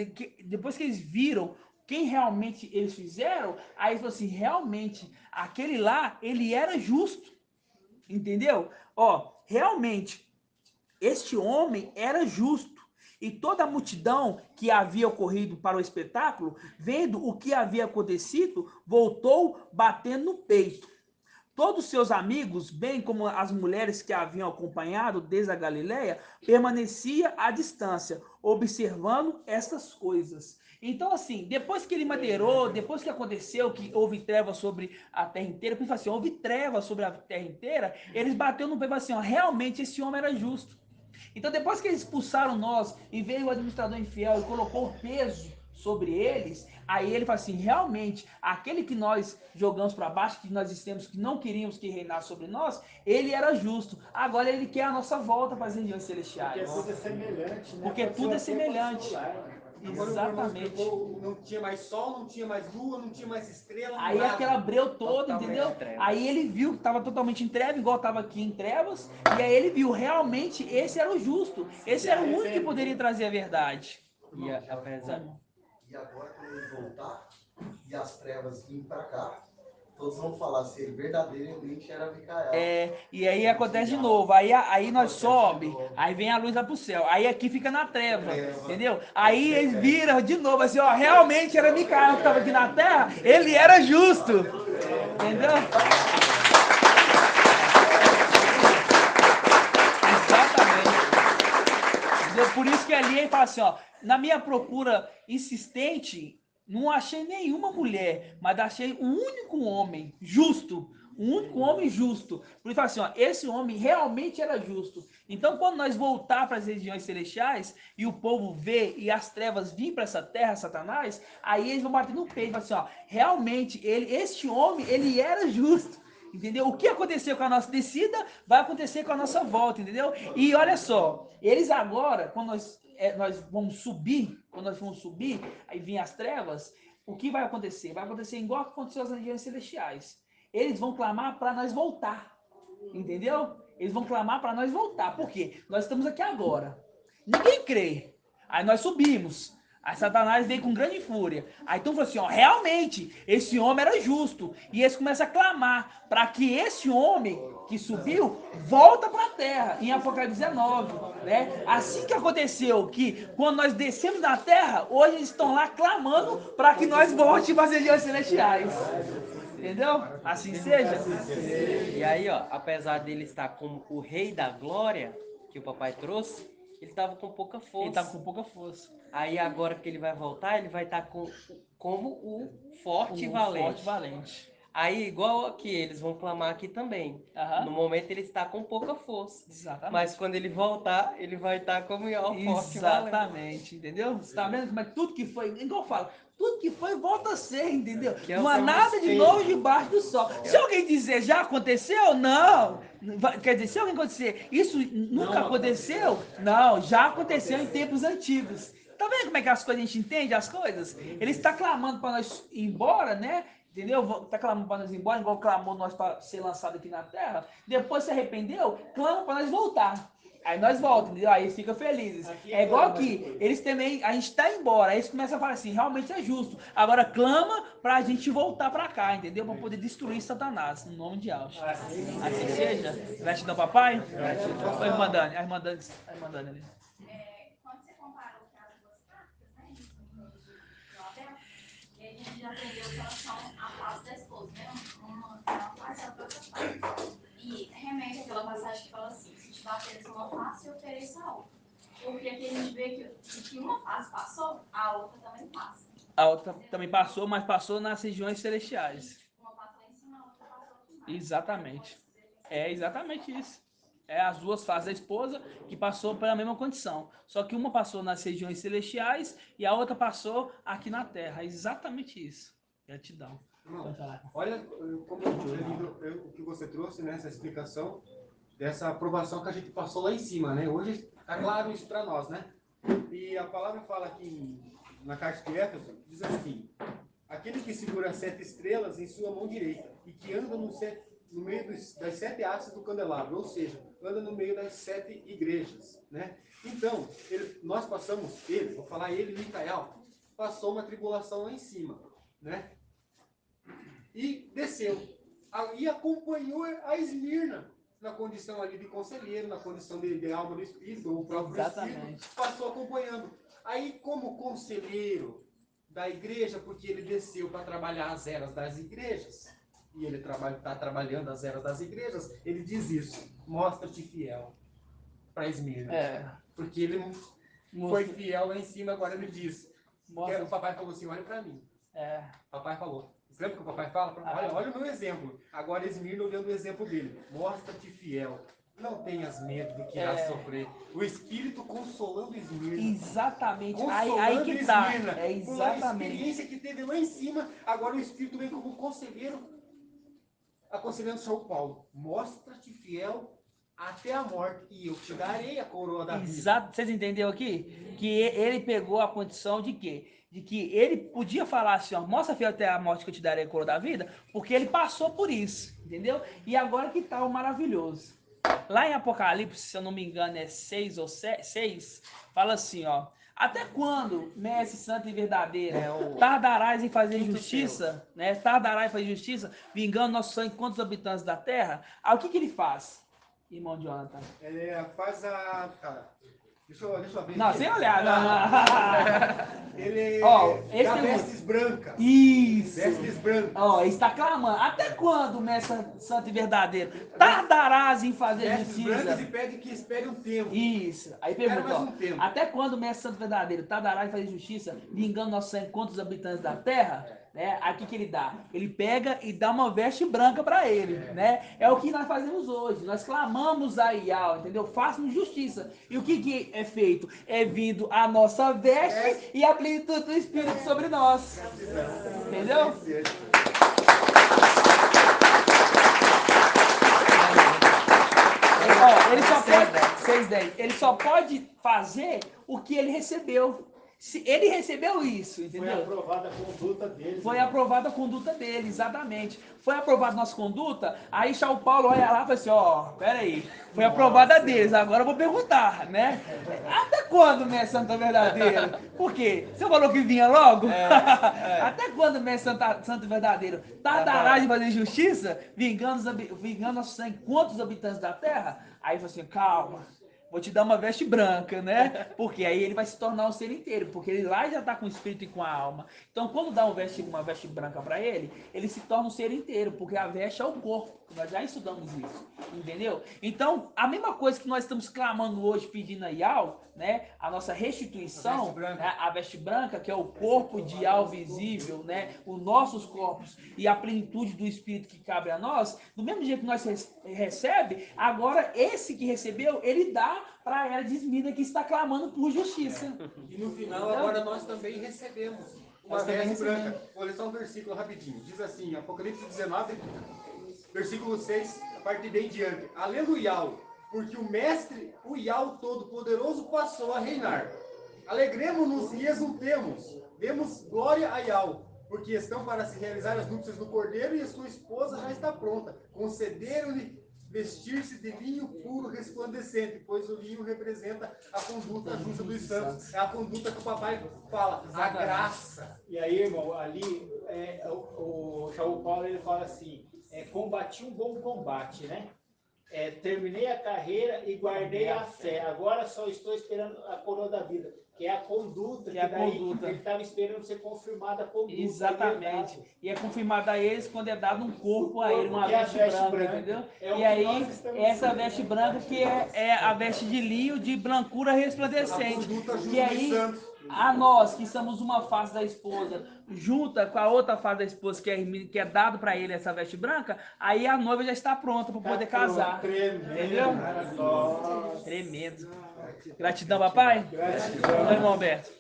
depois que eles viram quem realmente eles fizeram, aí eles falaram assim, realmente, aquele lá, ele era justo. Entendeu? Ó, realmente, este homem era justo. E toda a multidão que havia ocorrido para o espetáculo, vendo o que havia acontecido, voltou batendo no peito. Todos seus amigos, bem como as mulheres que haviam acompanhado desde a Galileia, permanecia à distância, observando essas coisas. Então, assim, depois que ele madeirou, depois que aconteceu, que houve trevas sobre a terra inteira, porque assim, houve trevas sobre a terra inteira, eles bateram no peito assim, ó, realmente esse homem era justo. Então, depois que eles expulsaram nós e veio o administrador infiel e colocou o peso sobre eles, aí ele fala assim, realmente, aquele que nós jogamos para baixo, que nós dissemos que não queríamos que reinasse sobre nós, ele era justo. Agora ele quer a nossa volta para as regiões celestiais. Porque tudo é semelhante, né? Porque tudo é semelhante. Exatamente. Não tinha mais sol, não tinha mais lua, não tinha mais estrela. Aí nada. aquela breu toda, entendeu? Aí ele viu que estava totalmente em trevas, igual estava aqui em trevas, e aí ele viu, realmente, esse era o justo. Esse era o único que poderia trazer a verdade. E agora, quando ele voltar e as trevas virem para cá, todos vão falar se ele verdadeiramente era Micael. E aí acontece de novo. Aí nós sobe, aí vem a luz lá pro céu. Aí aqui fica na treva, entendeu? Aí eles viram de novo assim, ó, realmente era Micael que estava aqui na terra, ele era justo. Entendeu? Exatamente. Por isso que ali ele fala assim, ó, na minha procura insistente, não achei nenhuma mulher, mas achei um único homem justo. Um único homem justo. Por isso fala assim, ó, esse homem realmente era justo. Então, quando nós voltar para as regiões celestiais e o povo vê e as trevas vir para essa terra, Satanás, aí eles vão bater no peito e falar assim, ó, realmente, este homem, ele era justo. Entendeu? O que aconteceu com a nossa descida, vai acontecer com a nossa volta, entendeu? E olha só, eles agora, quando nós vamos subir, aí vir as trevas, o que vai acontecer? Vai acontecer igual aconteceu nas regiões celestiais. Eles vão clamar para nós voltar, entendeu? Eles vão clamar para nós voltar, por quê? Nós estamos aqui agora, ninguém crê, aí nós subimos, aí Satanás veio com grande fúria, aí então falou assim, ó, realmente, esse homem era justo, e eles começam a clamar para que esse homem que subiu, volta para a terra, em Apocalipse 19, né? Assim que aconteceu, que quando nós descemos da terra, hoje eles estão lá clamando para que nós voltemos para as regiões celestiais. Entendeu? Assim seja. E aí, ó, apesar dele estar como o rei da glória que o papai trouxe, ele estava com pouca força. Ele estava com pouca força. Aí agora que ele vai voltar, ele vai estar como o forte e valente. Forte valente. Aí, igual aqui, eles vão clamar aqui também. No momento ele está com pouca força. Exatamente. Mas quando ele voltar, ele vai estar como o forte e valente. Exatamente, entendeu? Você tá vendo? Mas tudo que foi, igual eu falo, tudo que foi volta a ser, entendeu? Que não há nada de novo debaixo do sol. Se alguém dizer já aconteceu, não. Quer dizer, se alguém acontecer, isso nunca aconteceu? Não, já aconteceu em tempos antigos. Tá vendo como é que as coisas a gente entende as coisas? Ele está clamando para nós ir embora, né? Entendeu? Tá clamando para nós ir embora, igual clamou nós para ser lançado aqui na terra. Depois se arrependeu, clama para nós voltar. Aí nós voltamos, entendeu? Aí eles ficam felizes. É igual aqui, eles também, a gente tá embora, aí eles começam a falar assim, realmente é justo. Agora clama pra gente voltar pra cá, entendeu? Pra poder destruir Satanás, no nome de Alcha. Assim seja. Gratidão, papai. Gratidão. A irmã Dani ali. Quando você compara as duas cartas, né, aprendeu que elas são a face da esposa, né? Uma face e a outra face. E remete àquela passagem que fala assim, se te bateres uma face, eu ofereço a outra. Porque aqui a gente vê que uma face passou, a outra também passa. A outra também passou, mas passou nas regiões celestiais. Uma passa lá em cima, a outra passou aqui embaixo. Exatamente. É exatamente isso. É as duas faces da esposa que passou pela mesma condição. Só que uma passou nas regiões celestiais e a outra passou aqui na terra. É exatamente isso. Gratidão. Irmão, olha como o que você trouxe nessa explicação dessa aprovação que a gente passou lá em cima, né? Hoje está claro isso para nós, né? E a palavra fala aqui na carta de Éfeso, diz assim: aquele que segura 7 estrelas em sua mão direita e que anda no meio das 7 hastes do candelabro, ou seja, anda no meio das 7 igrejas, né? Então, nós passamos, vou falar ele, Micael, passou uma tribulação lá em cima, né? E desceu, e acompanhou a Esmirna, na condição ali de conselheiro, na condição de alma do Espírito, ou o próprio Espírito, passou acompanhando. Aí, como conselheiro da igreja, porque ele desceu para trabalhar as eras das igrejas, e ele está trabalhando as eras das igrejas, ele diz isso: mostra-te fiel para Esmirna. Porque ele foi fiel lá em cima, agora ele diz. O papai falou assim: olha para mim. Papai falou. Você lembra que o papai fala? Olha o meu exemplo. Agora Esmirna olhando o exemplo dele. Mostra-te fiel. Não tenhas medo do que irá sofrer. O Espírito consolando Esmirna. Exatamente. Consolando aí que tá. Esmirna. É exatamente. Com a experiência que teve lá em cima, agora o Espírito vem como conselheiro, aconselhando São Paulo. Mostra-te fiel até a morte e eu te darei a coroa da vida. Exato. Vocês entenderam aqui? Que ele pegou a condição de quê? De que ele podia falar assim, ó, mostra fiel até a morte que eu te darei a coroa da vida, porque ele passou por isso, entendeu? E agora que tá o maravilhoso. Lá em Apocalipse, se eu não me engano, é 6 ou 6, fala assim, ó: até quando, mestre santo e verdadeiro, tardarás em fazer justiça, né? Tardarás em fazer justiça, vingando nosso sangue contra os habitantes da terra? Aí o que ele faz, irmão Jonathan? Faz a... Deixa eu ver. Não, sem olhar. Não. Ele dá vestes brancas. Isso. Vestes brancas. Está clamando: até quando, mestre santo e verdadeiro, tardarás em fazer vestes justiça? Brancas e pede que espere um tempo. Isso. Aí pergunta, até quando, mestre santo e verdadeiro, tardarás em fazer justiça, vingando nosso sangue contra os habitantes da terra? Né? Aí o que ele dá? Ele pega e dá uma veste branca para ele, né? É o que nós fazemos hoje. Nós clamamos a Ial, entendeu? Faça-nos justiça. E o que é feito? É vindo a nossa veste e a plenitude do Espírito sobre nós. Entendeu? Ele só pode, ele só pode fazer o que ele recebeu. Se ele recebeu isso, entendeu? Foi aprovada a conduta dele. Foi aprovada a conduta dele, exatamente. Foi aprovada a nossa conduta, aí São Paulo olha lá e fala assim, ó, peraí, foi aprovada a deles, agora eu vou perguntar, né? Até quando, mestre santo verdadeiro? Por quê? Você falou que vinha logo? Até quando, mestre santo verdadeiro? Tardarás de fazer justiça, vingando nosso sangue contra os habitantes da terra? Aí ele falou assim, calma. Vou te dar uma veste branca, né? Porque aí ele vai se tornar um ser inteiro, porque ele lá já está com o espírito e com a alma. Então, quando dá uma veste branca para ele, ele se torna um ser inteiro, porque a veste é o corpo. Nós já estudamos isso, entendeu? Então, a mesma coisa que nós estamos clamando hoje, pedindo a Ial, né? A nossa restituição, a veste branca, que é o corpo de Ial visível, né? Os nossos corpos e a plenitude do espírito que cabe a nós, do mesmo jeito que nós recebe, agora esse que recebeu, ele dá para ela de Esmirna que está clamando por justiça. E no final, agora nós também recebemos uma veste branca. Vou ler só um versículo rapidinho. Diz assim, Apocalipse 19, versículo 6, a parte bem diante. Aleluia, porque o Mestre, o Ial Todo-Poderoso, passou a reinar. Alegremos-nos e exultemos. Demos glória a Ial, porque estão para se realizar as núpcias do Cordeiro e a sua esposa já está pronta. Concederam-lhe vestir-se de linho puro resplandecente, pois o linho representa a conduta justa dos santos. É a conduta que o papai fala, a graça. E aí, irmão, ali o São Paulo ele fala assim, combati um bom combate, né? Terminei a carreira e guardei a fé. Agora só estou esperando a coroa da vida. Que é a conduta, Que é a daí conduta. ele estava esperando ser confirmada a conduta. Exatamente. E é confirmado a eles quando é dado um corpo a ele, uma que é a veste veste branca, branca. entendeu? É o E que aí, nós estamos essa veste branca que é a veste de linho de brancura resplandecente. E aí, a nós que somos uma face da esposa, junta com a outra face da esposa que é dado para ele essa veste branca, aí a noiva já está pronta para poder casar. Entendeu? Tremendo. Gratidão, papai. Gratidão, irmão Alberto.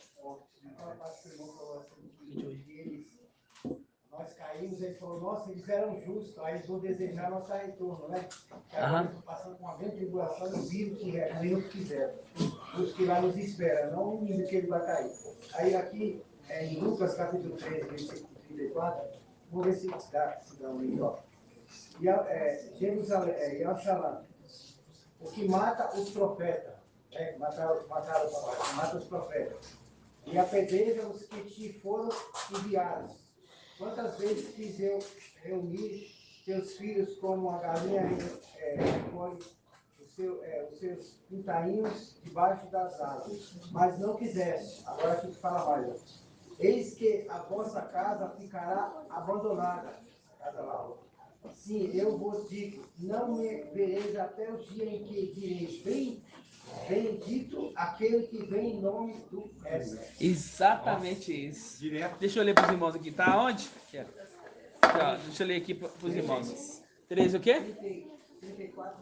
Nós caímos, ele falou, nossa, eles eram justos, aí eles vão desejar nosso retorno, né? Que agora eles estão passando por uma grande tribulação e viram que nem o que fizeram. Os que lá nos esperam, não o menino que ele vai cair. Aí aqui, em Lucas capítulo 13, versículo 34, vamos ver se dá um livro, ó. Jerusalém, Yashalã, o que mata os profetas, mata os profetas, e apedreja os que te foram enviados. Quantas vezes fiz eu reunir teus filhos como a galinha recolhe os seus pintainhos debaixo das asas, mas não quiseste. Agora aqui fala mais. Eis que a vossa casa ficará abandonada. Sim, eu vos digo, não me vereis até o dia em que direis, bendito aquele que vem em nome do Mestre. Exatamente isso. Deixa eu ler para os irmãos aqui. Tá onde? Aqui, ó. Deixa eu ler aqui para os irmãos. 13 o quê? 34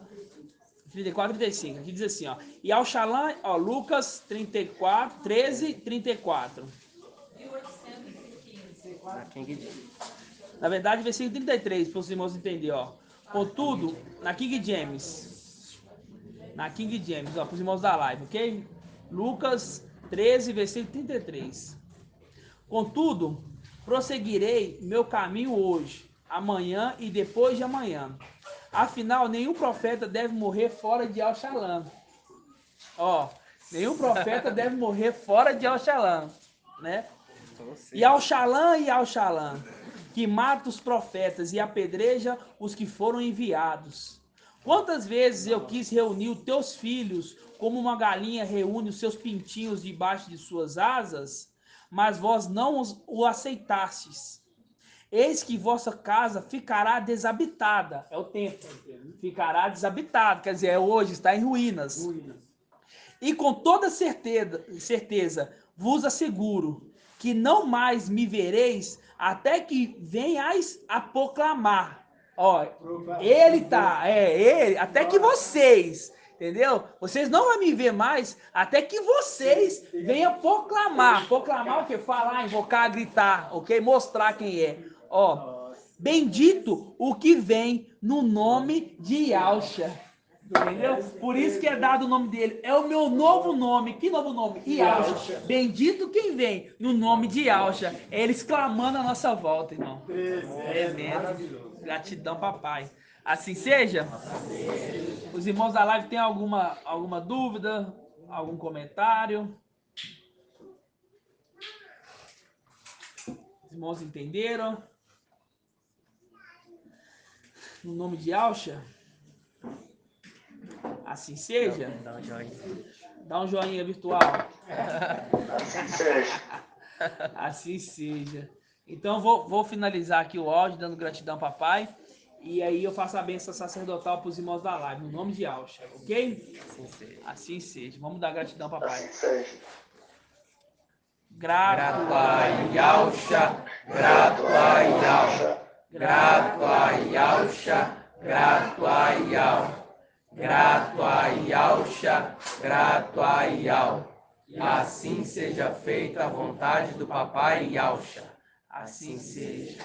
e 35. Aqui diz assim, ó. E ao Shalom, ó, Lucas 34, 13, 34. 1815. Na verdade, versículo 33, para os irmãos entenderem, ó. Contudo, na King James. Na King James, ó, para os irmãos da live, ok? Lucas 13, versículo 33. Contudo, prosseguirei meu caminho hoje, amanhã e depois de amanhã. Afinal, nenhum profeta deve morrer fora de Al-Shalom. Ó, nenhum profeta deve morrer fora de Al-Shalom, né? E Al-Shalom, que mata os profetas e apedreja os que foram enviados. Quantas vezes eu quis reunir os teus filhos, como uma galinha reúne os seus pintinhos debaixo de suas asas, mas vós não o aceitastes. Eis que vossa casa ficará desabitada. É o templo. Ficará desabitada, quer dizer, hoje está em ruínas. E com toda certeza vos asseguro que não mais me vereis até que venhais a proclamar. Ó, até que vocês, entendeu? Vocês não vão me ver mais até que vocês venham proclamar. Proclamar o quê? Falar, invocar, gritar, ok? Mostrar quem é. Ó, bendito o que vem no nome de Yahshua. Entendeu? Por isso que é dado o nome dele. É o meu novo nome. Que novo nome? Yahshua. Bendito quem vem no nome de Yahshua. É eles clamando a nossa volta, irmão. Tremendo. Gratidão, papai. Assim seja? Os irmãos da live têm alguma dúvida? Algum comentário? Os irmãos entenderam? No nome de Yahshua? Assim seja? Dá um joinha. Dá um joinha virtual. Assim seja. Assim seja. Então vou finalizar aqui o áudio, dando gratidão, papai. E aí eu faço a bênção sacerdotal para os irmãos da live, no nome de Yahshua, ok? Assim seja. Assim seja. Vamos dar gratidão, papai. Assim seja. Grato a Yahshua, grato a Yahshua, grato a Yahshua, grato a Yahshua. Grato a Yahshua, grato a Yahshua. Assim seja feita a vontade do papai Yahshua. Assim seja.